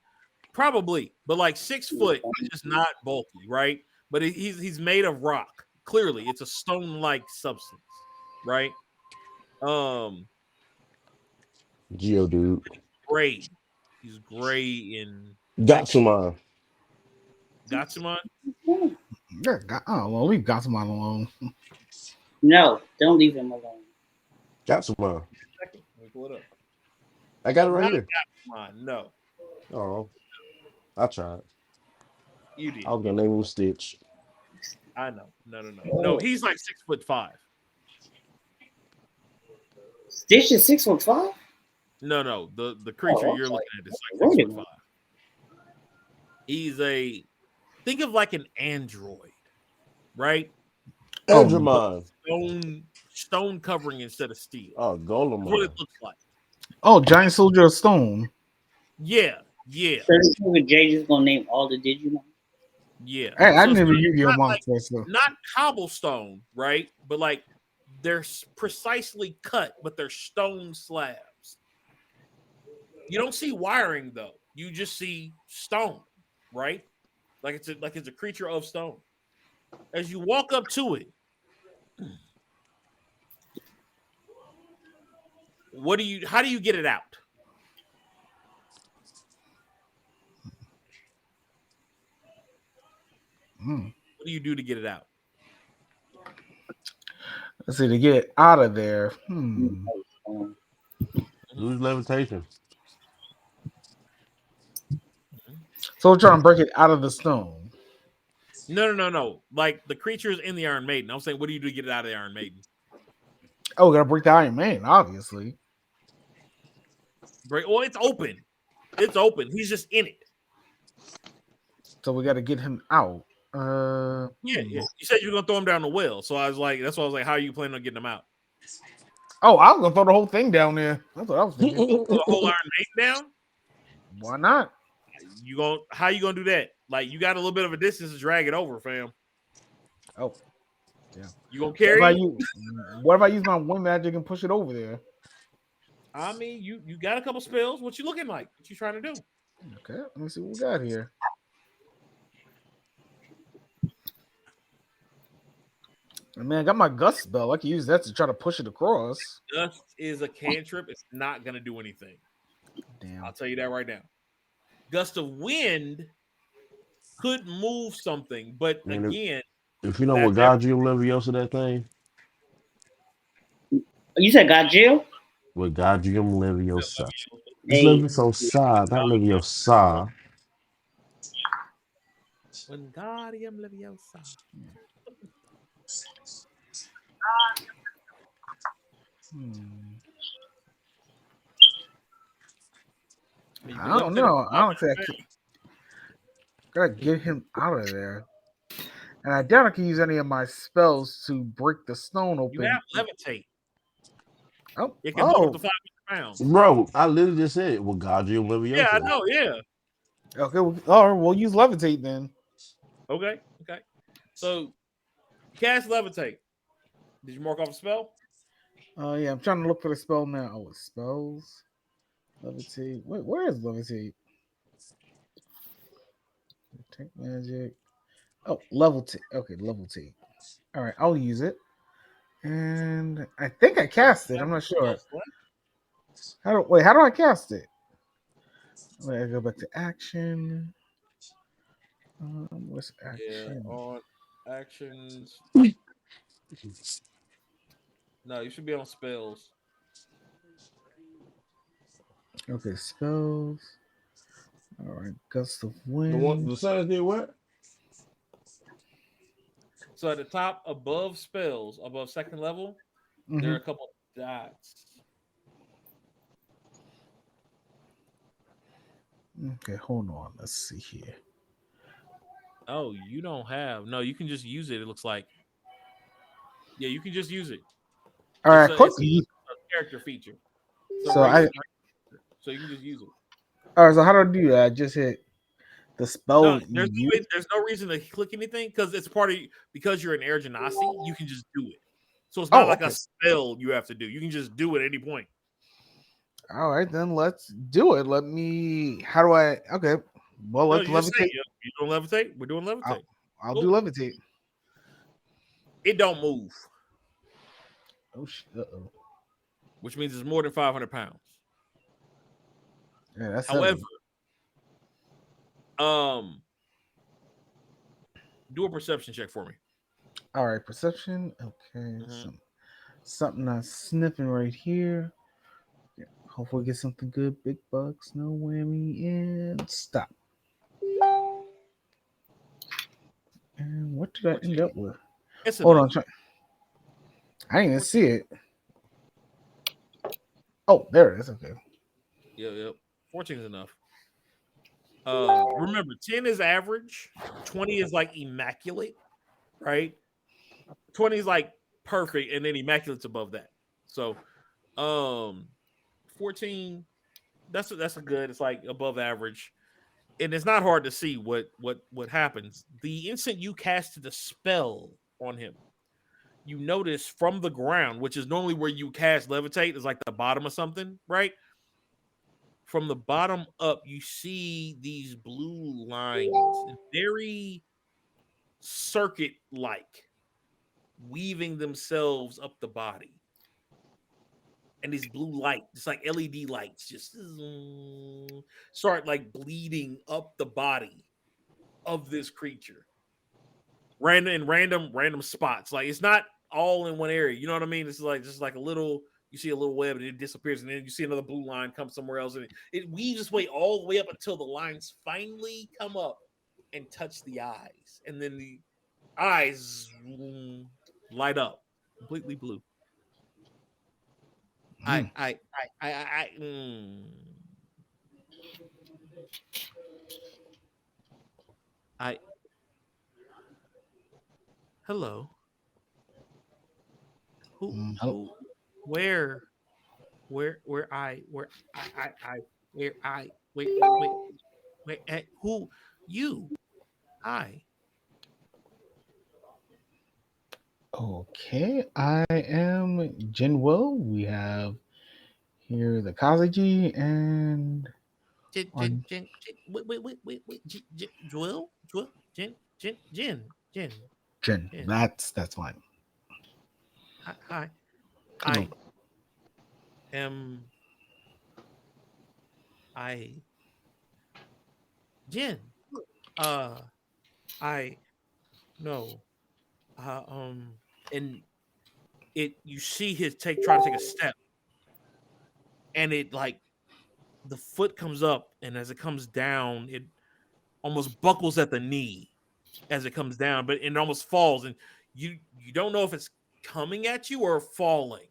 Probably, but like 6 foot, he's just not bulky, right? But he's made of rock. Clearly, it's a stone-like substance, right? Geodude. Gray. He's gray in Gatsumon. Gatsumon? Yeah, well, leave Gatsumon alone. No, don't leave him alone. Gatsumon. Let me pull it up. I got it right Not here. Gatsumon, no. Oh, I tried. You did. I was gonna name him Stitch. I know. No, he's like 6'5". Stitch is 6'5". No. The creature you're looking at is like 6'5". He's think of like an android, right? Edgemon. Stone covering instead of steel. Oh, Golemon. That's what it looks like. Oh, Giant Soldier of Stone. Yeah. So Jay just gonna name all the Digimon. Yeah. Hey, I So never it's Yu-Gi-Oh not monster. like- So. Not cobblestone, right? But like they're precisely cut, but they're stone slabs. You don't see wiring though. You just see stone, right? Like it's a creature of stone. As you walk up to it, how do you get it out? What do you do to get it out? Let's see, to get it out of there. Lose levitation. So we're trying to break it out of the stone. No. Like the creature is in the Iron Maiden. I'm saying, what do you do to get it out of the Iron Maiden? Oh, we gotta break the Iron Man, obviously. Well, it's open. It's open. He's just in it. So we gotta get him out. Yeah. You said you were gonna throw him down the well. So I was like, that's why I was like, how are you planning on getting him out? Oh, I was gonna throw the whole thing down there. That's what I was thinking. Throw the whole Iron Maiden down? Why not? How you gonna do that? Like you got a little bit of a distance to drag it over, fam. Oh, yeah. You gonna carry? What if I use my wind magic and push it over there? I mean, you got a couple spells. What you looking like? What you trying to do? Okay, let me see what we got here. I mean, I got my gust spell. I can use that to try to push it across. Gust is a cantrip. It's not gonna do anything. Damn. I'll tell you that right now. Gust of wind could move something, but again, if you know what Gajium Leviosa that thing. You said Gajil? With Gajium Leviosa. It's Leviosa, not Leviosa. Wingardium Leviosa. I don't know. I don't think I can. Gotta get him out of there. And I doubt I can use any of my spells to break the stone open. You have levitate. Oh, it can hold up to 500 pounds. Bro, I literally just said it with Gajium Leviosa. Yeah, I know. Yeah. Okay. We'll use levitate then. Okay. So, cast levitate. Did you mark off a spell? Yeah, I'm trying to look for the spell now. Oh, it's spells. Levitate. Wait, where is levitate? Take magic. Oh, levitate. Okay, levitate. All right, I'll use it. And I think I cast it. I'm not sure. How do I cast it? Wait, I go back to action. What's action? Yeah, on actions. No, you should be on spells. Okay, spells. All right, gust of wind. The Suns did what? So at the top, above spells, above second level, there are a couple of dots. Okay, hold on. Let's see here. Oh, you don't have. No, you can just use it. It looks like. Yeah, you can just use it. All right, it's a character feature. So you can just use it. All right, so how do I do that? I just hit the spell. No, there's no reason to click anything because it's part of because you're an Air Genasi, you can just do it. So it's not like okay. a spell you have to do. You can just do it at any point. All right, then let's do it. Let me. How do I? Okay. Well, No, let's you just say levitate. you doing levitate. We're doing levitate. I'll Cool. do levitate. It don't move, Oh shit. Uh-oh. which means it's more than 500 pounds. Yeah, that's However, heavy. do a perception check for me. All right, perception. Okay, something not sniffing right here. Yeah, hopefully get something good. Big bucks, no whammy, and stop. And what did I end up with? It's Hold enough. on, I didn't even see it. Oh, there it is. Okay. Yep. 14 is enough. Remember, 10 is average, 20 is like immaculate, right? 20 is like perfect, and then immaculate's above that. So 14, that's a good, it's like above average. And it's not hard to see what happens. The instant you casted a spell on him, you notice from the ground, which is normally where you cast levitate, is like the bottom of something, right? From the bottom up, you see these blue lines, very circuit-like, weaving themselves up the body. And these blue lights, just like LED lights, just start like bleeding up the body of this creature. Random spots. Like it's not all in one area. You know what I mean? It's like just like a little. You see a little web and it disappears, and then you see another blue line come somewhere else, and it weaves its way all the way up until the lines finally come up and touch the eyes, and then the eyes light up completely blue. I hello. Who where who you I Okay, I am Jinwo. We have here the Kazuji and Joel Jin. Jin. That's fine. Hi. Hello. I Jin. I know. And you see his try to take a step, and it like the foot comes up, and as it comes down, it almost buckles at the knee as it comes down, but it almost falls, and you don't know if it's coming at you or falling.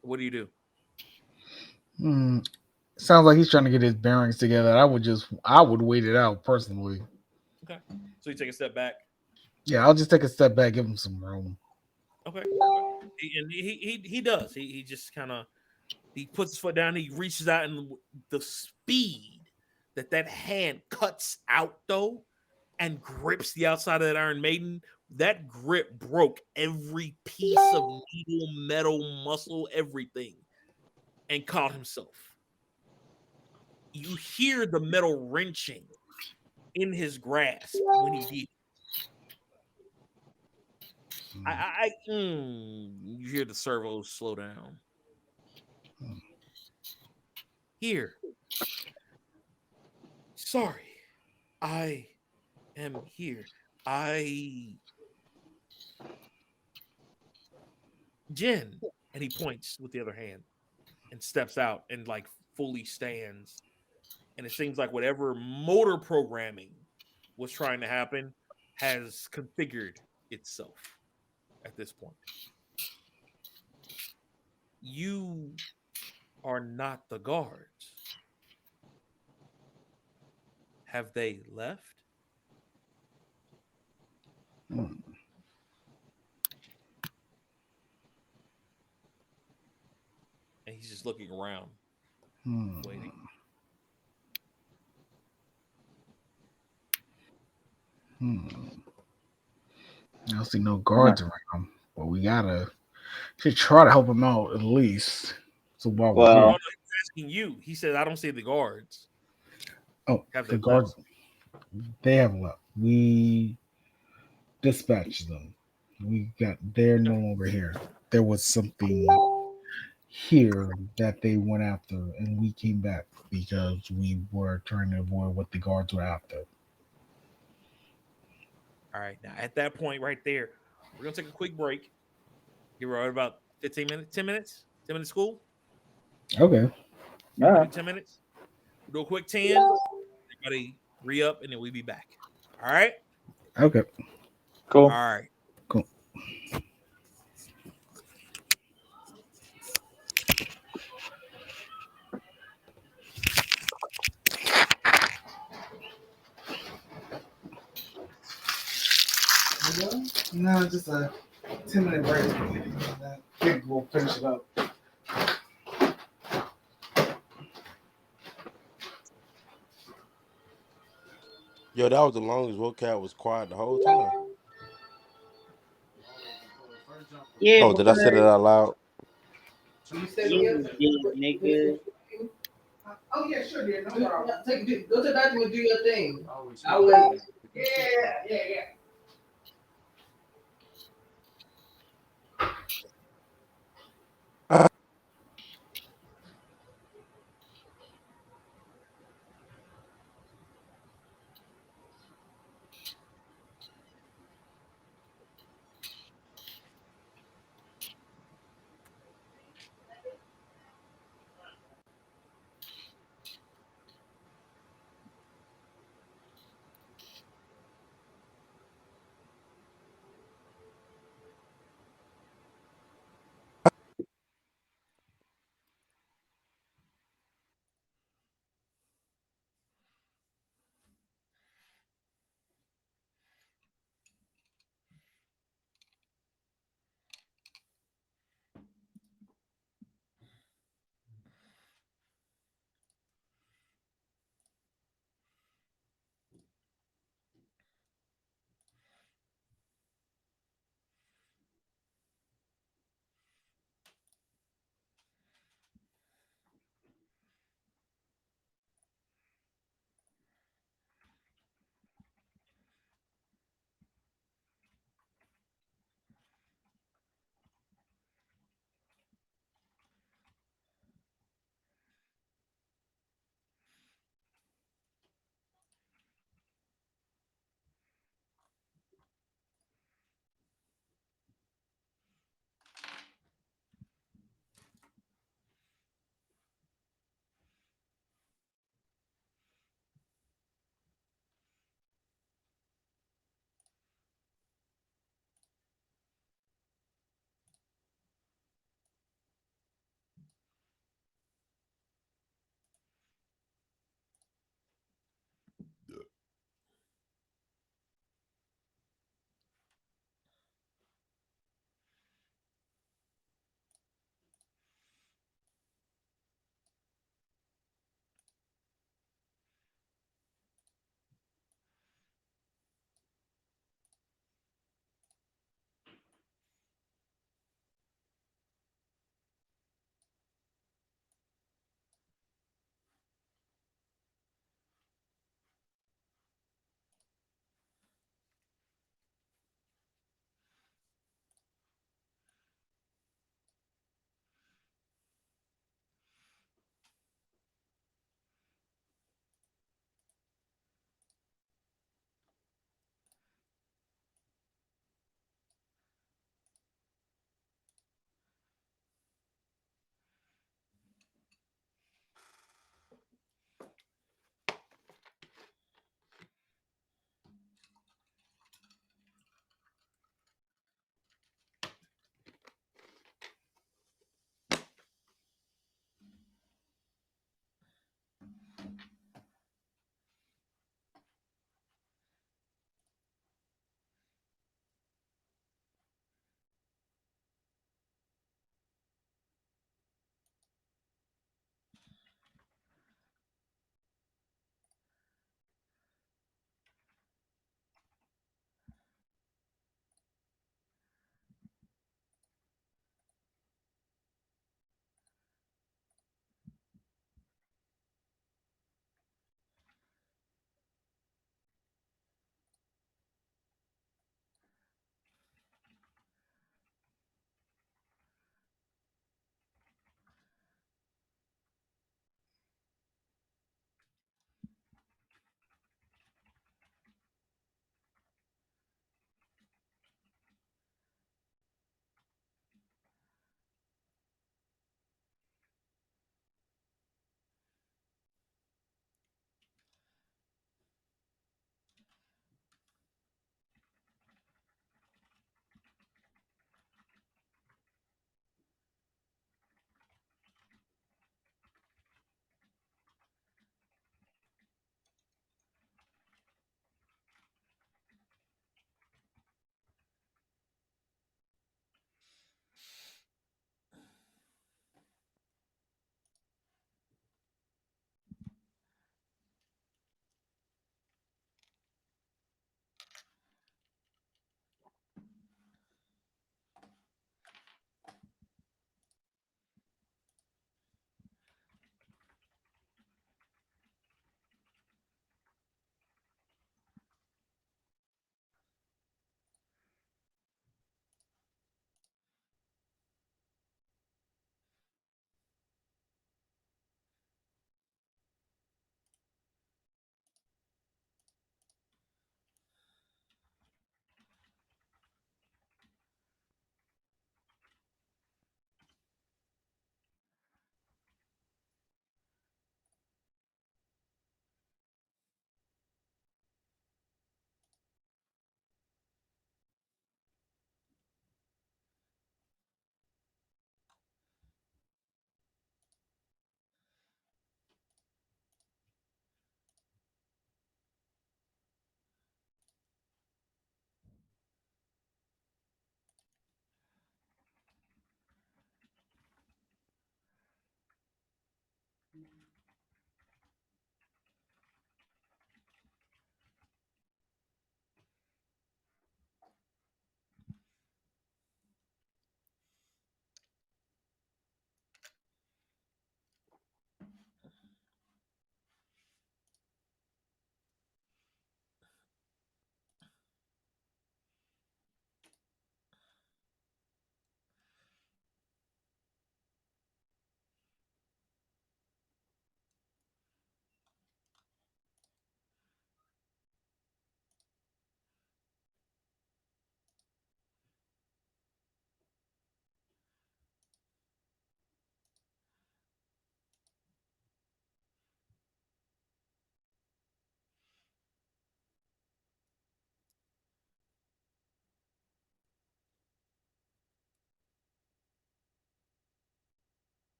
What do you do? Sounds like he's trying to get his bearings together. I would wait it out personally. Okay, so you take a step back. Yeah, I'll just take a step back, give him some room. Okay, and he does. He just kind of he puts his foot down. He reaches out, and the speed that hand cuts out though, and grips the outside of that Iron Maiden. That grip broke every piece of needle, metal, muscle, everything, and caught himself. You hear the metal wrenching in his grasp when he did. You hear the servos slow down. Here. Sorry. I am here. Jin. And he points with the other hand and steps out and like fully stands. And it seems like whatever motor programming was trying to happen has configured itself at this point. You are not the guards. Have they left? And he's just looking around, waiting. I don't see no guards around. but we gotta should try to help him out at least. So while we're No, Well, no, here, he's asking you. He said, "I don't see the guards. oh, Have they the guards left?" they have left. We dispatched them. They're no longer here. There was something here that they went after, and we came back because we were trying to avoid what the guards were after. All right. Now, at that point, right there, we're gonna take a quick break. Give her about 15 minutes, 10 minutes, 10 minutes school. Okay. Yeah, we yeah, do 10 minutes. We do a quick 10. Everybody re up, and then we'll be back. All right. Okay. cool. All right. Cool. No, just a 10-minute break. I think we'll finish it up. Yo, that was the longest Voqab was quiet the whole time. Yeah, Oh, did I say that because out loud? yeah, you did, nigga. Oh yeah, sure, dear. No problem. Go to the bathroom and do your thing. Oh, I'll wait. Yeah.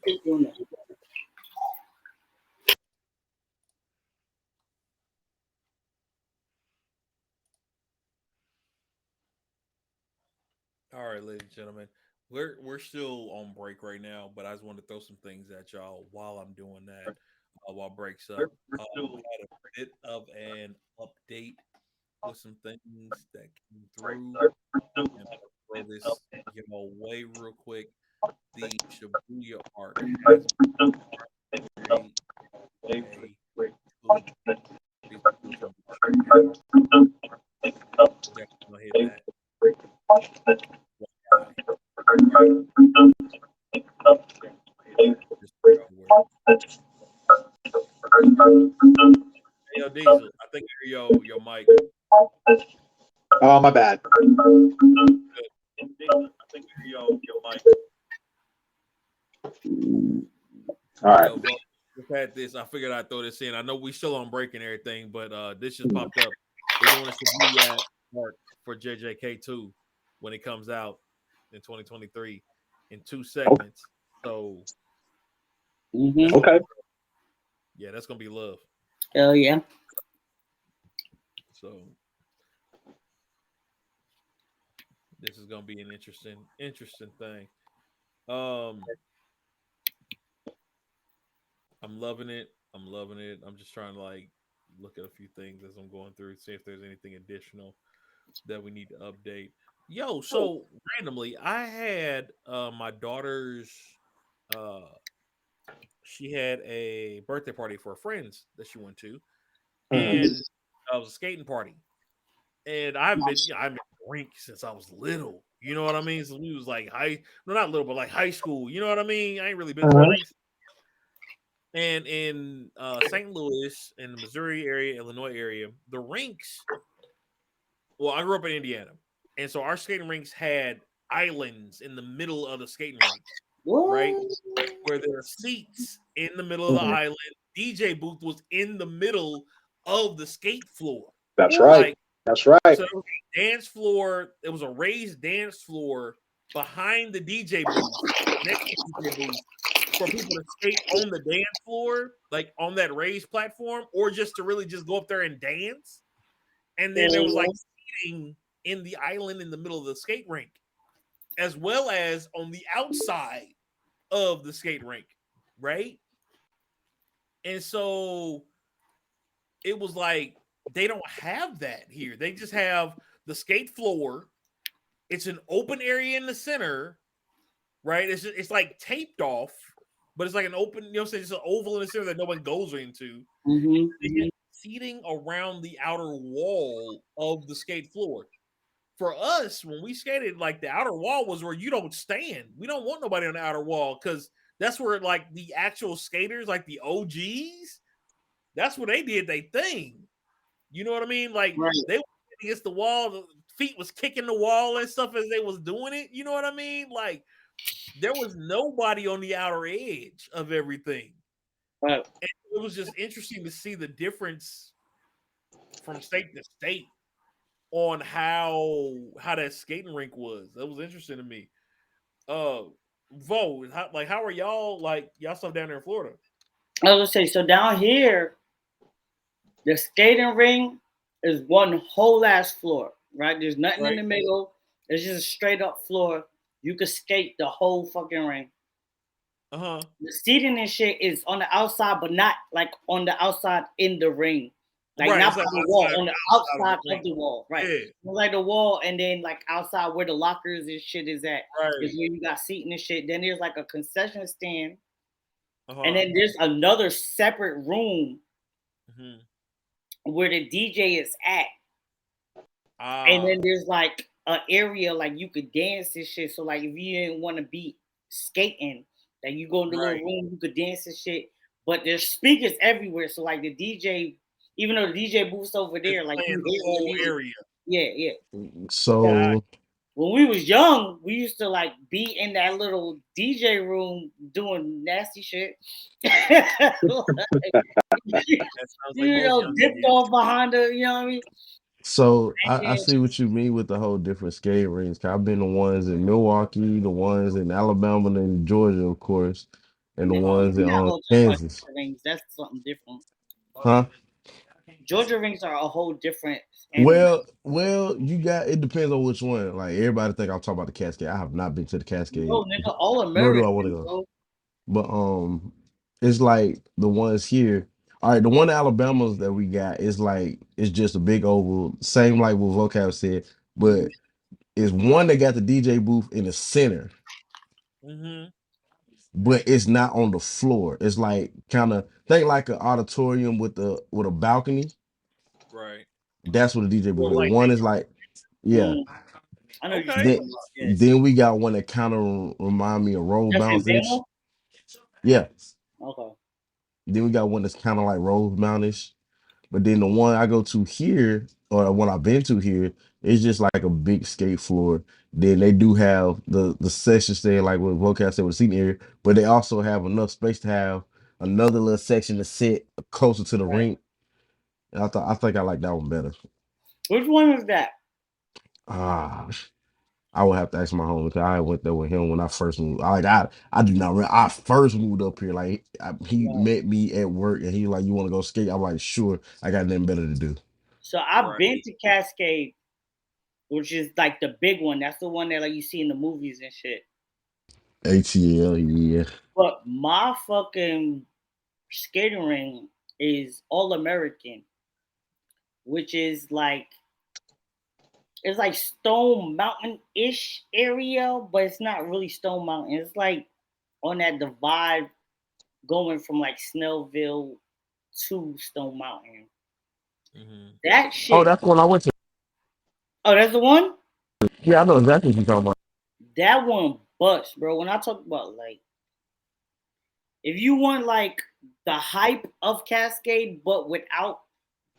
Keep doing that. All right, ladies and gentlemen, we're still on break right now, but I just wanted to throw some things at y'all while I'm doing that. While breaks up, we had a bit of an update with some things that came through, and I'll throw this y'all way real quick. The Shibuya arc has been way too. Definitely gonna hit that. Hey, yo, Diesel, I think I hear your mic. Oh, my bad. Diesel, I think I hear your mic. All right. Yo, bro, just had this. I figured I'd throw this in. I know we still on break and everything, but this just popped up. They're doing a Shibuya arc for JJK2 when it comes out in 2023 in 2 segments. So Okay. yeah, that's gonna be love. Hell yeah. So this is gonna be an interesting thing. I'm loving it. I'm just trying to like look at a few things as I'm going through, see if there's anything additional that we need to update. Yo, so randomly, I had my daughter's she had a birthday party for her friends that she went to, and it was a skating party. And I've been in the rink since I was little. You know what I mean? So we was like not little, but like high school. You know what I mean? I ain't really been to the rinks. And in St. Louis, in the Missouri area, Illinois area, the rinks. Well, I grew up in Indiana, and so our skating rinks had islands in the middle of the skating rink, right? Where there are seats in the middle of the island. DJ booth was in the middle of the skate floor. That's right. Like, That's right. so it was a dance floor. It was a raised dance floor behind the DJ booth, next to the DJ booth, for people to skate on the dance floor, like on that raised platform, or just to really just go up there and dance. And then there was like seating in the island in the middle of the skate rink, as well as on the outside of the skate rink, right? And so it was like they don't have that here. They just have the skate floor. It's an open area in the center, right? It's like taped off, but it's like an open, you know, it's an oval in the center that no one goes into. Seating around the outer wall of the skate floor. For us, when we skated, like the outer wall was where you don't stand. We don't want nobody on the outer wall because that's where like the actual skaters, like the OGs, that's where they did their thing. You know what I mean? Like they were against the wall, the feet was kicking the wall and stuff as they was doing it. You know what I mean? Like there was nobody on the outer edge of everything. And it was just interesting to see the difference from state to state on how that skating rink was. That was interesting to me. Vo, how are y'all y'all stuff down there in Florida? I was gonna say, so down here, the skating ring is one whole ass floor, right? There's nothing in the middle. It's just a straight up floor. You could skate the whole fucking ring. The seating and shit is on the outside, but not like on the outside in the ring. Like not on the wall, on the outside of the wall, right? Yeah. Like the wall, and then like outside where the lockers and shit is at, is where you got seating and shit. Then there's like a concession stand, and then there's another separate room where the DJ is at, and then there's like an area like you could dance and shit. So like if you didn't want to be skating, like you go in the little room, you could dance and shit. But there's speakers everywhere, so like the DJ. Even though the DJ booth's over there, like the whole area. Yeah. So when we was young, we used to like be in that little DJ room doing nasty shit. Dipped off behind her, you know what I mean? So I see what you mean with the whole different skate rinks. I've been the ones in Milwaukee, the ones in Alabama and Georgia, of course. and the No, ones you're in not gonna talk about Kansas. Georgia rings. That's something different. Huh? Georgia rings are a whole different animal. Well, you got it depends on which one. Like everybody think I'm talking about the Cascade. I have not been to the No, Cascade, nigga, all nor do I want to American, go. bro. But it's like the ones here. All right, the one in Alabama's that we got is like it's just a big oval, same like what Voqab said, but it's one that got the DJ booth in the center, Mm-hmm. but it's not on the floor. It's like kind of think like an auditorium with a balcony. Right. That's what the DJ booth Well, is. like, One is like, yeah. I know what you're Okay. talking Then about. Yeah. then we got one that kind of remind me of roll That's in bounce ish. Bama? Yeah. Okay. Then we got one that's kind of like roll bounce ish. But then the one I go to here, or one I've been to here, it's just like a big skate floor. Then they do have the sections there, like what Vocab said with the seating area, but they also have enough space to have another little section to sit closer to the rink. And I think I like that one better. Which one is that? Ah, I would have to ask my homie because I went there with him when I first moved. I do not. I first moved up here. Like he Right. met me at work and he like, "You want to go skate?" I'm like, "Sure." I got nothing better to do. So I've Right. been to Cascade, which is like the big one. That's the one that like you see in the movies and shit. ATL, yeah. But my fucking skating ring is All American, which is like it's like Stone Mountain ish area, but it's not really Stone Mountain. It's like on that divide going from like Snellville to Stone Mountain. Mm-hmm. That shit. Oh, that's the one I went to. Oh, that's the one? Yeah, I know exactly what you're talking about. That one bust, bro. When I talk about like if you want like the hype of Cascade, but without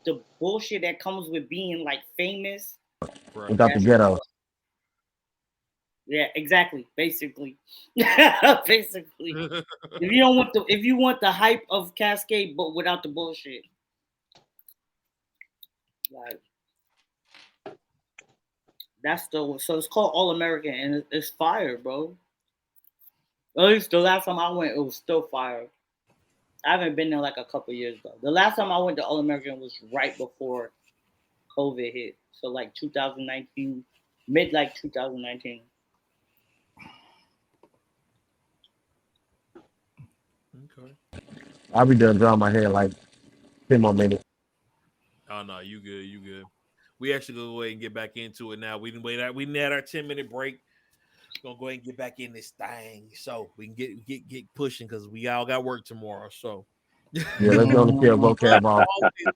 the bullshit that comes with being like famous. Right. Without the ghetto. Yeah, exactly. Basically. Basically. If you want the hype of Cascade, but without the bullshit. Like that's so it's called All American and it's fire, bro. At least the last time I went, it was still fire. I haven't been there like a couple years though. The last time I went to All American was right before COVID hit. So like 2019, mid like 2019. Okay. I'll be done drawing my hair like 10 more minutes. Oh no, you good, you good. We actually gonna go ahead and get back into it now. We didn't wait out. We had our 10-minute break. Gonna go ahead and get back in this thing so we can get pushing because we all got work tomorrow. So Yeah, let's go and kill Vocab off.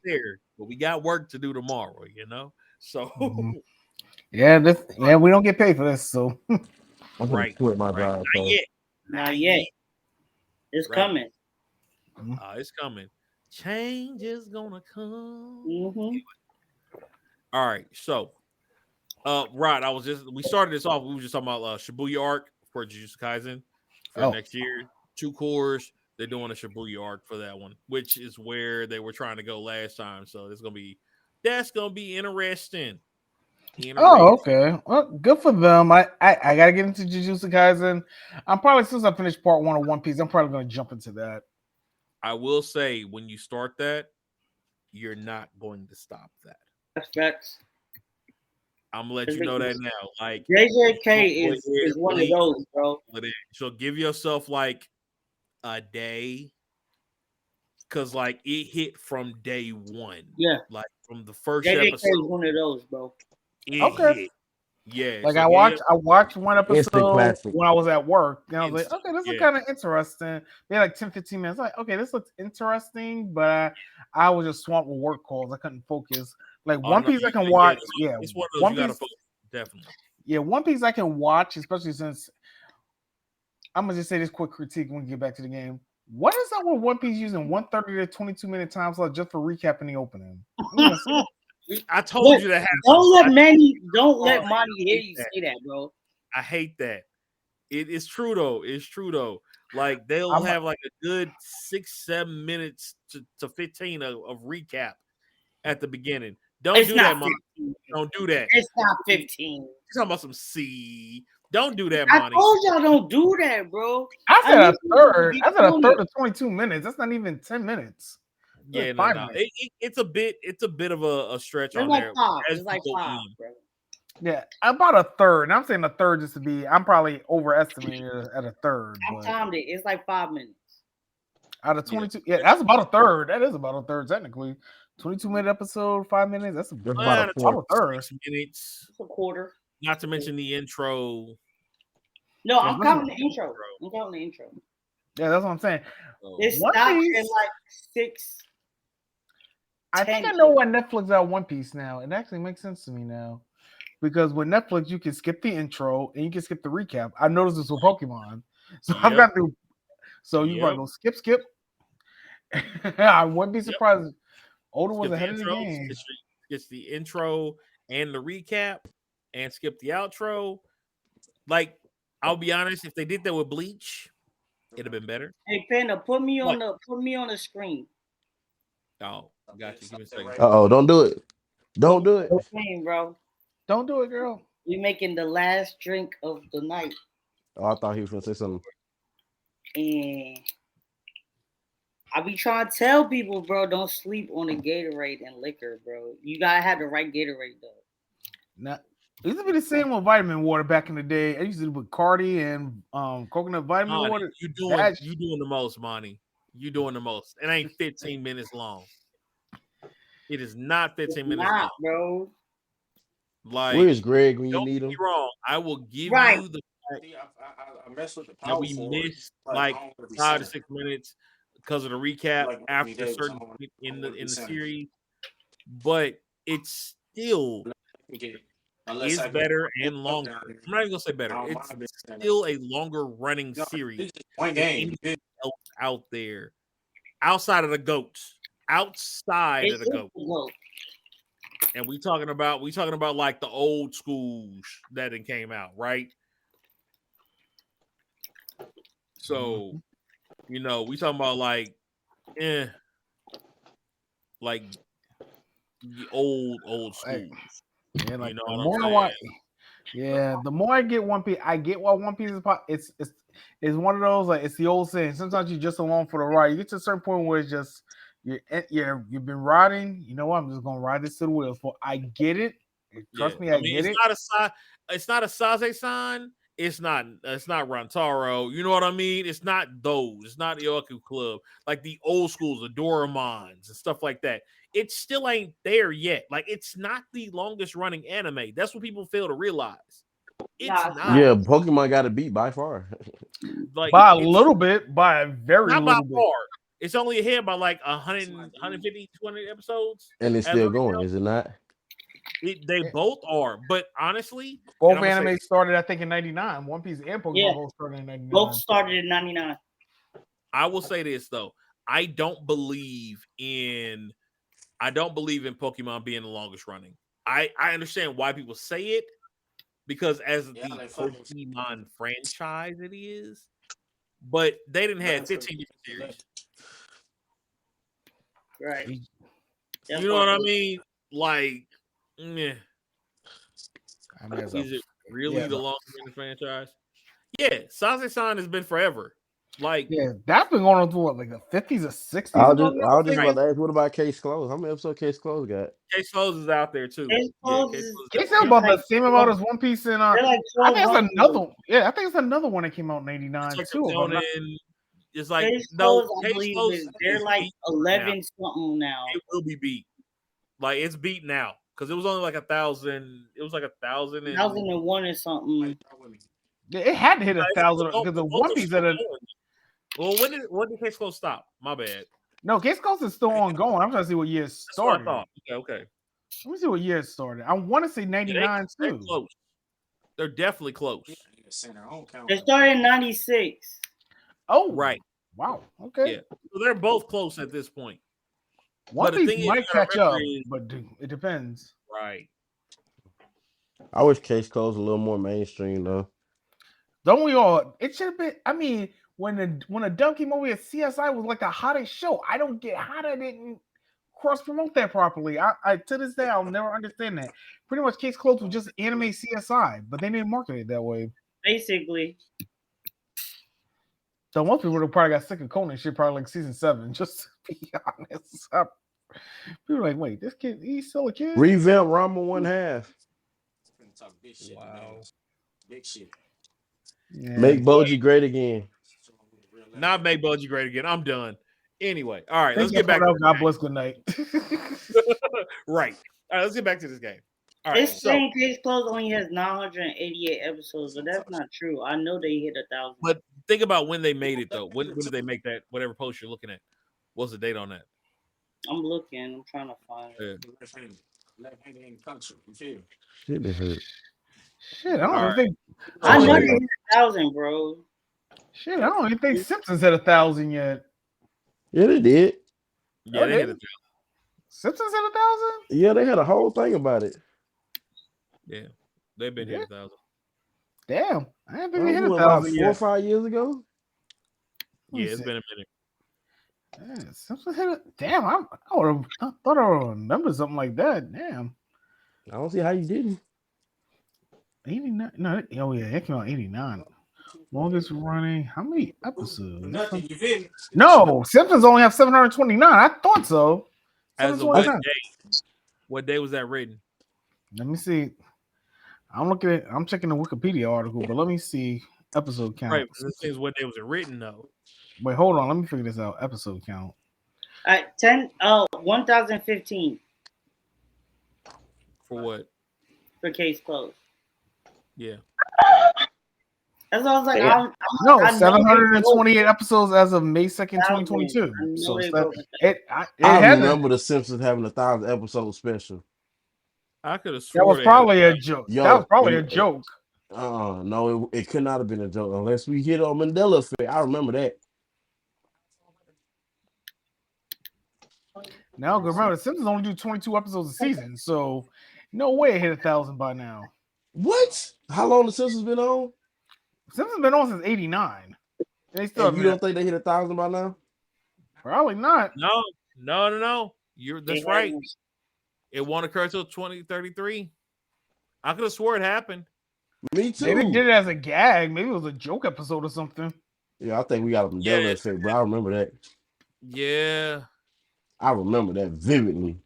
there, but we got work to do tomorrow, you know. So yeah, we don't get paid for this, so I'm gonna right, quit my right. job. Not yet. Not yet. It's Right. coming. It's coming. Change is gonna come. Mm-hmm. All right, so Rod, we started this off. We were just talking about Shibuya arc for Jujutsu Kaisen for next year. 2 cores. They're doing a Shibuya arc for that one, which is where they were trying to go last time. So that's gonna be interesting. Oh, okay. Well, good for them. I gotta get into Jujutsu Kaisen. I'm probably since I finished part 1 of One Piece, I'm probably gonna jump into that. I will say when you start that, you're not going to stop that. That's facts. I'm gonna let you know that now. Like JJK is one of those, bro. So give yourself like a day, because like it hit from day one. Yeah, like from the first JJK episode. is one of those, bro. It hit. Yeah, like so I watched one episode classic. when I was at work, and I was like, okay, this is Yeah. kind of interesting. They had like 10-15 minutes. Like, okay, this looks interesting, but I was just swamped with work calls. I couldn't focus. Like One Piece, I can watch. Yeah, it's one of those One you gotta Piece, focus, definitely. Yeah, One Piece I can watch, especially since I'm gonna just say this quick critique when we get back to the game. What is up with One Piece using 130 to 22-minute time slot just for recapping the opening? I told you that. Don't let Manny hear you say that, bro. I hate that. It's true though. It's true though. Like they'll have like a good 6-7 minutes to 15 of recap at the beginning. Don't do that, Mom. Don't do that. It's not 15. You're talking about some C. Don't do that, I Monty. told y'all don't do that, bro. I said a need you to third. be I said a doing third it. of 22 minutes. That's not even 10 minutes. Yeah, Like no. 5 minutes. It's a bit of a stretch It's on like there. 5. as It's like you go 5, in. bro. Yeah, about a third. And I'm saying a third just to be. I'm probably overestimating it at a third. I But timed it. It's like 5 minutes. out of 22, yeah, that's about a third. That is about a third technically. 22-minute episode, 5 minutes. That's about a third. 6 minutes. It's a quarter. Not to mention the intro. No, Yeah, I'm counting the intro. I'm counting the intro. Yeah, that's what I'm saying. It One stopped Piece- at like 6. I think I know why Netflix out One Piece now. It actually makes sense to me now. Because with Netflix, you can skip the intro and you can skip the recap. I've noticed this with Pokemon. So I've got to. So you probably go skip. I wouldn't be surprised. Oda was ahead of the game. It's the intro and the recap and skip the outro. Like, I'll be honest, if they did that with Bleach, it'd have been better. Hey Panda, put me on the screen. Oh, got you. Give me a second. Don't do it. Don't do it. Screen, bro. Don't do it, girl. We're making the last drink of the night. Oh, I thought he was gonna say something. And I be trying to tell people, bro, don't sleep on the Gatorade and liquor, bro. You gotta have the right Gatorade though. Now, it used to be the same with vitamin water back in the day. I used to do with Cardi and coconut vitamin Monty, water. You doing the most, Monty. You doing the most. It ain't 15 minutes long. It is not 15 minutes long, bro. Like, where's Greg when you need him? Wrong. I will give you the. I mess with the power. We missed like 5 to 6 minutes because of the recap after a certain point in the series, but it's still is better and longer. I'm not even gonna say better. It's still a longer running series. One game out there, outside of the goats, outside of the goats. And we talking about like the old schools that it came out, right? So, we talking about like the old schools. Yeah, like the more I get One Piece, I get why One Piece is it's one of those, like, it's the old saying. Sometimes you're just along for the ride. You get to a certain point where it's just you've been riding. You know what? I'm just gonna ride this to the wheels. For I get it. Trust me, I get it. It's not a Saze-san. It's not Rantaro. You know what I mean? It's not those. It's not the Yoku Club. Like the old schools, the Doraemons and stuff like that. It still ain't there yet. Like, it's not the longest running anime. That's what people fail to realize. It's not. Yeah, Pokemon got to beat by far. Like, by a little bit, by a very not little by bit. far. It's only ahead by like 100, 150, 200 episodes. And it's still going, is it not? They both are, but honestly, both anime started, I think, in '99. One Piece and Pokemon both started in '99. Both started in '99. I will say this though: I don't believe in Pokemon being the longest running. I understand why people say it, because as the Pokemon franchise it is, but they didn't have 15 different series. Right. You know what I mean? Like, is it really the longest running franchise? Yeah, Saze-san has been forever. Like, yeah, that's been going on through what, like the 50s or 60s. I was just about to ask, what about Case Closed? How many episodes Case Closed got? Case Closed is out there too. Case Closed about the same amount as One Piece, and I think it's another. Yeah, I think it's another one that came out in '89 too. It's like Case Closed, they're like 11 something now. It will be beat. Like, it's beat now because it was only like 1,000. It was like 1,000 and 1,001 or something. Yeah, it had to hit 1,000 because the One Piece at a. Well, when did Case Closed stop? My bad. No, Case Closed is still ongoing. I'm trying to see what year it started. What I thought. Okay. Let me see what year it started. I want to say '99 too. They're close. They're definitely close. They started in '96. Oh, right. Wow. Okay. Yeah. So they're both close at this point. One Piece might catch up, but it depends. Right. I wish Case Closed a little more mainstream though. Don't we all? It should have been. I mean, when a dub came over here, CSI was like the hottest show. I don't get how that didn't cross promote that properly. I to this day I'll never understand that. Pretty much Case Closed was just anime CSI, but they didn't market it that way. Basically. So most people would probably got sick of Conan shit probably like season 7, just to be honest. People are like, wait, this kid, he's still a kid? Revamp Rama 1/2. Wow. Big shit. Yeah. Make Boji great again. Not make Boji great again. I'm done. Anyway, all right, let's Thank get back to God bless, good night. Right. All right, let's get back to this game. All right, It's saying Case Closed only has 988 episodes, but that's not true. I know they hit 1,000. But think about when they made it, though. When did they make that? Whatever post you're looking at. What's the date on that? I'm looking. I'm trying to find it. Shit, they hurt. Shit, I don't even think. I know they hit 1,000, bro. Shit, I don't even think Simpsons hit 1,000 yet. Yeah, they did. Yeah, they hit 1,000. Simpsons hit 1,000? Yeah, they had a whole thing about it. Yeah, they've been hit 1,000. Damn, I didn't think they hit about 1,000 4 or yet. 5 years ago. Yeah, it's been a minute. Yeah, Simpsons hit it. Damn, I thought I would remember something like that. Damn. I don't see how you didn't. 89. No, oh yeah, it came out 89. Longest running. How many episodes? Nothing, you feel me? No, Simpsons only have 729. I thought so. As of what day? What day was that written? Let me see. I'm looking at. I'm checking the Wikipedia article, but let me see episode count. Right, because this is what day was it written though. Wait, hold on. Let me figure this out. Episode count. 1,015 For what? for Case Closed. Yeah. That's what I was like. Yeah. No, 728 episodes as of May 2nd, 2022. So I remember The Simpsons having 1,000 episode special. I could have sworn that was probably a joke. That was probably a joke. No, it could not have been a joke unless we hit on Mandela effect. I remember that. Now, remember, The Simpsons only do 22 episodes a season, so no way it hit 1,000 by now. What? How long The Simpsons been on? Simpsons been on since '89. They still. And you don't think they hit 1,000 by now? Probably not. No. That's right. It won't occur until 2033. I could have swore it happened. Me too. Maybe they did it as a gag. Maybe it was a joke episode or something. Yeah, I think we got a Mandela effect, but I remember that. Yeah. I remember that vividly.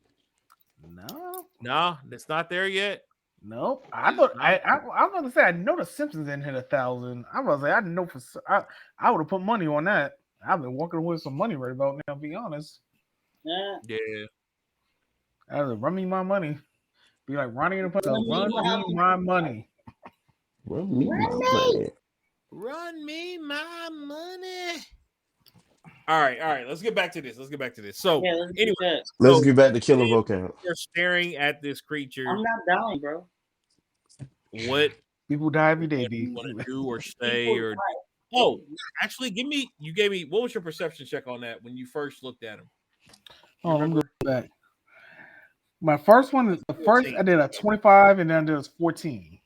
No, it's not there yet. Nope. I thought I was going to say I know The Simpsons didn't hit 1,000. I was like, I know I would have put money on that. I've been walking away with some money right about now, to be honest. Yeah. I was like, run me my money. Be like Ronnie in the punch. Run me my money. Run me my money. Run me my money. All right. Let's get back to this. So anyway, let's get back to Killer Voqab. You're staring at this creature. I'm not dying, bro. What people die every day? Do you want to do or stay or? Oh, actually, you gave me. What was your perception check on that when you first looked at him? Oh, let me go back. My first one is the first. I did a 25, and then there was 14.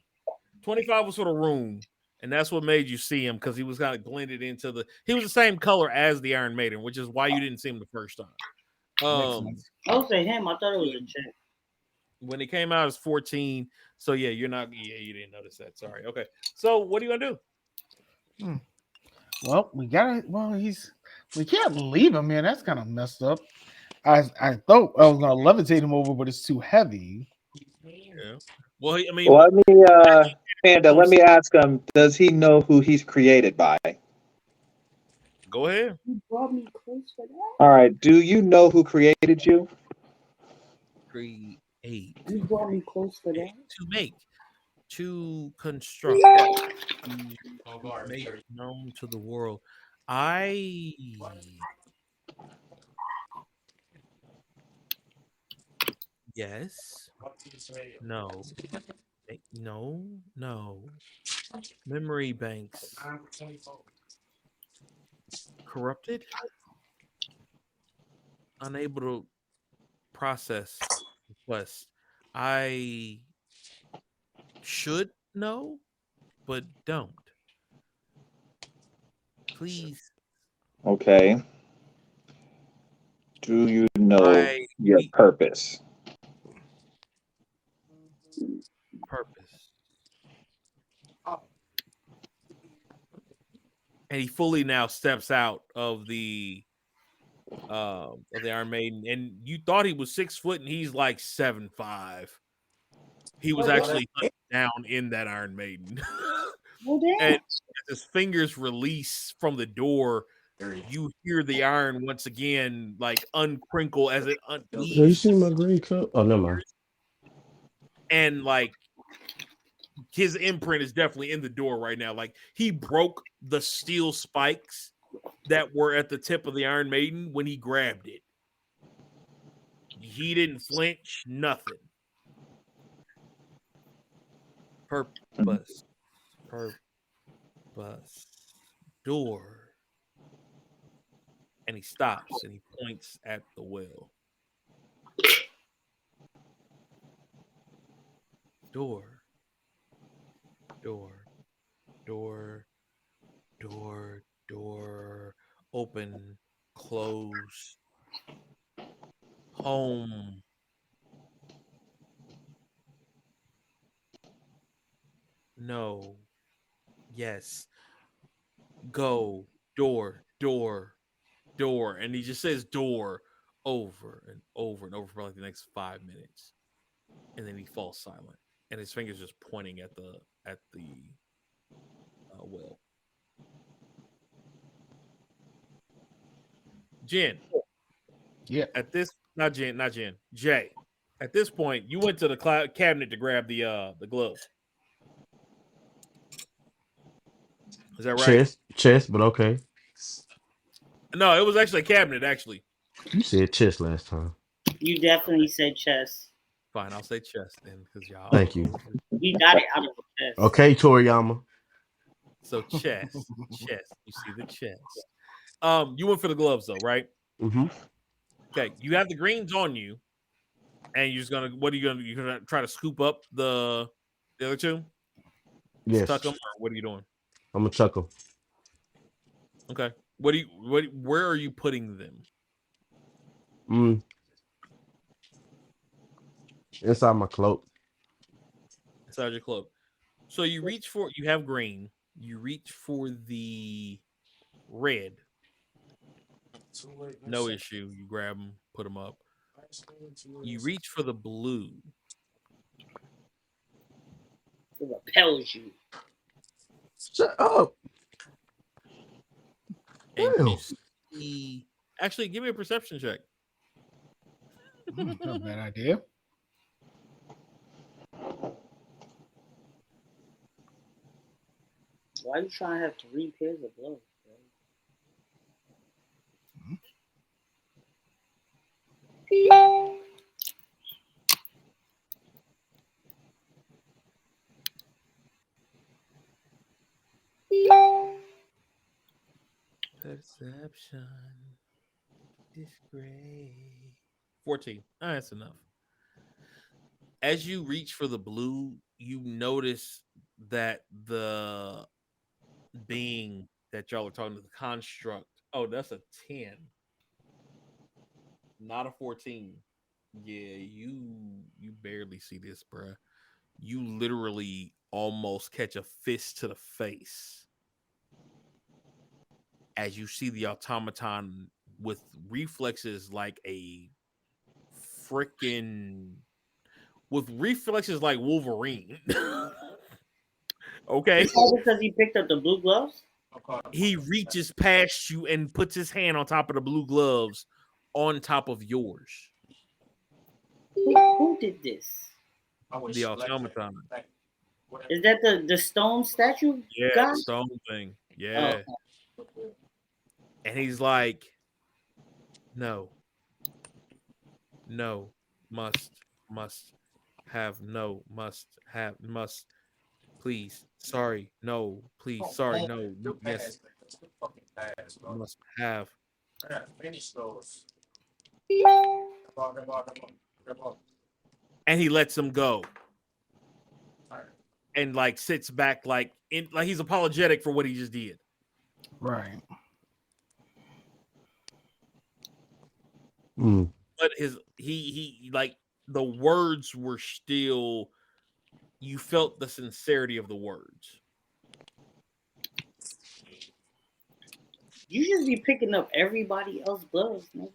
25 was for the room, and that's what made you see him because he was kind of blended into the. He was the same color as the Iron Maiden, which is why you didn't see him the first time. I'll say him. I thought it was a chick. When it came out, it's 14. So yeah, you're not. Yeah, you didn't notice that. Sorry. Okay. So what are you gonna do? Well, we gotta. Well, we can't leave him, man. That's kind of messed up. I thought I was gonna levitate him over, but it's too heavy. Yeah. Well, I mean, Panda, let me ask him. Does he know who he's created by? Go ahead. You brought me close for that. All right. Do you know who created you? Create. You brought me close for that. To make. To construct. To make known to the world. Yes. No. No. Memory banks. Corrupted. Unable to process requests. I should know, but don't. Please. Okay. Do you know I your hate purpose? purpose. And he fully now steps out of the Iron Maiden. And you thought he was 6 foot, and he's like 7'5". He was actually down in that Iron Maiden. Well, damn. And as his fingers release from the door, you hear the iron once again like uncrinkle as it Yo, you leaves, see my green cup? Oh, never mind. and like his imprint is definitely in the door right now. Like he broke the steel spikes that were at the tip of the Iron Maiden when he grabbed it. He didn't flinch, nothing. Purpose. Door. And he stops and he points at the well. Door. Open, close. Home. No. Yes. Go. Door. And he just says door over and over and over for like the next 5 minutes. And then he falls silent. And his fingers just pointing at the well. Jen. Yeah. At this, not Jen. Jay. At this point, you went to the cabinet to grab the gloves. Is that right? Chest, but okay. No, it was actually a cabinet, actually. You said chest last time. You definitely said chest. Fine, I'll say chest then, because y'all. Thank you. You got it out of the chest. Okay, Toriyama. So chest. You see the chest. You went for the gloves though, right? Mm-hmm. Okay, you have the greens on you, and you're just gonna. What are you gonna? You're gonna try to scoop up the other two? Yes. Tuck them, or what are you doing? I'm gonna chuck them. Okay. Where are you putting them? Inside my cloak. Inside your cloak. So you have green. You reach for the red. No issue. You grab them, put them up. You reach for the blue. It repels you. Shut up. And you see. Actually, give me a perception check. Not a bad idea. Why are you trying to have 3 pairs of gloves, bro? Perception is great. 14. That's enough. As you reach for the blue, you notice that the being that y'all are talking to, the construct. Oh, that's a 10. Not a 14. Yeah, you barely see this, bruh. You literally almost catch a fist to the face as you see the automaton with reflexes like a freaking Wolverine. Okay. Is that because he picked up the blue gloves? He reaches past you and puts his hand on top of the blue gloves on top of yours. Who did this? The automaton. Is that the stone statue? Yeah, guy? the stone thing. Yeah. Oh. And he's like, no, must have, please, sorry, no, please, sorry, no, yes, must have. And he lets him go. And like sits back like he's apologetic for what he just did. Right. Mm. But he like the words were still. You felt the sincerity of the words. You just be picking up everybody else's gloves, nigga.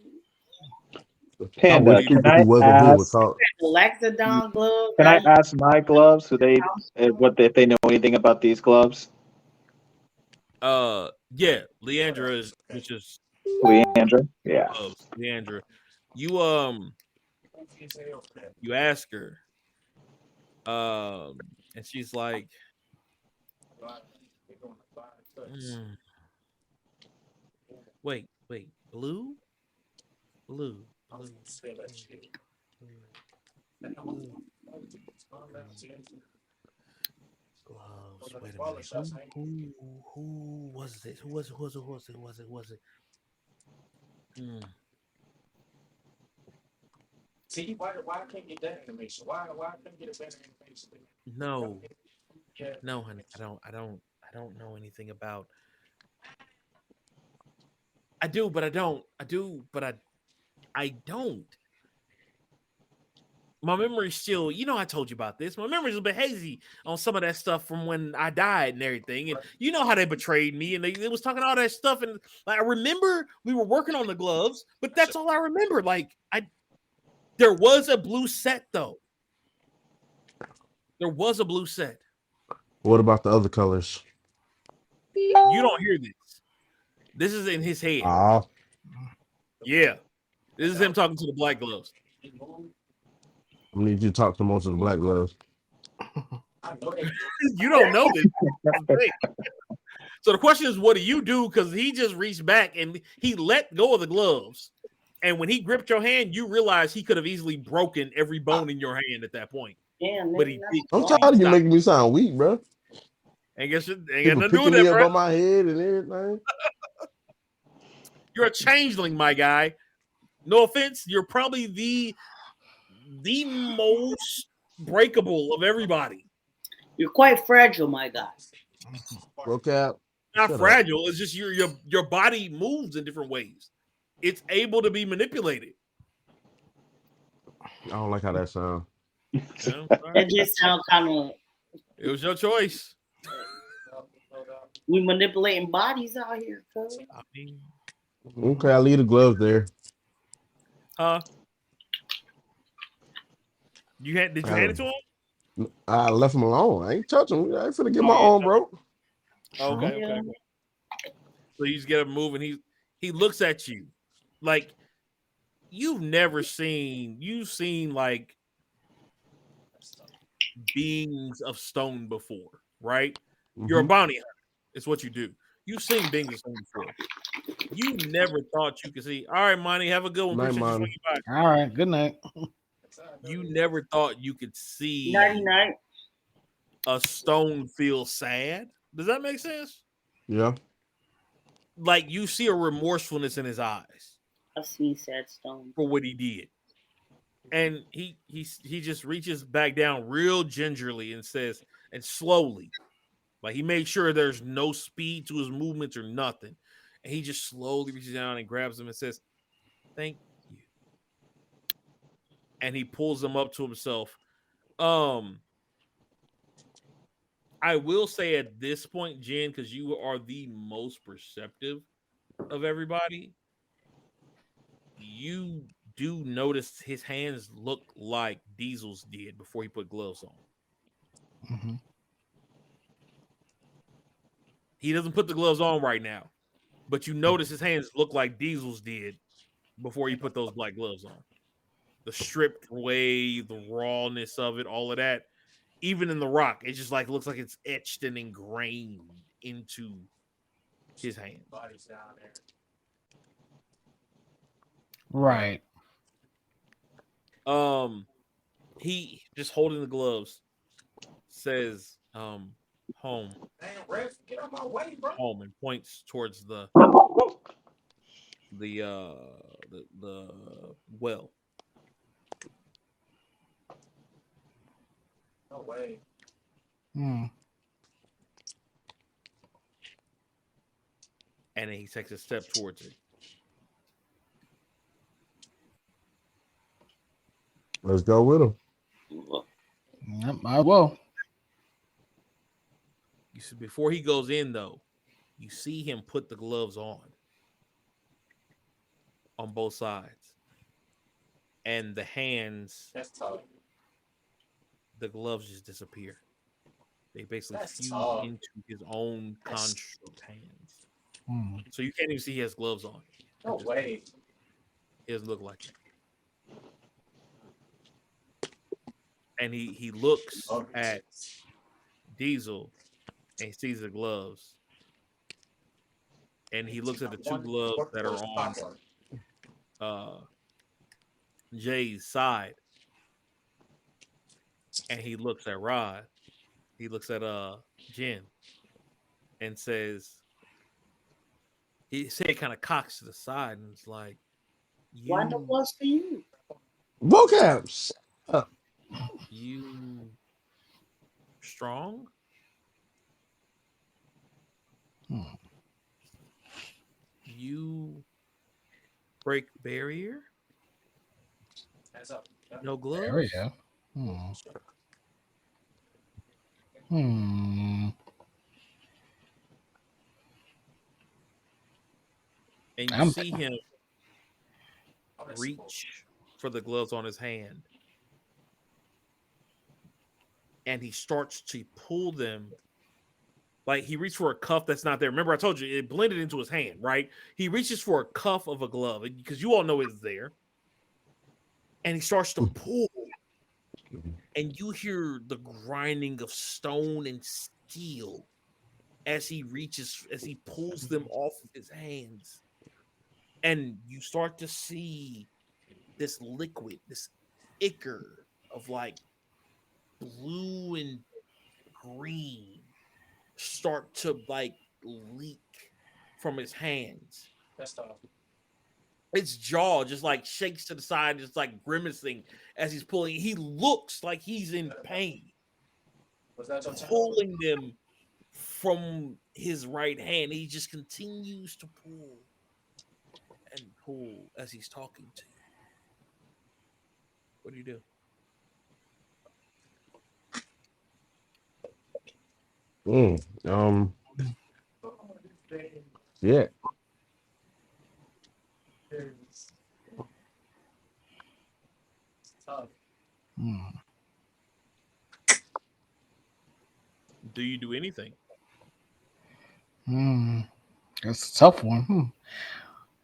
I wish Panda, can people I who wasn't here would ask? talk. The Loxodan glove. Can I That ask my gloves? Who they what if they know anything about these gloves? Yeah, Leandra, which is Leandra? Yeah. gloves. Leandra, you you ask her, and she's like, "Mm, wait, blue, blue, blue, blue, gloves. Wait a minute, who was this? Who was it? Who was it? Hmm. See, why I can't get that animation? Why I couldn't get a better animation? No, no, honey, I don't know anything about. I do, but I don't. I do, but I don't. My memory's still, I told you about this. My memory's a bit hazy on some of that stuff from when I died and everything. And you know how they betrayed me and they was talking all that stuff. And like, I remember we were working on the gloves, but that's all I remember. Like, there was a blue set though. There was a blue set. What about the other colors? You don't hear this. This is in his head. Ah, Yeah. This is him talking to the black gloves. I need you to talk to most of the black gloves. You don't know this. So the question is, what do you do? Because he just reached back and he let go of the gloves. And when he gripped your hand, you realize he could have easily broken every bone in your hand at that point. damn, But nigga, he that's did. I'm wrong. tired of you making me sound weak, bro. And guess it ain't got People nothing to do with picking me that, up bro. on my head and everything. You're a changeling, my guy. No offense, you're probably the most breakable of everybody. You're quite fragile, my guy. Voqab, Not shut up. fragile. It's just your body moves in different ways. It's able to be manipulated. I don't like how that sounds. Yeah, That just sounds kind of it was your choice. we manipulating bodies out here, cuz. I mean, Okay, I leave the gloves there. huh? Did you hand it to him? I left him alone. I ain't touching him. I ain't finna get Oh, my yeah. arm broke. Okay, Yeah. okay. So you just get up and move, and he looks at you like you've seen like beings of stone before, right? You're a bounty hunter. It's what you do. You've seen beings of stone before. You never thought you could see. All right, Monty, have a good one. Night, Appreciate you Monty. swinging by. All right, good night. You never thought you could see Nighty night. a stone feel sad. Does that make sense? Yeah. Like you see a remorsefulness in his eyes I've seen sad stones. for what he did. And he just reaches back down real gingerly and says, and slowly, like he made sure there's no speed to his movements or nothing. And he just slowly reaches down and grabs him and says, "Thank you." And he pulls him up to himself. I will say at this point, Jen, because you are the most perceptive of everybody, you do notice his hands look like Diesel's did before he put gloves on. Mm-hmm. He doesn't put the gloves on right now, but you notice his hands look like Diesel's did before he put those black gloves on. The stripped way, the rawness of it, all of that. Even in the rock, it just like looks like it's etched and ingrained into his hand. Right. He just holding the gloves says, home. Damn, Rex, get out my way, bro. Home, and points towards the well. No way. Hmm. And then he takes a step towards it. Let's go with him. Yeah, might well. You see, before he goes in, though, you see him put the gloves on both sides, and the hands, That's tough. the gloves just disappear. They basically That's fuse tough. into his own construct hands, Hmm. so you can't even see he has gloves on. No way. It doesn't look like it. And he looks at Diesel and he sees the gloves, and he looks at the two gloves that are on Jay's side, and he looks at Rod. He looks at Jen and says, he said, kind of cocks to the side, and it's like, Why no gloves for you? Voqab. You strong? You break barrier? No gloves? Area. And you see him reach for the gloves on his hand, and he starts to pull them. Like he reached for a cuff that's not there. Remember, I told you it blended into his hand, right? He reaches for a cuff of a glove because you all know it's there, and he starts to pull, and you hear the grinding of stone and steel as he pulls them off of his hands, and you start to see this liquid, this ichor of like blue and green start to like leak from his hands. That's tough. His jaw just like shakes to the side, just like grimacing as he's pulling. He looks like he's in pain. Was that your Pulling them from his right hand. He just continues to pull and pull as he's talking to you. What do you do? Yeah. Tough. Do you do anything? That's a tough one.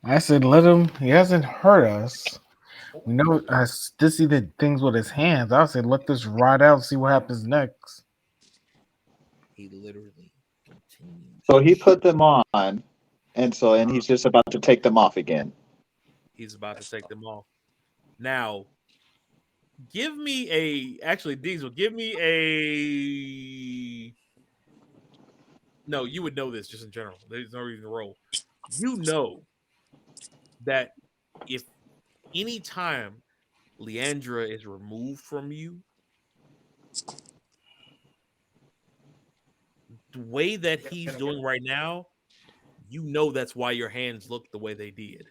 I said let him. He hasn't hurt us. We know this. He did things with his hands. I said let this ride out. See what happens next. He literally continues. So he put them on, and he's just about to take them off again. He's about to take them off. Now, give me Diesel, give me a. No, you would know this just in general. There's no reason to roll. You know that if any time Leandra is removed from you, the way that he's doing right now, you know that's why your hands look the way they did.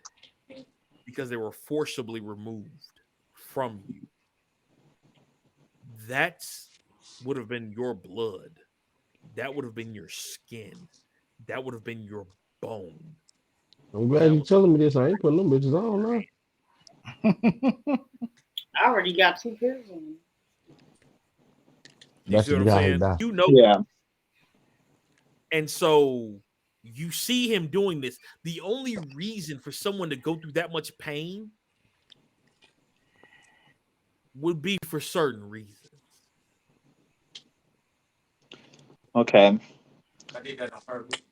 Because they were forcibly removed from you. That would have been your blood. That would have been your skin. That would have been your bone. I'm glad you're telling me this. I ain't putting them bitches on now. I already got 2 pairs on. You see what I'm saying? You know. Yeah. And so you see him doing this. The only reason for someone to go through that much pain would be for certain reasons. Okay.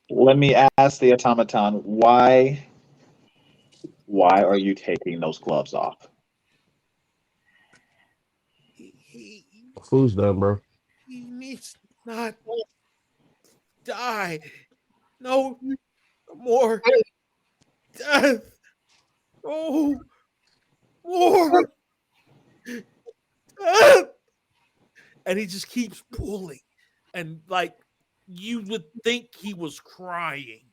Let me ask the automaton, why are you taking those gloves off? Food's done, bro. He needs not die. No more death. No more death. And he just keeps pulling. And like you would think he was crying.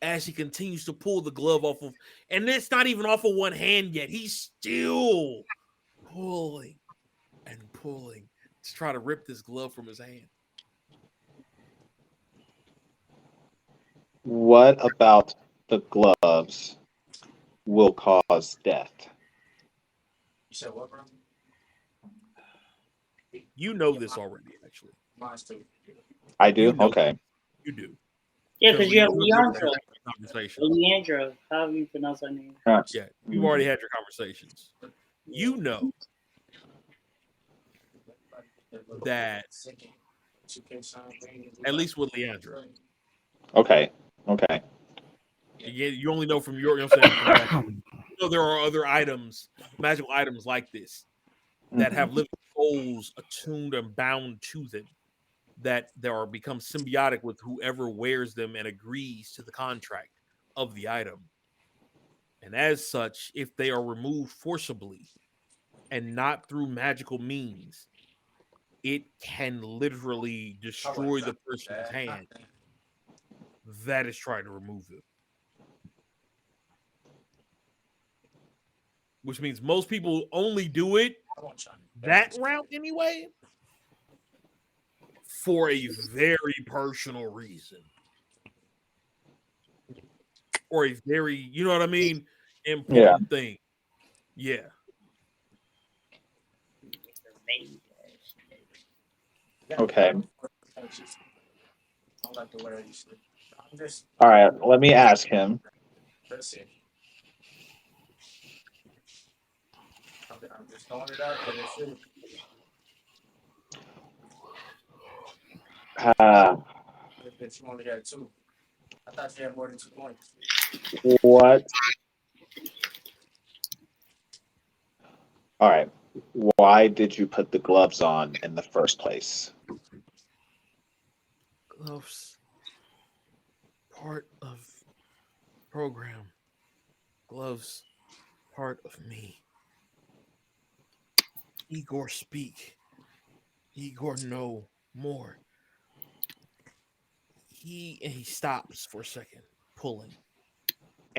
as he continues to pull the glove off of, and it's not even off of one hand yet. He's still pulling and pulling to try to rip this glove from his hand. What about the gloves will cause death? You said what, bro? You know this already, actually. Mine's too. I do? You know, Okay. you do. Yeah, because you have Leandro. Leandro. Leandro. However you pronounce her name. Yeah, you've already had your conversations. You know that, at least with Leandro. Okay. Okay. You only know from your, you know what I'm saying? From you know, there are other items, magical items like this, that have living souls attuned and bound to them, that they are become symbiotic with whoever wears them and agrees to the contract of the item. And as such, if they are removed forcibly and not through magical means, it can literally destroy the person's hand that is trying to remove them. Which means most people only do it that route anyway for a very personal reason. Or a very, you know what I mean, important thing. Yeah. Okay. All right. Let me ask him. I'm just throwing it out there. You only had 2. I thought you had more than 2 points. What? All right. Why did you put the gloves on in the first place? Gloves. Part of program. Gloves. Part of me. Igor speak. Igor know more. He stops for a second, pulling.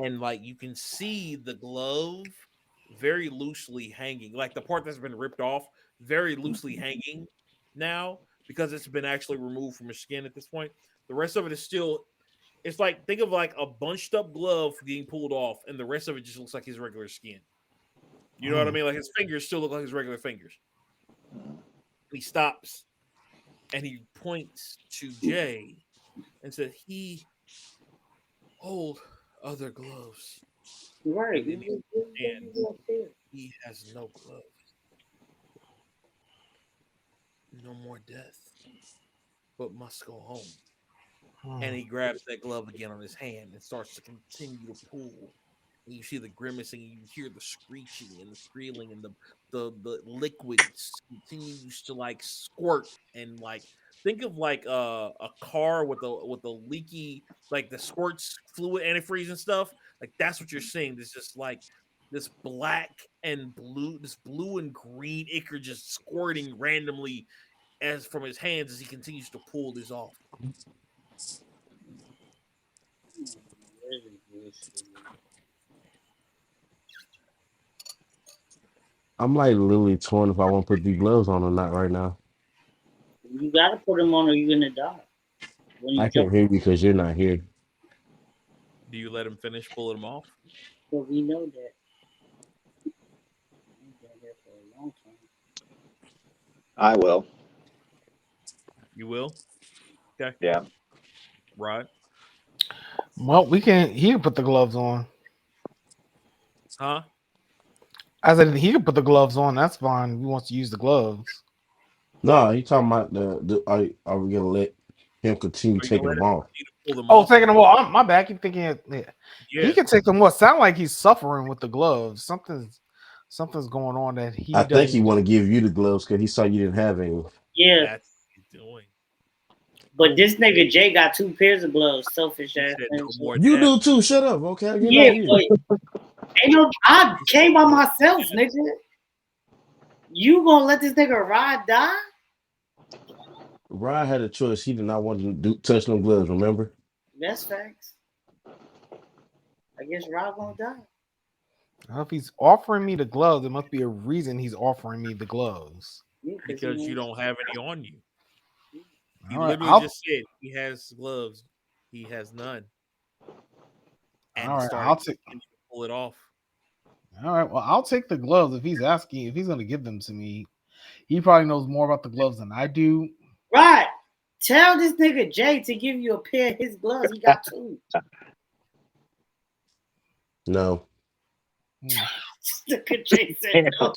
And like you can see the glove very loosely hanging, like the part that's been ripped off, very loosely hanging now because it's been actually removed from his skin at this point. The rest of it is still, it's like, think of like a bunched up glove getting pulled off, and the rest of it just looks like his regular skin. You know what I mean? Like his fingers still look like his regular fingers. He stops and he points to Jay and said, he hold other gloves. Right. And he has no gloves. No more death, but must go home. And he grabs that glove again on his hand and starts to continue to pull. And you see the grimacing, and you hear the screeching and the squealing, and the liquid continues to like squirt, and like think of like a car with a leaky, like the squirts fluid antifreeze and stuff. Like that's what you're seeing. There's just like this black and blue, this blue and green ichor just squirting randomly as from his hands as he continues to pull this off. I'm like literally torn if I want to put these gloves on or not right now. You gotta put them on or you're gonna die. I can't hear you because you're not here. Do you let him finish pulling them off? Well, we know that. We've been here for a long time. I will. You will? Okay. Yeah. Right. Well, he can put the gloves on. Huh? I said he can put the gloves on. That's fine. He wants to use the gloves. No, he talking about are we gonna let him continue taking them off? Taking them off. My bad. I keep thinking he can take them off. Sound like he's suffering with the gloves. Something's going on that he. I think he want to give you the gloves because he saw you didn't have any. Yeah. That's what he's doing. But this nigga Jay got 2 pairs of gloves. Selfish ass. You do too. Shut up, okay? You're but ain't no. I came by myself, nigga. You gonna let this nigga Rod die? Rod had a choice. He did not want to touch no gloves. Remember? That's facts. I guess Rob gonna die. If he's offering me the gloves, there must be a reason he's offering me the gloves. Yeah, Because you don't have any on you. He All right, literally just said he has gloves. He has none. And all right, started to pull it off. All right, well, I'll take the gloves if he's asking. If he's going to give them to me, he probably knows more about the gloves than I do. Right. Tell this nigga Jay to give you a pair of his gloves. He got two. No. Look at Jay said no.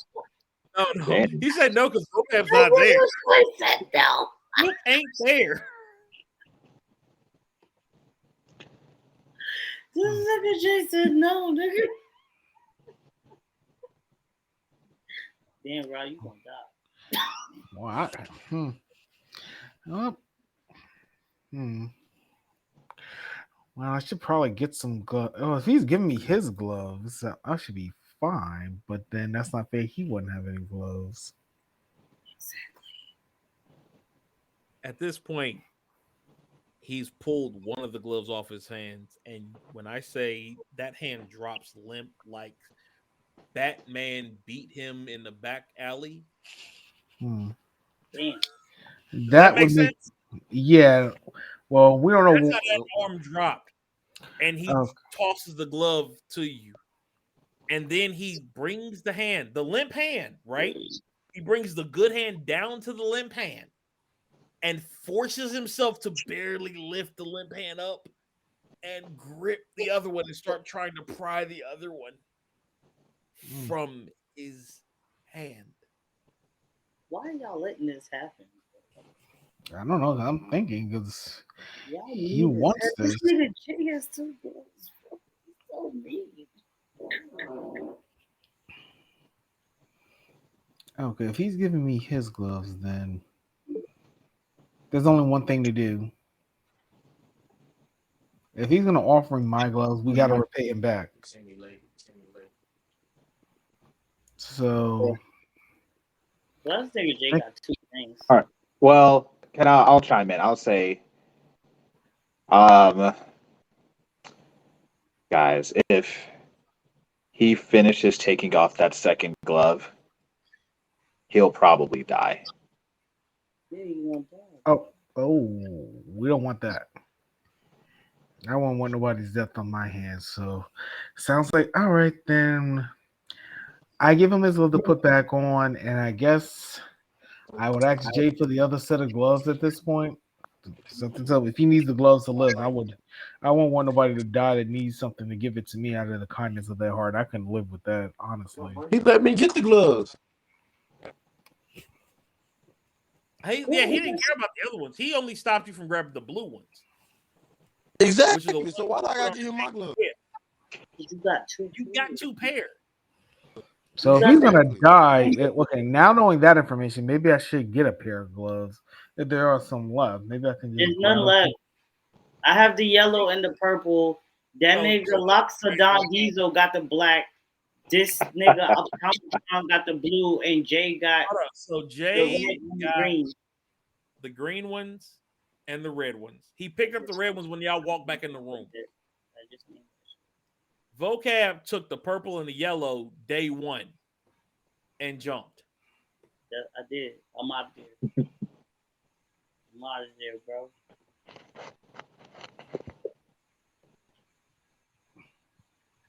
No. He said no because Voqab's not there. He said no. Look ain't there. Look at Jay said no, nigga. Damn, Rob, you gonna die. Well, I should probably get some gloves. Oh, if he's giving me his gloves, I should be fine. But then that's not fair. He wouldn't have any gloves. Exactly. At this point, he's pulled one of the gloves off his hands, and when I say that hand drops limp like Batman beat him in the back alley. Damn. That makes would sense. Yeah. Well, we don't know. That's how that arm dropped, and he tosses the glove to you, and then he brings the hand, the limp hand, right? He brings the good hand down to the limp hand, and forces himself to barely lift the limp hand up, and grip the other one and start trying to pry the other one from his hand. Why are y'all letting this happen? I don't know. I'm thinking because he wants this. This nigga Jay has two gloves. So mean. Okay, if he's giving me his gloves, then there's only one thing to do. If he's gonna offer me my gloves, we gotta repay him back. So Well, I think Jay got two things. All right. Well, I'll chime in. I'll say, guys, if he finishes taking off that second glove, he'll probably die. Yeah, he won't die. Oh, we don't want that. I won't want nobody's death on my hands. So sounds like all right then. I give him his glove to put back on, and I guess I would ask Jay for the other set of gloves at this point. Something so if he needs the gloves to live, I won't want nobody to die that needs something to give it to me out of the kindness of their heart. I couldn't live with that, honestly. He let me get the gloves. He didn't care about the other ones. He only stopped you from grabbing the blue ones. Exactly. So why do I gotta give him my gloves? You got two. You got two pairs. So if he's gonna die, okay. Now knowing that information, maybe I should get a pair of gloves. If there are some left, maybe I can. There's none left. I have the yellow and the purple. That nigga Loxodan Diesel got the black. This nigga Uptown got the blue, and Jay got. So Jay got the green ones and the red ones. He picked up the red ones when y'all walked back in the room. Voqab took the purple and the yellow day one and jumped. I did. I'm out there. I'm out of there, bro.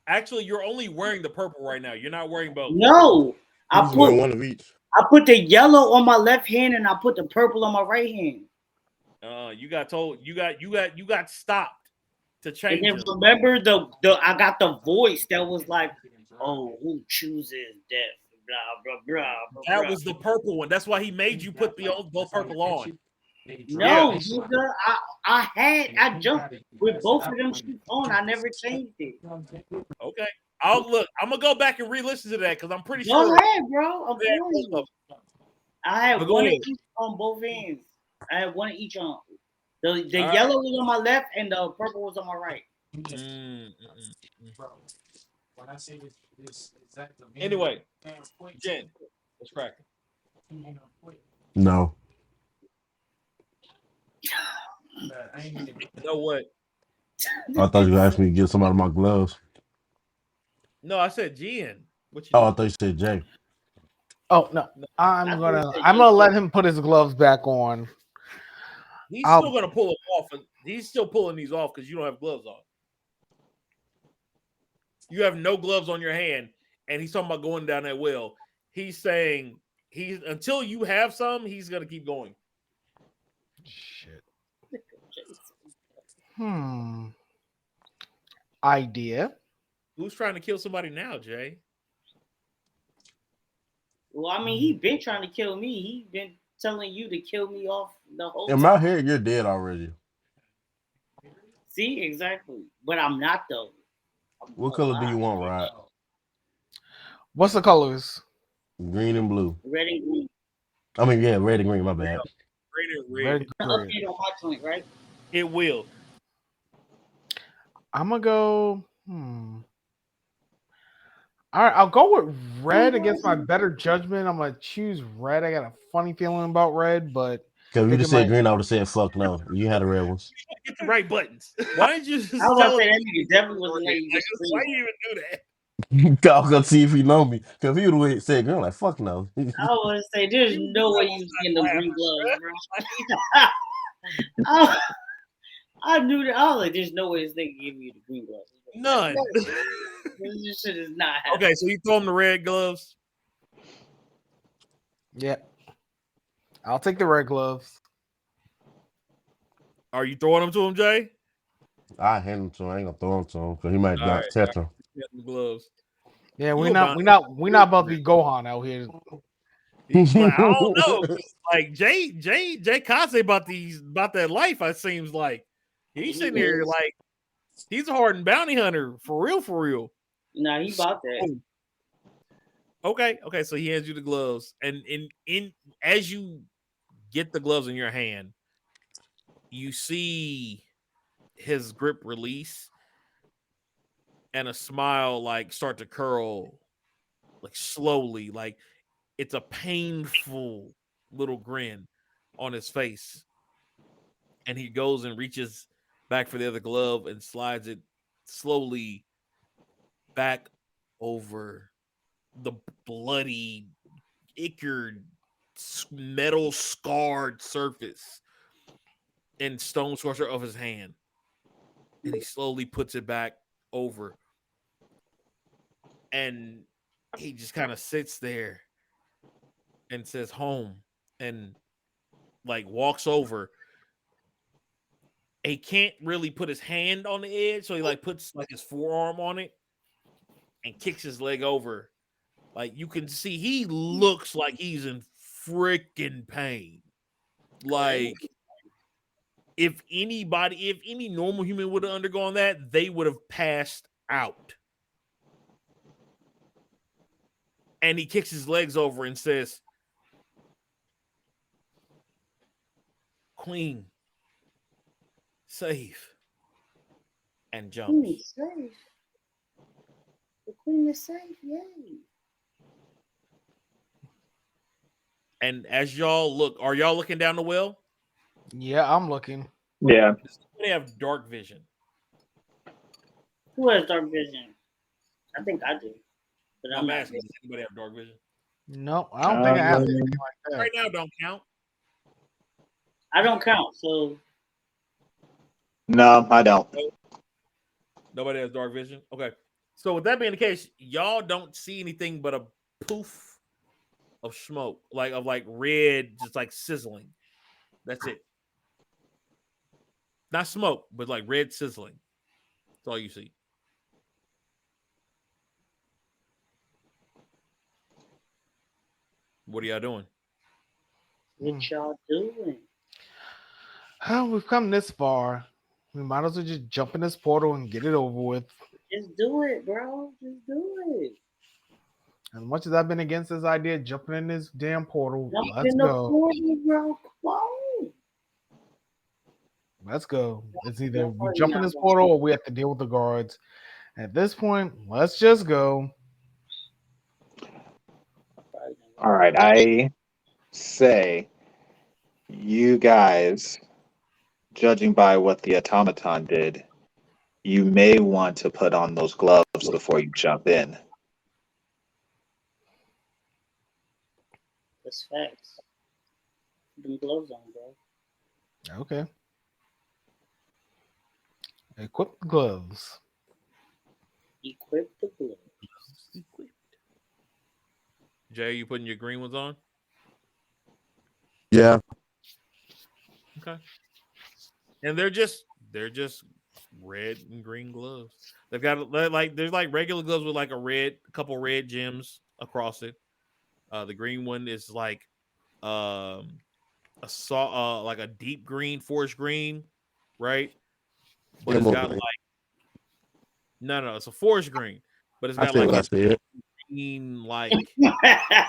Actually, you're only wearing the purple right now. You're not wearing both. No, I put one of each. I put the yellow on my left hand and I put the purple on my right hand. You got told. You got stopped to change. And then remember the I got the voice that was like, "Oh, who chooses death?" Blah blah blah. That was the purple one. That's why he made you put the old both purple on. No, nigga, I jumped with both of them shit on. I never changed it. Okay, I'm gonna go back and re-listen to that because I'm pretty Go sure. ahead, bro. I'm telling you. I had one of each on both ends. I had one of each on. The yellow was on my left and the purple was on my right. Anyway, Jen, what's cracking? No. You know what? I thought you asked me to get some out of my gloves. No, I said Jen. What you Oh, I doing? thought you said Jay. Oh no, No, I I'm thought you gonna said I'm gonna let J2. him put his gloves back on. he's I'll still gonna pull it off. He's still pulling these off because you don't have gloves on. You have no gloves on your hand, and he's talking about going down that well. He's saying he's until you have some, he's gonna keep going. shit. Idea. Who's trying to kill somebody now, Jay? Well, I mean, he been trying to kill me. He been telling you to kill me off the whole In time. my head, you're dead already. See, exactly. But I'm not though. I'm What color do you want, Rod? What's the colors? Green and blue. Red and green. I mean, yeah, red and green. My bad. Green and Red red. and green. Update on my joint, right? It will. I'm gonna go. All right, I'll go with red against my better judgment. I'm gonna choose red. I got a funny feeling about red, but Because if you just thinking said green, I would have said fuck no. You had the red ones. Get the right buttons. Why didn't you just I was tell about to say him? that nigga definitely wasn't letting you Like, get why green. you even do that? I was gonna see if he know me. Because if he would have said green, I'm like fuck no. I was to say there's no way you was getting them green gloves, bro. I knew that. I was like, there's no way this nigga giving you the green gloves. None. This shit is not happening. Okay, so you throw him the red gloves. yeah, I'll take the red gloves. Are you throwing them to him, Jay? I hand him to him. I ain't gonna throw him to him because he might not touch him. Get the gloves. Yeah, You we're about- not about to be Gohan out here. But I don't know. 'Cause, like Jay Kase about that life. It seems like he's sitting here like he's a hardened bounty hunter for real, for real. Nah, he about that. Okay. So he hands you the gloves, and in as you get the gloves in your hand, you see his grip release, and a smile like start to curl, like slowly, like it's a painful little grin on his face, and he goes and reaches back for the other glove and slides it slowly back over the bloody, ichor, metal scarred surface and stone scorcher of his hand, and he slowly puts it back over, and he just kind of sits there and says home, and like walks over. He can't really put his hand on the edge, so he like puts like his forearm on it and kicks his leg over. Like you can see he looks like he's in freaking pain. Like if any normal human would have undergone that, they would have passed out. And he kicks his legs over and says, Queen, safe. And jumps. Queen is safe. The queen is safe, yay. And as y'all look, are y'all looking down the well? Yeah, I'm looking. Yeah. Does anybody have dark vision? Who has dark vision? I think I do. But I'm not asking, does anybody have dark vision? No, I don't think I have anything like that. Right now, don't count. I don't count, so No, I don't. Nobody has dark vision. Okay. So with that being the case, y'all don't see anything but a poof of smoke, like red, just like sizzling. That's it. Not smoke, but like red sizzling. That's all you see. What are y'all doing? what y'all doing? Oh, we've come this far. We might as well just jump in this portal and get it over with. Just do it, bro. Just do it. As much as I've been against this idea, jumping in this damn portal, Jump let's in the go. portal, bro. Come on. Let's go. It's either we jump in this portal or we have to deal with the guards. At this point, let's just go. All right. I say you guys, judging by what the automaton did, you may want to put on those gloves before you jump in. That's facts. Put them gloves on, bro. Okay. Equip the gloves. Equip the gloves. Equipped. Jay, you putting your green ones on? Yeah. Okay. And they're just red and green gloves. They've got like there's like regular gloves with like a couple red gems across it. The green one is like a like a deep green, forest green, right? But it's got like no, it's a forest green, but it's I got said like what I a said. green like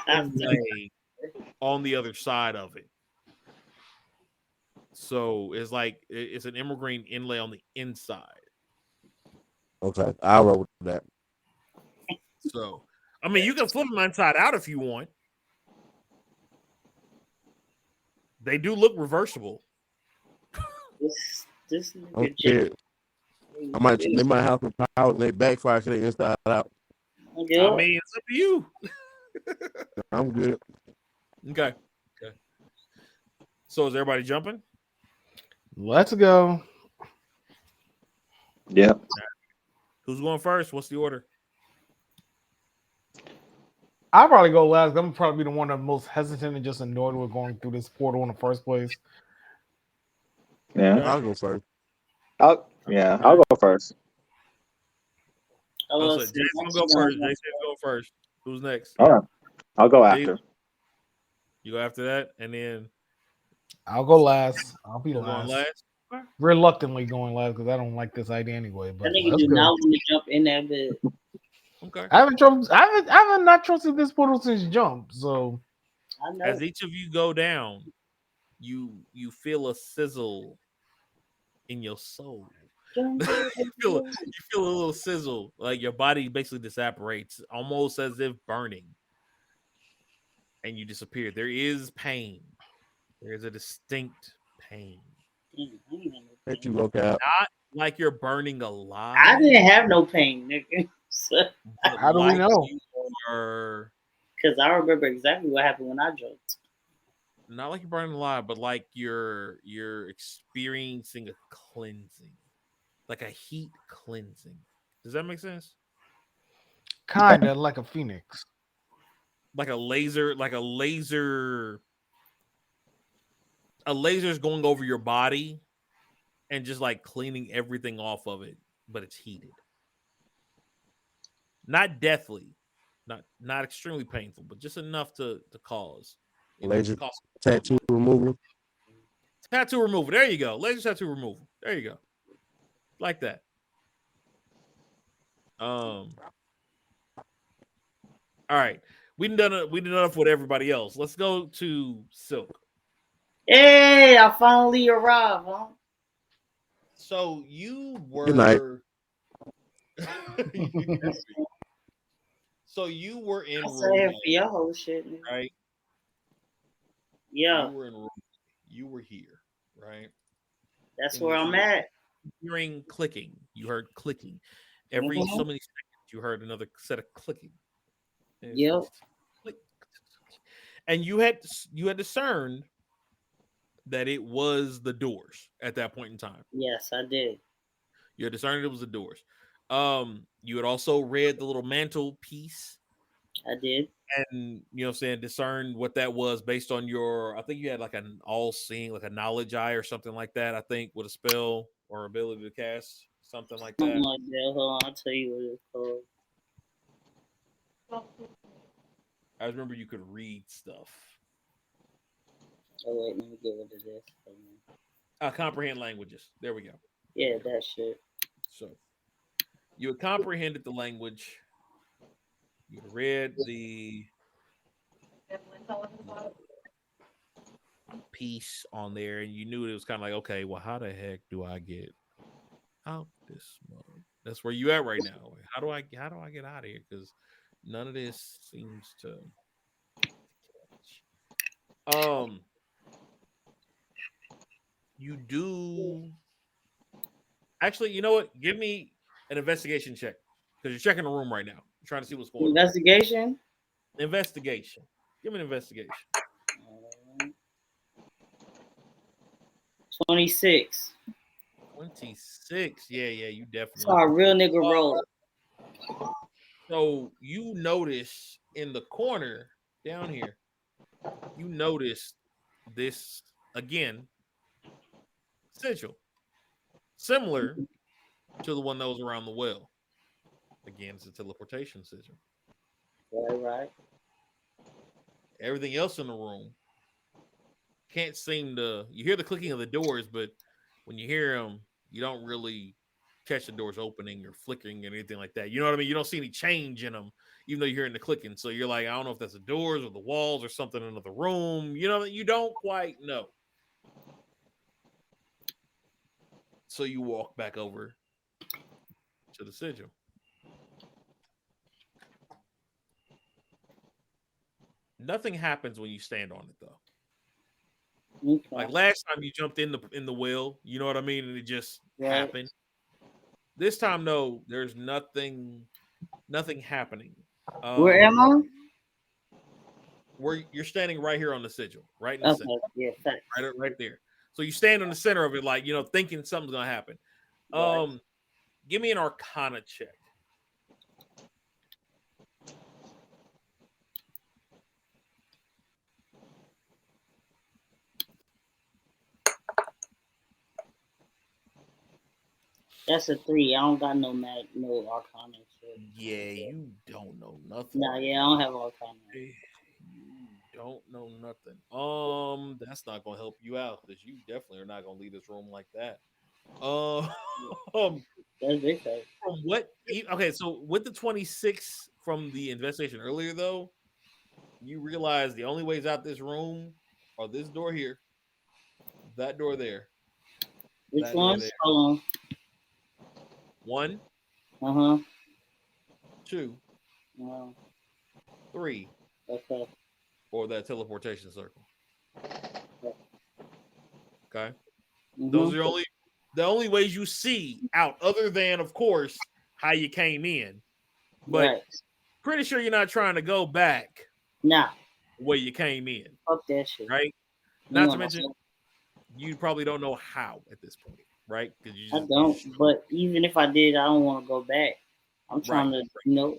inlay on the other side of it. So it's like it's an emerald green inlay on the inside. Okay, I'll roll with that. So I mean, you can flip them inside out if you want. They do look reversible. This I'm nigga scared. They might have some power and they backfire because they inside out. Yep. I mean, it's up to you. I'm good. Okay. So is everybody jumping? Let's go. Yep. Who's going first? What's the order? I'll probably go last. I'm probably the one that's most hesitant and just annoyed with going through this portal in the first place. Yeah. I'll go first. I'll go first. Oh, so Jason's gonna go first. Jason's go first. Who's next? All right. I'll go after. You go after that, and then I'll go last. I'll be you're going last. last. Reluctantly going last because I don't like this idea anyway. But That nigga let's do go. not want to jump in that bed. Okay. I haven't not trusted this portal since jump. So I know. As each of you go down, you feel a sizzle in your soul. you feel a little sizzle, like your body basically disapparates, almost as if burning, and you disappear. There is pain. There is a distinct pain. Let you look out. Not like you're burning alive. I didn't have no pain, nigga. how do we know? Because I remember exactly what happened when I jumped. Not like you're burning alive, but like you're experiencing a cleansing, like a heat cleansing. Does that make sense? Kinda like a phoenix. Like a laser's going over your body and just like cleaning everything off of it, but it's heated. Not deathly, not extremely painful, but just enough to cause. Laser tattoo removal. Tattoo removal. There you go. Laser tattoo removal. There you go. Like that. All right. We done enough with everybody else. Let's go to Silk. Hey, I finally arrived, huh? So you were Good night. So you were in for your whole shit, man. right? Yeah. You were in room. You were here, right? That's where I'm at. Hearing clicking. You heard clicking. Every so many seconds, you heard another set of clicking. Yep. Click. And you had discerned that it was the doors at that point in time. Yes, I did. You had discerned it was the doors. You had also read the little mantle piece. I did. And you know what I'm saying, discern what that was based on I think you had like an all-seeing, like a knowledge eye or something like that, I think, with a spell or ability to cast, something like that. Something like that. Hold on, I'll tell you what it's called. I remember you could read stuff. Oh wait, let me get rid of this. Comprehend languages. There we go. Yeah, that shit. So you had comprehended the language. You read the piece on there, and you knew it was kind of like, okay, well, how the heck do I get out this mode? That's where you at right now. Like, how do I get out of here? Because none of this seems to catch. You do actually. You know what? Give me an investigation check because you're checking the room right now. You're trying to see what's going on. Investigation. Investigation. Give me an investigation. 26. 26. Yeah, you definitely. Saw a real nigga roll. So you notice in the corner down here, you notice this again sigil, similar to the one that was around the well. Again, it's a teleportation sigil. Right. Everything else in the room can't seem to. You hear the clicking of the doors, but when you hear them, you don't really catch the doors opening or flickering or anything like that. You know what I mean? You don't see any change in them, even though you're hearing the clicking. So you're like, I don't know if that's the doors or the walls or something in another room. You know, you don't quite know. So you walk back over to the sigil. Nothing happens when you stand on it, though. Okay. Like last time you jumped in the well, you know what I mean, and it just happened. This time, though, there's nothing happening. Where am I? Where you're standing right here on the sigil, right in the center. Yeah, thanks. Right there. So you stand in the center of it, like, you know, thinking something's gonna happen. Give me an Arcana check. That's a 3. I don't got no Arcana shit. Yeah, you don't know nothing. Nah, yeah, I don't have Arcana. You don't know nothing. That's not gonna help you out because you definitely are not gonna leave this room like that. That's big thing. From what? Okay, so with the 26 from the investigation earlier, though, you realize the only ways out this room are this door here, that door there. Which one? Hold on. 1. 2. 3. Okay. Or that teleportation circle. Okay. Mm-hmm. Those are the only ways you see out, other than, of course, how you came in. But pretty sure you're not trying to go back. Nah. Where you came in. Fuck that shit. Right? Not to mention, you probably don't know how at this point, right? I don't. But even if I did, I don't want to go back. I'm trying to,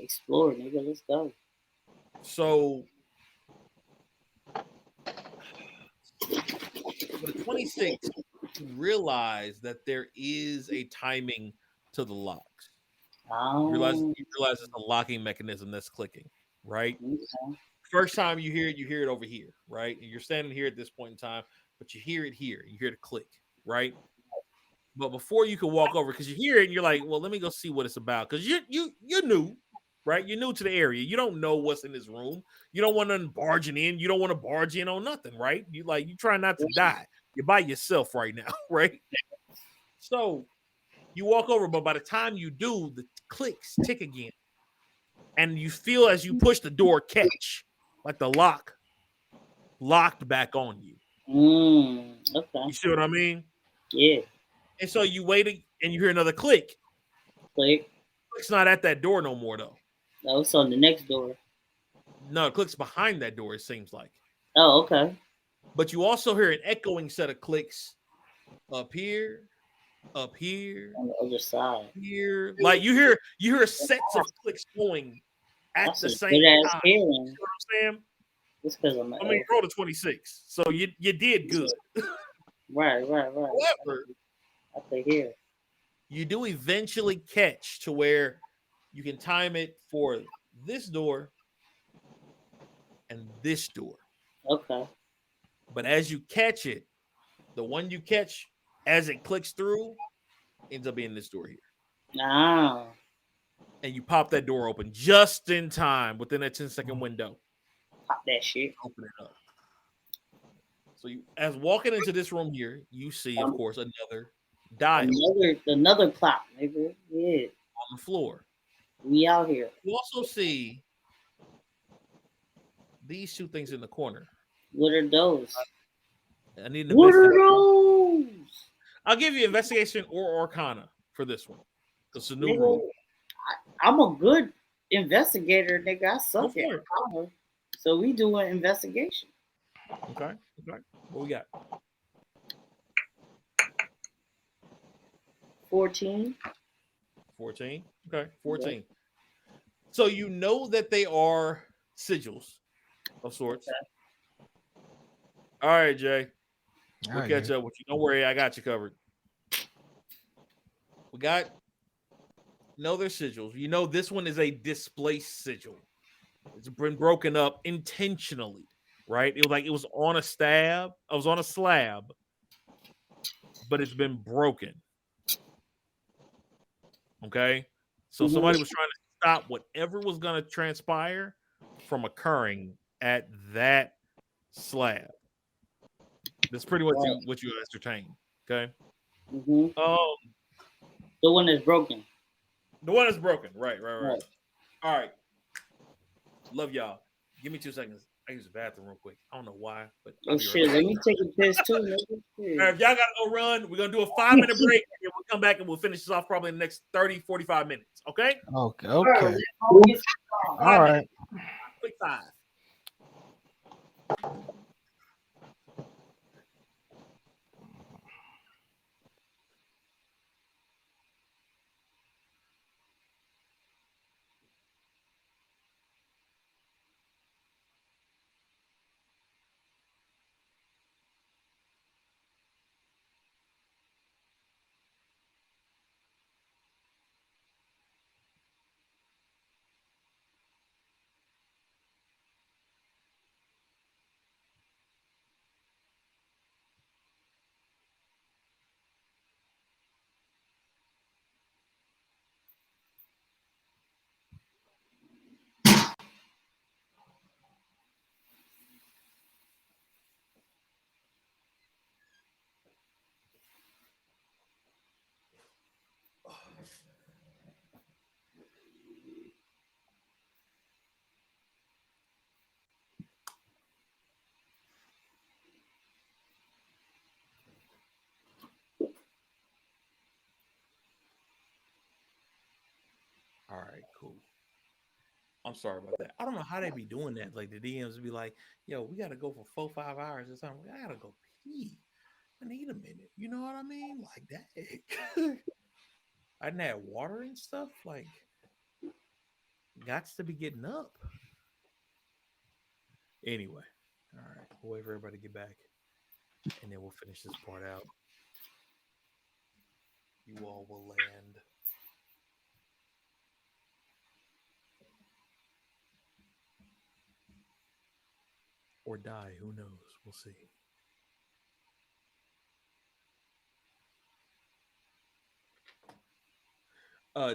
explore, nigga. Let's go. So, with the 26, you realize that there is a timing to the locks. You realize it's a locking mechanism that's clicking, right? Okay. First time you hear it over here, right? And you're standing here at this point in time, but you hear it here. You hear the click, right? But before you can walk over, because you hear it and you're like, well, let me go see what it's about. Because you're new, right? You're new to the area. You don't know what's in this room. You don't want nothing barging in. You don't want to barge in on nothing, right? You try not to die. You're by yourself right now, right? So you walk over, but by the time you do, the clicks tick again. And you feel as you push the door catch, like the lock locked back on you. Okay. You see what I mean? Yeah. And so you wait and you hear another click. Click. Click's not at that door no more, though. No, it's on the next door. No, it clicks behind that door, it seems like. Oh, okay. But you also hear an echoing set of clicks up here, on the other side. Here. Like you hear sets of clicks going at the same time. You know what I'm saying? It's because I'm you rolled a 26, so you did good. Right. However, I can hear. You do eventually catch to where you can time it for this door and this door. Okay. But as you catch it, the one you catch as it clicks through ends up being this door here. Ah. And you pop that door open just in time within that 10-second window. Pop that shit. Open it up. So as walking into this room here, you see, of course, another dial. Another clock, nigga. Yeah. On the floor. We out here. You also see these two things in the corner. What are those? I need an What are those? I'll give you investigation or arcana for this one. It's a new room. I'm a good investigator, nigga. I Go suck at for it. power. So we do an investigation. Okay. Okay. What we got? 14. 14. Okay. 14. So you know that they are sigils of sorts. All right, Jay. We'll catch up with you. Don't worry, I got you covered. We got they're sigils. You know this one is a displaced sigil. It's been broken up intentionally, right? It was on a stab. I was on a slab, but it's been broken. Okay. So somebody was trying to stop whatever was going to transpire from occurring at that slab. That's pretty much what you ascertain. Okay. The one that's broken. The one that's broken. Right. All right. Love y'all. Give me 2 seconds. I use the bathroom real quick. I don't know why, but I'll be shit, right let me take a piss too. All right, if y'all got to go run, we're going to do a 5-minute break, and we'll come back and we'll finish this off probably in the next 30, 45 minutes. Okay? Okay. All All right. Quick 5. All right, cool. I'm sorry about that. I don't know how they be doing that. Like the DMs would be like, yo, we got to go for 4-5 hours or something. I got to go pee. I need a minute. You know what I mean? Like that. I didn't have water and stuff. Like, gots to be getting up. Anyway, all right. We'll wait for everybody to get back. And then we'll finish this part out. You all will land. Or die. Who knows? We'll see.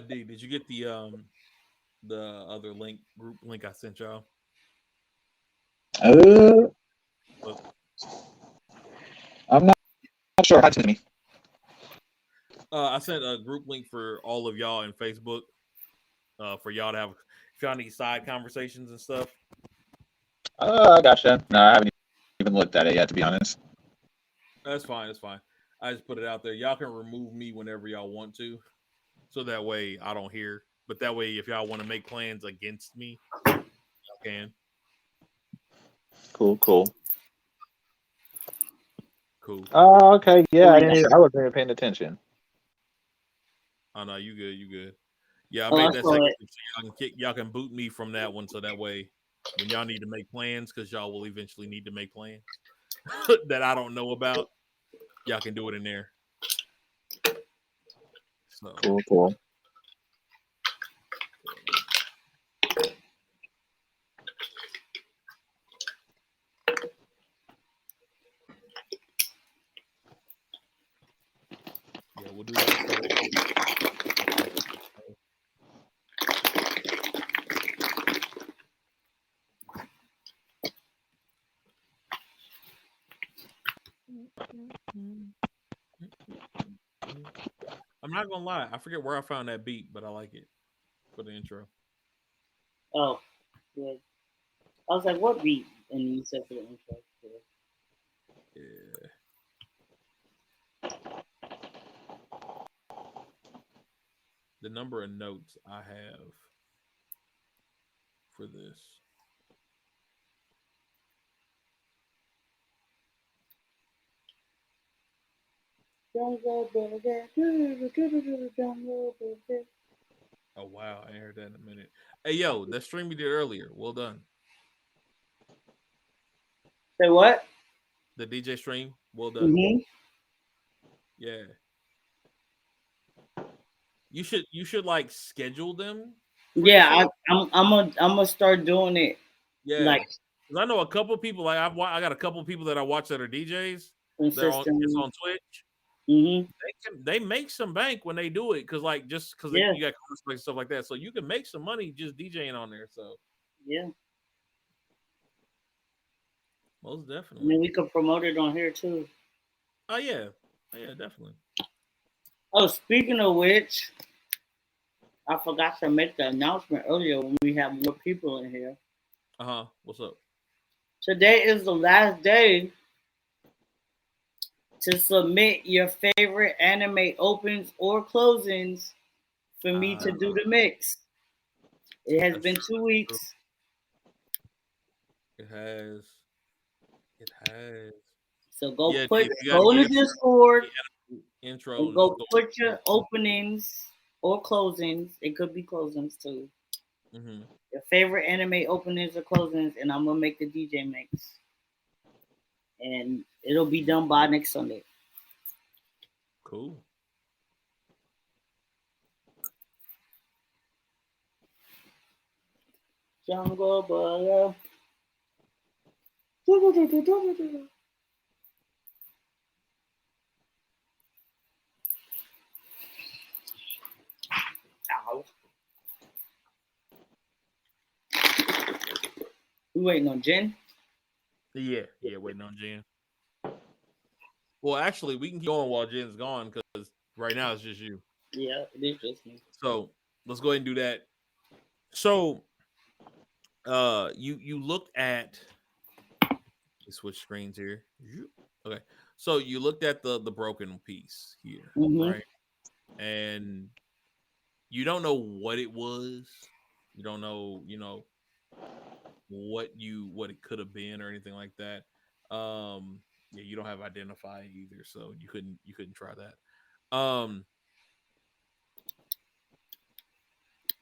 D, did you get the other group link I sent y'all? I'm not sure. How to me. I sent a group link for all of y'all in Facebook. For y'all to have, if y'all need side conversations and stuff. I gotcha. No, I haven't even looked at it yet, to be honest. That's fine. That's fine. I just put it out there. Y'all can remove me whenever y'all want to, so that way I don't hear. But that way, if y'all want to make plans against me, y'all can. Cool. Cool. Oh, okay. Yeah, I wasn't even paying attention. Oh no, you good. You good. Yeah, I made that second so y'all can boot me from that one, so that way when y'all need to make plans, because y'all will eventually need to make plans that I don't know about, y'all can do it in there. So Cool. Yeah, we'll do that. I'm not gonna lie, I forget where I found that beat, but I like it for the intro. Oh, good. I was like, what beat? And you said for the intro. Yeah. the number of notes I have for this. Oh wow, I ain't heard that in a minute. Hey yo, that stream we did earlier. Well done. Say what? The DJ stream. Well done. Mm-hmm. Yeah. You should like schedule them for Yeah, yourself. I'm gonna start doing it Yeah. like 'Cause I know a couple people like I got a couple people that I watch that are DJs. They're on just consistently. on Twitch. Mm-hmm. They make some bank when they do it because like just because Yeah, you got commercials and stuff like that, so you can make some money just DJing on there. So yeah. most I definitely. mean, we could promote it on here too. Oh yeah, definitely. Oh, speaking of which, I forgot to make the announcement earlier when we have more people in here. What's up? Today is the last day to submit your favorite anime opens or closings for me to do the mix. It has been 2 weeks. It has. It has. So go Yeah, put if you got go in the any Discord intro, and just go go. put your openings or closings. It could be closings too. Mm-hmm. Your favorite anime openings or closings, and I'm gonna make the DJ mix. And it'll be done by next Sunday. Cool. Jungle Butter. Ow. We waiting on Jen? Yeah, waiting on Jen. Well, actually, we can keep going while Jen's gone because right now it's just you. Yeah, it is just me. So let's go ahead and do that. So, you looked at. Let's switch screens here. Okay, so you looked at the broken piece here, right? And you don't know what it was. You don't know, what it could have been or anything like that. Yeah, you don't have identify either, so you couldn't try that.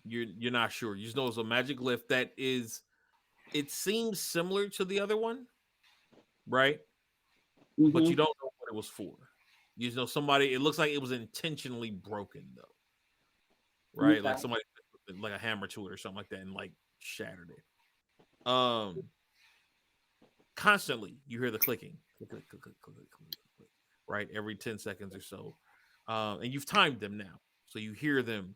You're not sure. You just know it's a magic lift that is. It seems similar to the other one, right? But you don't know what it was for. You just know somebody. It looks like it was intentionally broken, though, right? Okay. Like somebody like a hammer to it or something like that, and like shattered it. Constantly you hear the clicking, click, click, click, click, click, click, click, right? Every 10 seconds or so. And you've timed them now. So you hear them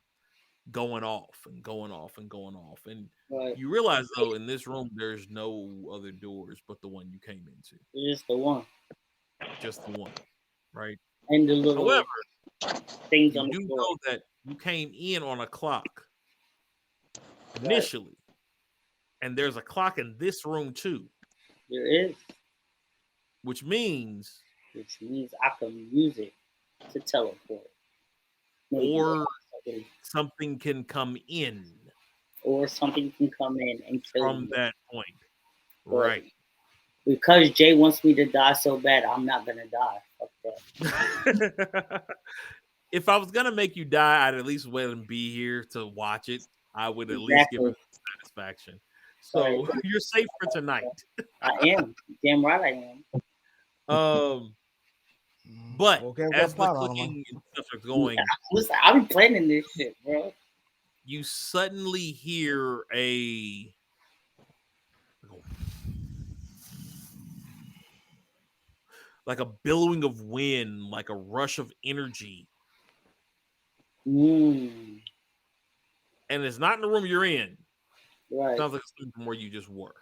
going off and going off and going off. And Right. you realize though in this room there's no other doors but the one you came into. It's just the one. Just the one. Right. And the little However, things you on the do floor. know that you came in on a clock initially. Right. And there's a clock in this room too. There is. Which means I can use it to teleport. Maybe. Or something can come in. Or something can come in and kill from me. That point. But right. Because Jay wants me to die so bad, I'm not going to die. Fuck that. If I was going to make you die, I'd at least let him be here to watch it. I would at least give him satisfaction. So right. You're safe for tonight. I am. Damn right I am. But as the clicking and stuff is going, listen, I've been planning this shit, bro. You suddenly hear like a billowing of wind, like a rush of energy. And it's not in the room you're in. Right. Sounds like it's from where you just were.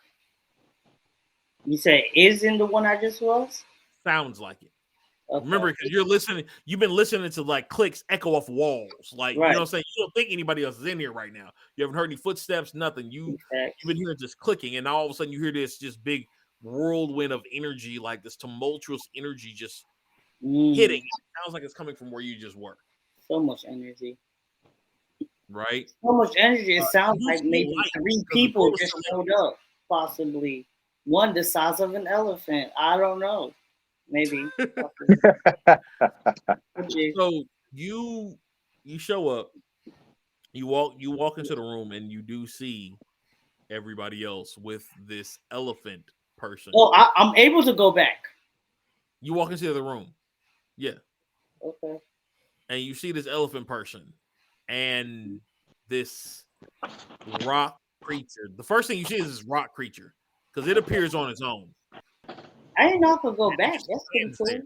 You say is in the one I just was? Sounds like it. Okay. Remember, because you've been listening to like clicks echo off walls. Like, right. You know what I'm saying? You don't think anybody else is in here right now. You haven't heard any footsteps, nothing. You've been hearing just clicking, and all of a sudden you hear this just big whirlwind of energy, like this tumultuous energy just hitting. It sounds like it's coming from where you just were. So much energy. right? So much energy. It sounds You like see maybe light 3 because the people door is just still showed up. Possibly one the size of an elephant. I don't know. Maybe. Possibly. So you show up, you walk into the room, and you do see everybody else with this elephant person. Oh, I'm able to go back. You walk into the room, yeah, Okay. and you see this elephant person and this rock creature. The first thing you see is this rock creature because it appears on its own. I didn't know I could go And back. it That's pretty stands cool. there.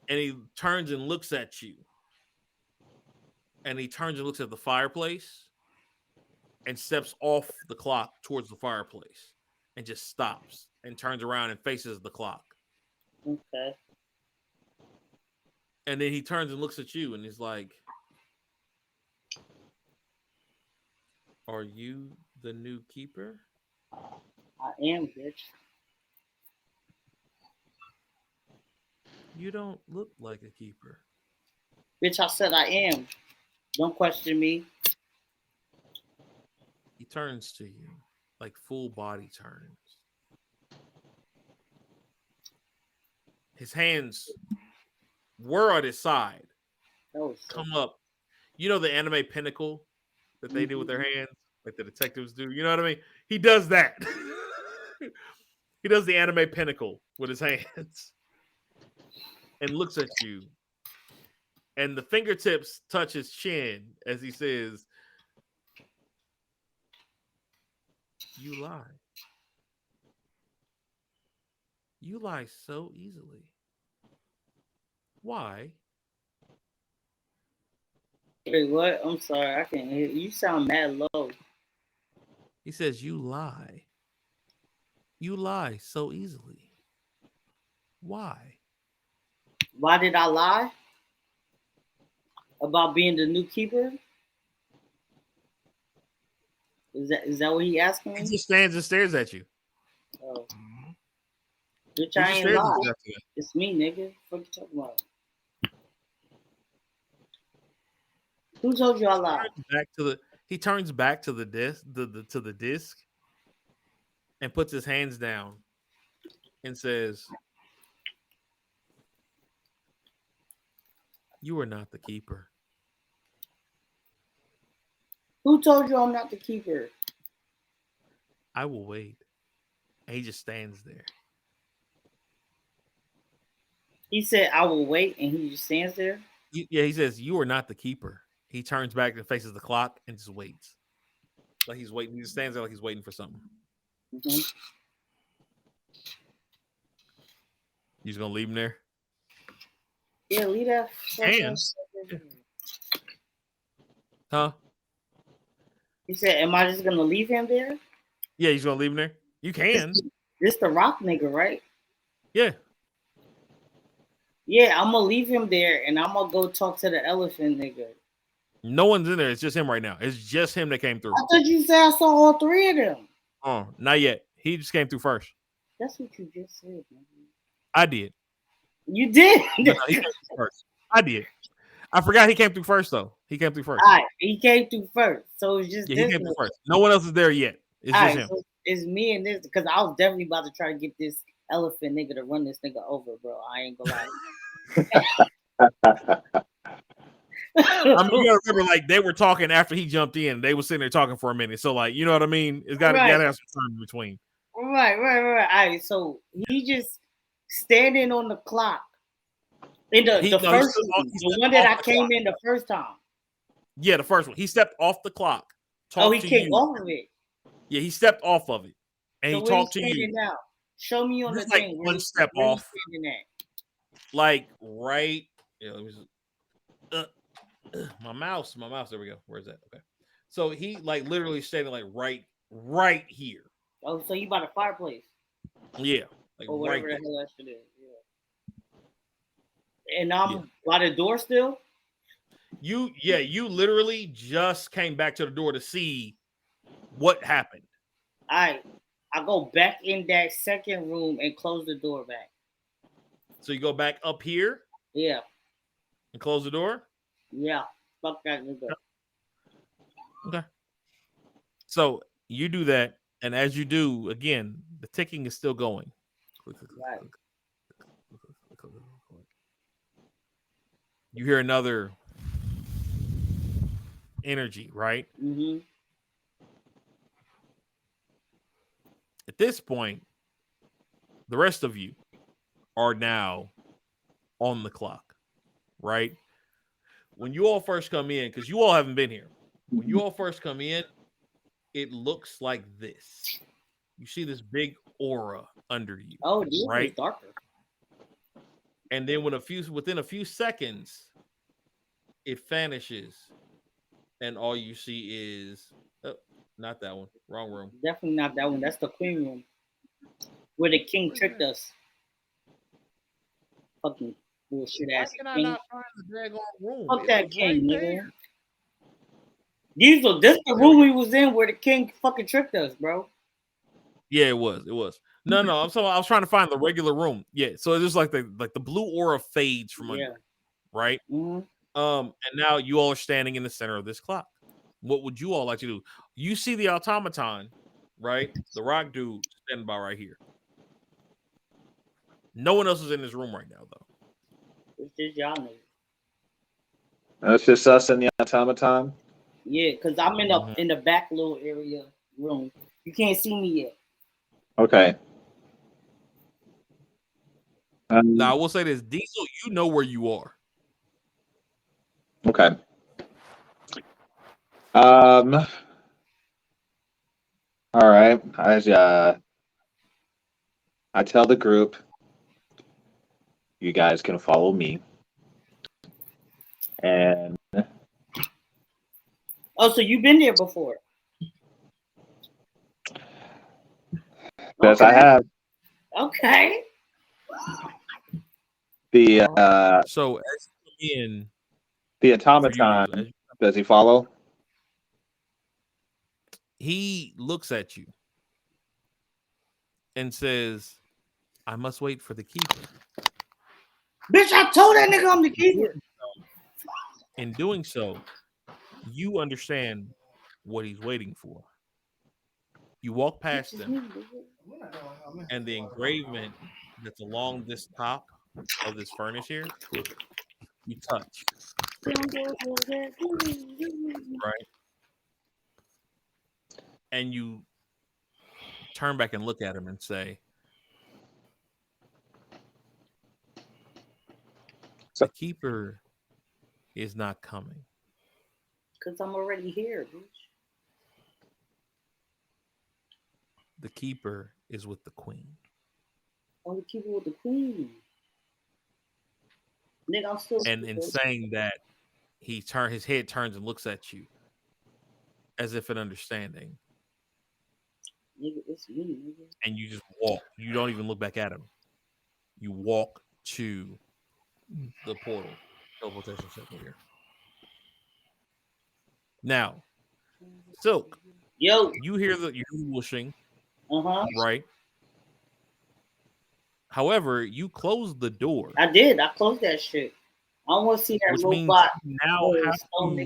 And he turns and looks at you. And he turns and looks at the fireplace and steps off the clock towards the fireplace and just stops and turns around and faces the clock. Okay. And then he turns and looks at you and he's like, "Are you the new keeper?" I am, bitch. You don't look like a keeper. Bitch, I said I am. Don't question me. He turns to you, like full body turns. His hands were at his side, Oh, come up. You know the anime pinnacle that they do with their hands, like the detectives do? You know what I mean? He does that. He does the anime pinnacle with his hands and looks at you. And the fingertips touch his chin as he says, "You lie. You lie so easily. Why?" Wait, what? I'm sorry. I can't hear you. You sound mad low. He says, "You lie. You lie so easily. Why?" Why did I lie? About being the new keeper? Is that what he asking He me? just stands and stares at you. Oh. Bitch, He I just ain't stares at lie. you after that. It's me, nigga. What you talking about? Who told you I lied? He turns back to the disc, to the disc, and puts his hands down and says, "You are not the keeper." Who told you I'm not the keeper? "I will wait." And he just stands there. He said I will wait, and he just stands there. Yeah, he says, "You are not the keeper." He turns back and faces the clock and just waits. Like he's waiting. He just stands there like he's waiting for something. Mm-hmm. You just gonna leave him there? Yeah, leave that. And huh? He said, "Am I just gonna leave him there?" Yeah, he's gonna leave him there. You can. This the rock nigga, right? Yeah. Yeah, I'm gonna leave him there, and I'm gonna go talk to the elephant nigga. No one's in there. It's just him right now. It's just him that came through. I thought you said I saw all 3 of them. Oh, not yet. He just came through first. That's what you just said, man. I did. You did. No, he came through first. I did. I forgot he came through first though. He came through first. All right, he came through first, so it's just Yeah, this he came through nigga. first. No one else is there yet. It's All just right, him. so it's me and this because I was definitely about to try to get this elephant nigga to run this nigga over, bro. I ain't gonna lie. I mean, you gotta remember, like they were talking after he jumped in. They were sitting there talking for a minute. So, like, you know what I mean? It's gotta have some time in between. Right. All right, so he just standing on the clock in the first one, the one that I came in the first time. Yeah, the first one. He stepped off the clock. He came off of it. Yeah, he stepped off of it, and so he talked to you. Now, show me on just the like thing. One step off. Like right. Yeah, let me just, my mouse. There we go. Where's that? Okay. So he like literally standing like right here. Oh, so you by the fireplace? Yeah, like or whatever right the hell that shit is. Yeah. And I'm by the door still. You literally just came back to the door to see what happened. All right, I go back in that second room and close the door back. So you go back up here. Yeah. And close the door. Yeah. Fuck that nigga. Okay. So you do that, and as you do, again, the ticking is still going. Right. You hear another energy, right? Mm-hmm. At this point, the rest of you are now on the clock, right? When you all first come in, because you all haven't been here, when you all first come in, it looks like this. You see this big aura under you, Oh, this right? is darker. And then within a few seconds, it vanishes, and all you see is not that one. Wrong room. Definitely not that one. That's the queen room where the king tricked us. Fucking bullshit Why ass can I king. not find the daggone room? Fuck It that was king, right nigga. there. Diesel, this the room we was in where the king fucking tricked us, bro. Yeah, it was. It was. No. I was trying to find the regular room. Yeah. So it's just like the blue aura fades from under, right? Mm-hmm. And now you all are standing in the center of this clock. What would you all like to do? You see the automaton, right? The rock dude standing by right here. No one else is in this room right now, though. It's just y'all niggas. That's just us and the automaton. Yeah, because I'm in the back little area room. You can't see me yet. Okay. Now I will say this, Diesel, you know where you are. Okay. All right. I tell the group, you guys can follow me. And oh, so you've been there before? Yes, I have. Okay. The So as you come in, the automaton, does he follow? He looks at you and says, I must wait for the keeper. Bitch, I told that nigga I'm the keeper. In doing so, you understand what he's waiting for. You walk past them, and the engravement that's along this top of this furnace here, you touch. Right? And you turn back and look at him and say, the keeper is not coming. Because I'm already here, bitch. The keeper is with the queen. Oh, the keeper with the queen. Nigga, I'm still. And in saying that, his head turns and looks at you as if in understanding. Nigga, it's me, nigga. And you just walk. You don't even look back at him. You walk to the portal. Teleportation circle here. Now, Silk. Yo. You hear the whooshing. Uh-huh. Right. However, you closed the door. I did. I closed that shit. I don't want to see that which robot. Means you now have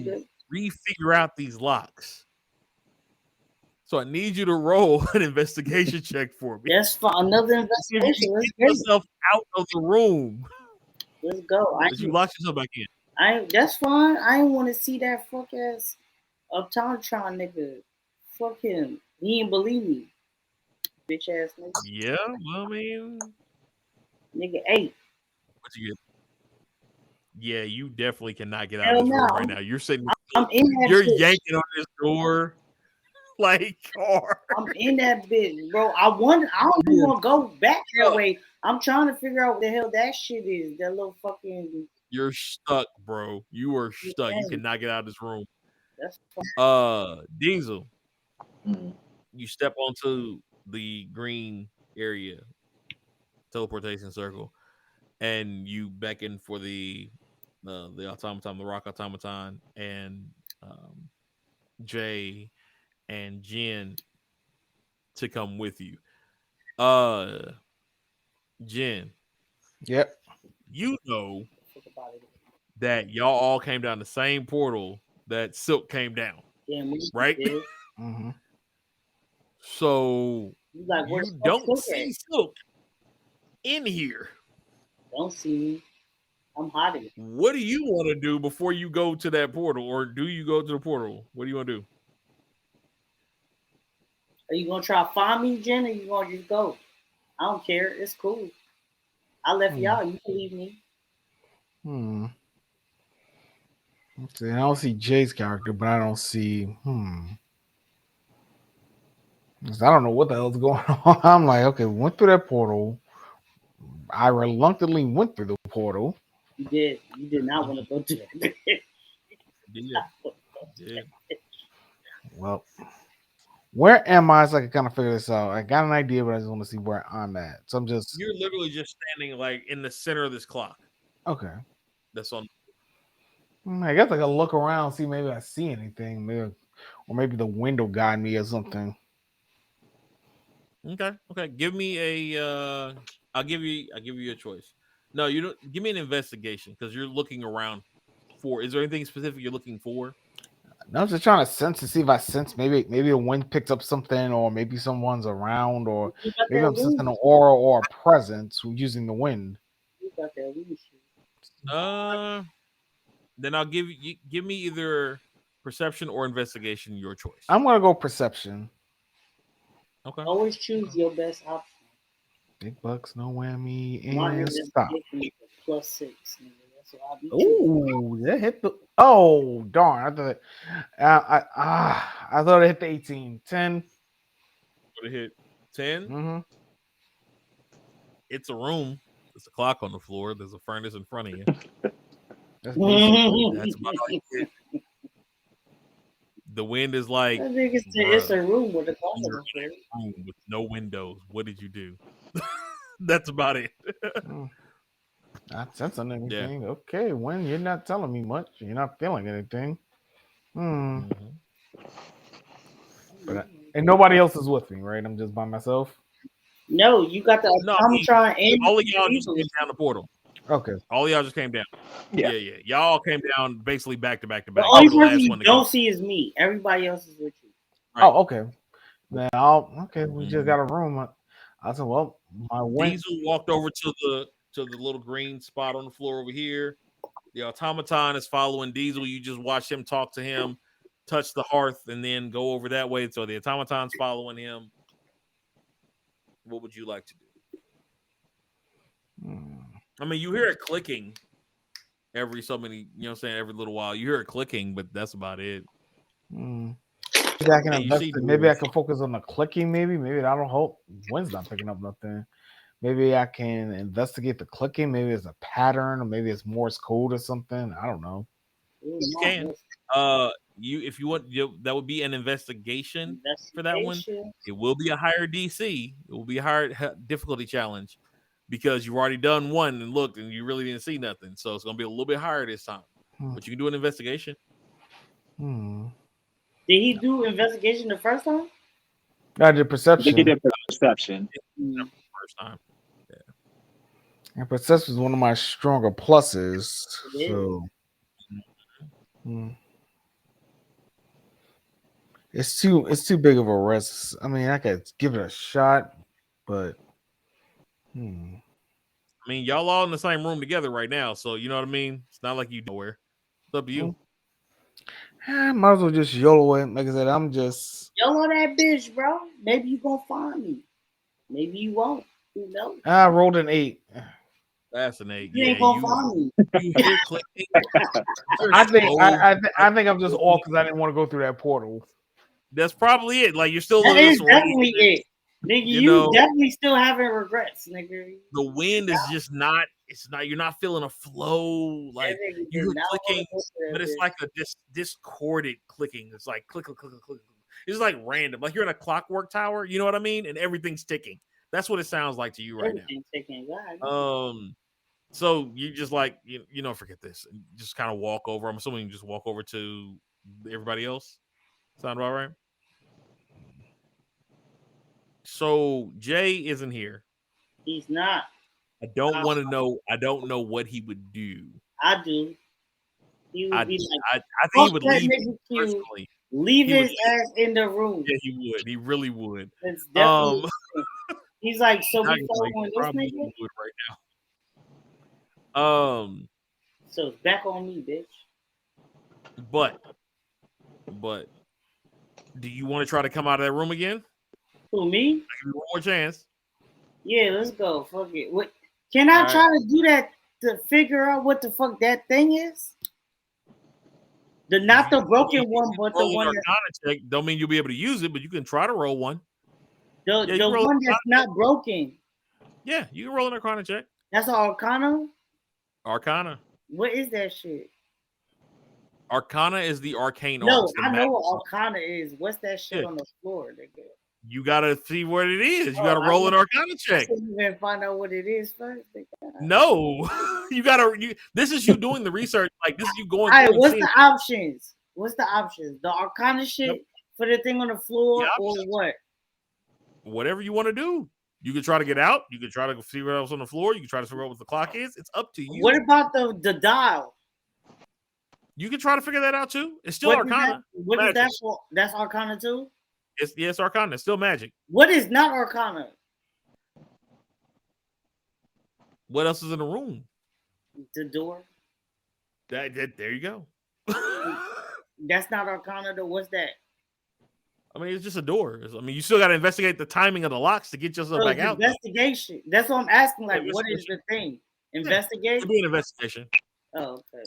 to refigure out these locks. So I need you to roll an investigation check for me. That's for another investigation. Get yourself out of the room. Let's go. You locked yourself back in. That's fine. I didn't want to see that fuck ass Optometron nigga. Fuck him. He didn't believe me. Bitch ass nigga. Yeah, well, I mean, nigga 8. What you get? Yeah, you definitely cannot get out of this room right now. You're sitting. I'm in that. You're bitch. yanking on this door like hard. I'm in that bitch, bro. I don't even want to go back that way. I'm trying to figure out what the hell that shit is. That little fucking. You're stuck, bro. You are stuck. You cannot get out of this room. That's Diesel. You step onto the green area, teleportation circle, and you beckon for the automaton, the rock automaton, and Jay and Jen to come with you. Jen. Yep. You know that y'all all came down the same portal that Silk came down, Yeah, we right? did. Mm-hmm. You So like, you where's don't Silk see at? Silk in here. Don't see me. I'm hiding. What do you want to do before you go to that portal, or do you go to the portal? What do you want to do? Are you gonna try to find me, Jen, or you gonna just go? I don't care. It's cool. I left y'all. You can leave me. Let's see, I don't see Jay's character, but I don't see. 'Cause I don't know what the hell's going on. I'm like, okay, we went through that portal. I reluctantly went through the portal. You did. You did not want to go to that. Yeah. Well, where am I? So I can kind of figure this out. I got an idea, but I just want to see where I'm at. So I'm just You're literally just standing like in the center of this clock. okay. That's on. I guess I gotta look around, see maybe I see anything, maybe, or maybe the window guide me or something. Okay. Give me a. I'll give you a choice. No, you don't. Give me an investigation because you're looking around for. Is there anything specific you're looking for? No, I'm just trying to sense to see if I sense maybe the wind picked up something, or maybe someone's around, or You got maybe that I'm sensing weed. an aura or a presence using the wind. You got that weed shit. Then I'll give me either perception or investigation. Your choice. I'm gonna go perception. Okay. Always choose your best option. Big bucks, no whammy, My and stop. investigation is a +6. Nigga. That's what I'll be Ooh, that hit the. Oh darn! I thought I thought it hit the 18. 10. Would it hit 10? Mm-hmm. It's a room. There's a clock on the floor. There's a furnace in front of you. That's decent. That's about all you get. The wind is like, I think it's a room with a clock on the floor. room with no windows. What did you do? That's about it. Not sensing anything. Yeah. Okay, when you're not telling me much, you're not feeling anything. But and nobody else is with me, right? I'm just by myself. No, you got the automatron and all of y'all just came down the portal. Okay, all of y'all just came down. Yeah. Y'all came down basically back to back to back. The only person you don't see is me. Everybody else is with you. Right. Oh, okay. Now, we just got a room. I said, well, my Diesel walked over to the little green spot on the floor over here. The automaton is following Diesel. You just watch him talk to him, touch the hearth, and then go over that way. So the automaton's following him. What would you like to do? I mean, you hear it clicking every so many, every little while. You hear it clicking, but that's about it. Maybe I can maybe I can focus on the clicking. Maybe that'll help. Wind's not picking up nothing. Maybe I can investigate the clicking. Maybe it's a pattern, or maybe it's Morse code or something. I don't know. You can. If you want, that would be an investigation for that one. It will be a higher DC. It will be a higher difficulty challenge because you've already done one and looked and you really didn't see nothing. So it's going to be a little bit higher this time. But you can do an investigation. Did he do investigation the first time? I did perception. I think he did perception. First time. Yeah. And perception is one of my stronger pluses. So it's too big of a risk. I mean, I could give it a shot, but I mean, y'all all in the same room together right now, so you know what I mean? It's not like you nowhere. It's up to you. I might as well just YOLO it. Like I said, I'm just YOLO that bitch, bro. Maybe you gonna find me. Maybe you won't. Who knows? I rolled an 8. That's an 8. You ain't gonna find me. You hear clicking. I think I'm just off because I didn't want to go through that portal. That's probably it. Like you're still that is definitely it. Nigga, you definitely still having regrets, nigga. The wind is just not. It's not. You're not feeling a flow. Like you're clicking, but it's like a discorded clicking. It's like click, click, click, click, click. It's like random. Like you're in a clockwork tower. You know what I mean? And everything's ticking. That's what it sounds like to you right now. Ticking. So you just like forget this. Just kind of walk over. I'm assuming you just walk over to everybody else. Sound about right? So Jay isn't here. He's not. I don't want to know. I don't know what he would do. I do. He would be like, I think he fuck would that leave nigga Q. personally. Leave He would his ass in the room. Yeah, he would. He really would. That's definitely. He's like, so not we gonna lie, following he this probably nigga. would right now. So it's back on me, bitch. But do you want to try to come out of that room again? Who, me? I give you one more chance. Yeah, let's go. Fuck it. What? Can I try to do that to figure out what the fuck that thing is? Not the broken one, but the one that's check. Don't mean you'll be able to use it, but you can try to roll one. The one that's not broken. Yeah, you can roll an Arcana check. That's an Arcana? Arcana. What is that shit? Arcana is the arcane no, arts. I know what Arcana is. What's that shit on the floor, nigga? You gotta see what it is. You gotta roll an Arcana check. You gotta find out what it is first. No, you gotta. This is you doing the research. Like this is you going. All right, what's the options? What's the options? The Arcana shit for the thing on the floor, or what? Whatever you want to do. You can try to get out. You can try to figure out what's on the floor. You can try to figure out what the clock is. It's up to you. What about the dial? You can try to figure that out too. It's still Arcana. What is that for? That's Arcana too? It's Arcana. It's still magic. What is not Arcana? What else is in the room? The door. There you go. That's not Arcana though. What's that? I mean, it's just a door. I mean, you still got to investigate the timing of the locks to get yourself back out. Investigation. That's what I'm asking. Like, what is the thing? Investigate. It'll be an investigation. Oh, okay.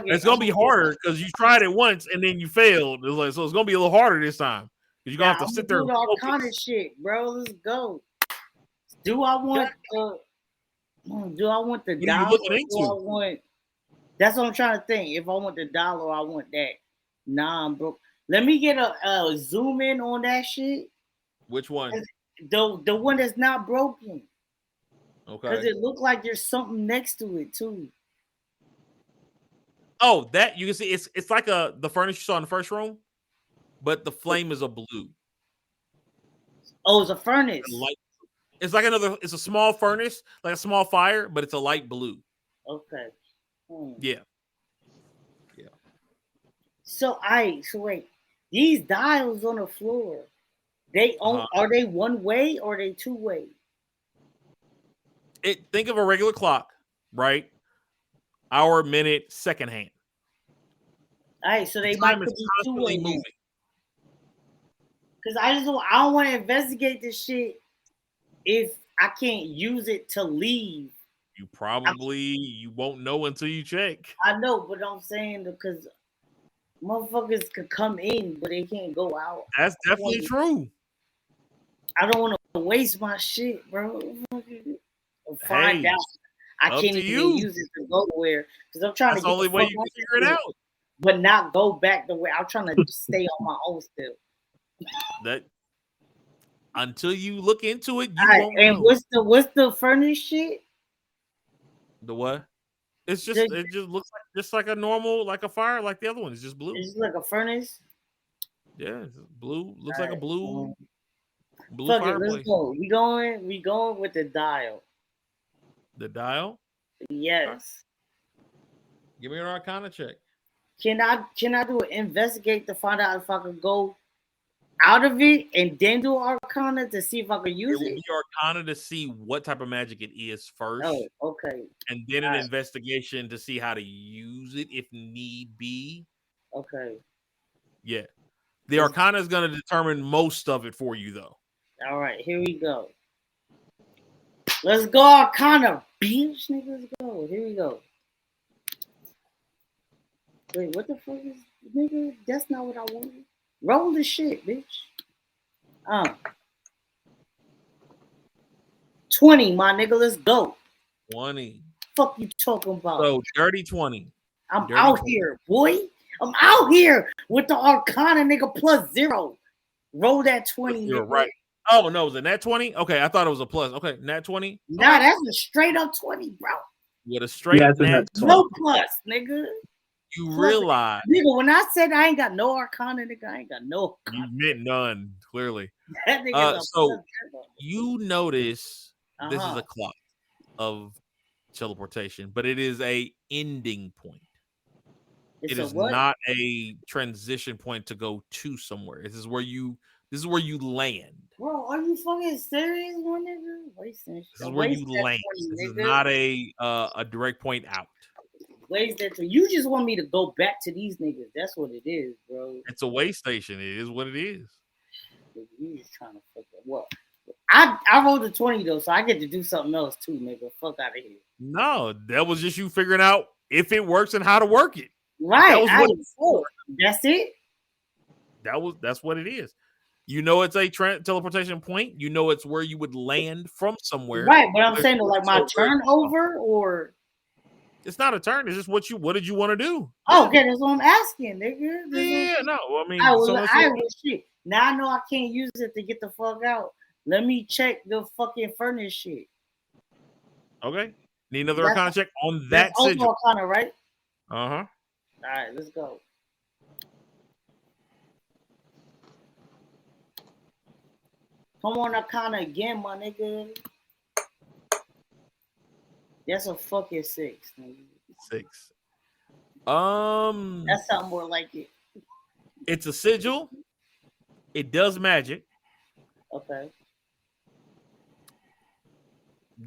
It's gonna be harder because you tried it once and then you failed. So it's gonna be a little harder this time because you're gonna have to sit there. Do all kind of shit, bro. Let's go. Do I want the dollar? That's what I'm trying to think. If I want the dollar, I want that. Nah, bro. Let me get a zoom in on that shit. Which one? The one that's not broken. Okay. Because it looked like there's something next to it too. Oh, that you can see it's like the furnace you saw in the first room, but the flame is a blue. Oh, it's a furnace. It's like it's a small furnace, like a small fire, but it's a light blue. Okay. Yeah. So wait. These dials on the floor, are they one way or are they two way? Think of a regular clock, right? Hour, minute, second hand. All right, so they might be two-way moving. Because I don't want to investigate this shit if I can't use it to leave. You won't know until you check. I know, but I'm saying because motherfuckers could come in, but they can't go out. That's definitely true. I don't want to waste my shit, bro. Find out. I can't even use it to go where because I'm trying to. That's the only way you can figure it out. But not go back the way I'm trying to stay on my own still. That until you look into it, won't know. What's the furnace shit? The what? It just looks like a normal, like a fire, like the other one. It's just blue. It's like a furnace. Yeah, it's blue. Looks like a blue fireplace. Let's go. We going with the dial. The dial? Yes. Right. Give me an Arcana check. Can I do an investigate to find out if I can go out of it and then do Arcana to see if I can use it? It will be Arcana to see what type of magic it is first. Oh, okay. And then an investigation to see how to use it if need be. Okay. Yeah. The Arcana is going to determine most of it for you, though. All right, here we go. Let's go Arcana, bitch. Nigga, let's go. Here we go. Wait, what the fuck is nigga? That's not what I wanted. Roll the shit, bitch. 20, my nigga. Let's go. 20. Fuck you talking about? So dirty 20. I'm out here, boy. I'm out here with the Arcana, nigga, +0. Roll that 20. You're nigga. right. Oh no, was it nat 20? Okay, I thought it was a plus. Okay, nat 20. Nah, that's a straight up 20, bro. With a straight nat 20. No plus, nigga. You realize, nigga, when I said I ain't got no Arcana, nigga, I ain't got no Arcana. You meant none, clearly. That nigga so you notice this is a clock of teleportation, but it is a ending point. It's It a is what? not a transition point to go to somewhere. This is where you land. Bro, are you fucking serious, my nigga? Wasting This is where you land. This is not a direct point out. Waste that. You just want me to go back to these niggas. That's what it is, bro. It's a way station. It is what it is. You just trying to fuck up. What? I rolled a 20 though, so I get to do something else too, nigga. Fuck out of here. No, that was just you figuring out if it works and how to work it. Right. That was what that's it. That's what it is. You know, it's a teleportation point. You know, it's where you would land from somewhere. Right, but I'm saying like my turnover or it's not a turn. It's just what did you want to do? Oh, okay, that's what I'm asking, nigga. Yeah, no. I mean, shit. Now I know I can't use it to get the fuck out. Let me check the fucking furnace shit. Okay. Need another Arcana check on that sigil. Also Arcana, right? Uh-huh. All right, let's go. Come on, Arcana again, my nigga. That's a fucking 6, nigga. 6. That's something more like it. It's a sigil. It does magic. Okay.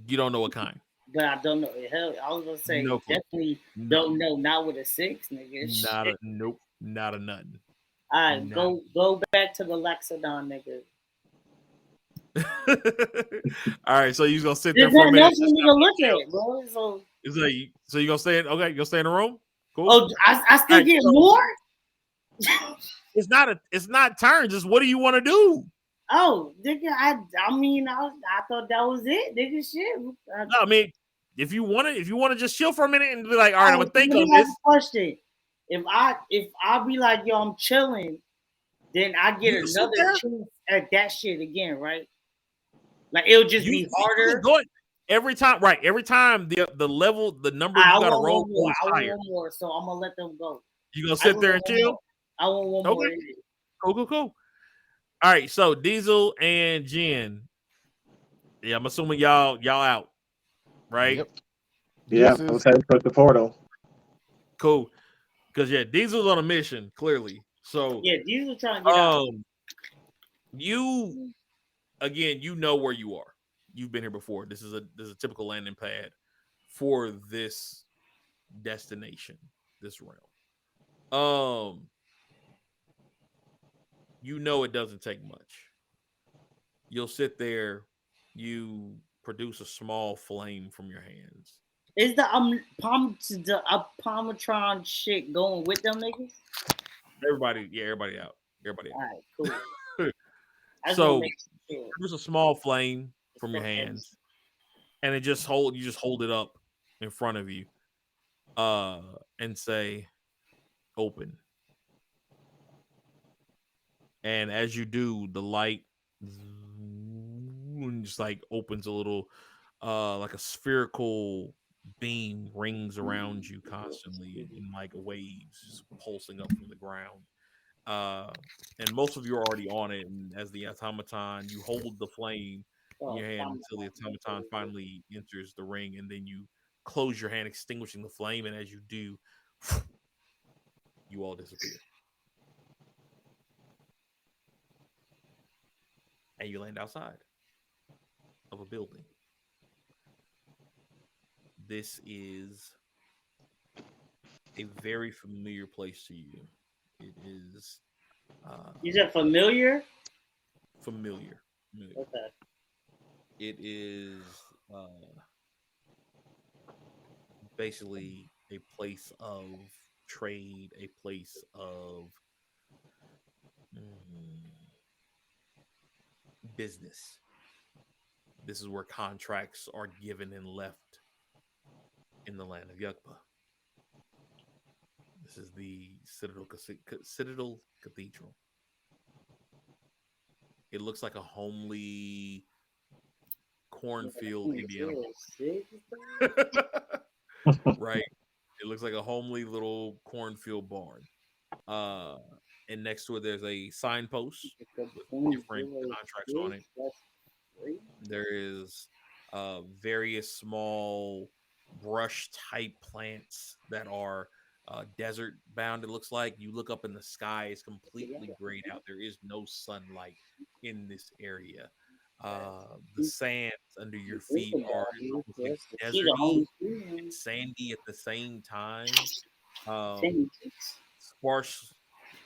You don't know what kind. But I don't know. Hell, I was gonna say definitely don't know. Not with a 6, nigga. Not a nothing. All right, go back to the Loxodan, nigga. All right, so you gonna sit there for a minute. There's nothing to look at, bro. So you gonna stay in? Okay, you gonna stay in the room? Cool. Oh, I still get more. It's not turns. It's what do you want to do? Oh, nigga, I thought that was it, nigga. Shit. No, I mean, if you want to just chill for a minute and be like, all right, I'm gonna think on this. this. Question: If I be like, yo, I'm chilling, then I get another chance at that shit again, right? Like it'll just be harder. Every time, right? Every time the level, the number you gotta roll is higher. I want one more, so I'm gonna let them go. You gonna sit there and chill? I want one more. Cool. All right, so Diesel and Jen. Yeah, I'm assuming y'all out, right? Yep. Yeah, I was heading for the portal. Cool, because Diesel's on a mission clearly. So Diesel trying to get out. You again, you know where you are. You've been here before. This is a typical landing pad for this destination, this realm. You know it doesn't take much. You'll sit there, you produce a small flame from your hands. Is the Palmatron shit going with them niggas? Everybody out. All right, cool. So there's a small flame from your hands, and you just hold it up in front of you, and say, "Open." And as you do, the light just like opens a little, like a spherical beam rings around you constantly in like waves, just pulsing up from the ground. And most of you are already on it. And as the automaton, you hold the flame in your hand until the automaton finally enters the ring, and then you close your hand, extinguishing the flame. And as you do, you all disappear. And you land outside of a building. This is a very familiar place to you. It is. You said familiar? Familiar. Okay. It is basically a place of trade, a place of business. This is where contracts are given and left in the land of Yugba. This is the Citadel Cathedral. It looks like a homely cornfield Indiana. Right? It looks like a homely little cornfield barn. And next to it, there's a signpost with different contracts on it. There is various small brush type plants that are desert bound. It looks like you look up in the sky; it's completely grayed out. There is no sunlight in this area. The sands under your feet are almost like She the deserty only and sandy at the same time. Sparse,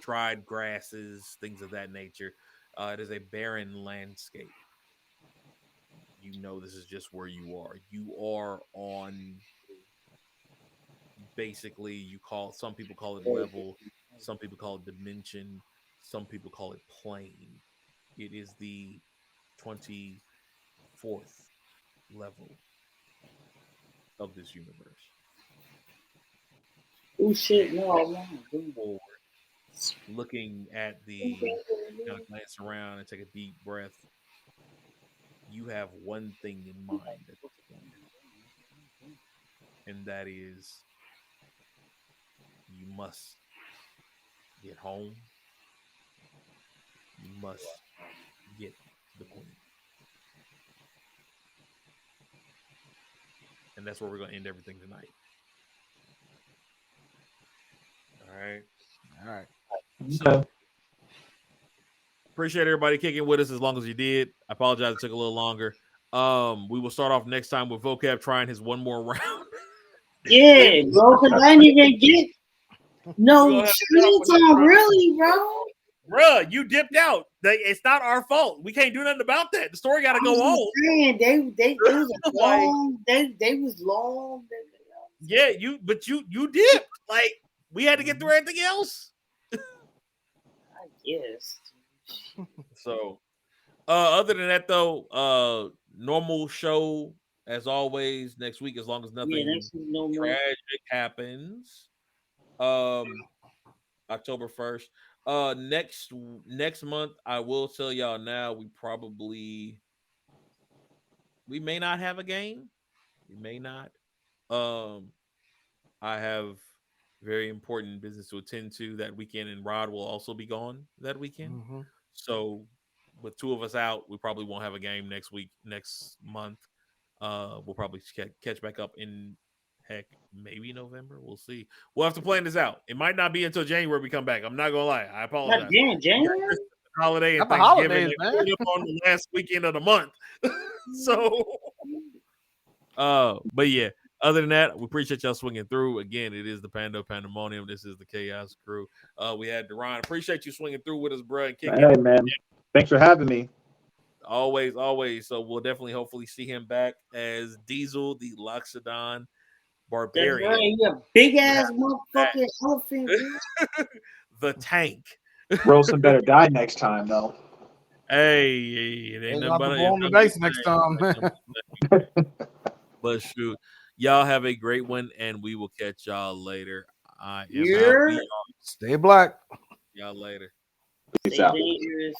dried grasses, things of that nature. It is a barren landscape. You know this is just where you are. You are on basically some people call it level, some people call it dimension, some people call it plane. It is the 24th level of this universe. Oh shit, no. Forward, looking at the kind of glance around and take a deep breath. You have one thing in mind at this point, and that is you must get home. You must get to the queen. And that's where we're going to end everything tonight. All right. So, appreciate everybody kicking with us as long as you did. I apologize it took a little longer. We will start off next time with Voqab trying his one more round. Yeah, bro, because I didn't even get no screen time, really, bro. Bruh, you dipped out. It's not our fault. We can't do nothing about that. The story got to go on. Saying, they was long. They was long. Yeah, you dipped. Like we had to get through everything else. I guess. So, other than that, though, normal show as always next week, as long as nothing tragic happens. October 1st. Next month, I will tell y'all now. We may not have a game. We may not. I have very important business to attend to that weekend, and Rod will also be gone that weekend. Mm-hmm. So, with two of us out, we probably won't have a game next month. We'll probably catch back up in maybe November. We'll see. We'll have to plan this out. It might not be until January we come back. I'm not gonna lie. I apologize. January? Holiday and Not the Thanksgiving holidays, man. on the last weekend of the month. So, but yeah. Other than that, we appreciate y'all swinging through. Again, it is the Panda of Pandemonium. This is the Chaos Crew. We had Daron. Appreciate you swinging through with us, bro. And kicking. Hey, man. Thanks for having me. Always. So we'll definitely, hopefully, see him back as Diesel, the Loxodan Barbarian. Right, you a big ass motherfucking elephant. The tank. Wilson better die next time, though. Hey, it ain't nothing but on the dice next time. But shoot, y'all have a great one, and we will catch y'all later. I am out. Stay black. Y'all later. Peace out. Dangerous.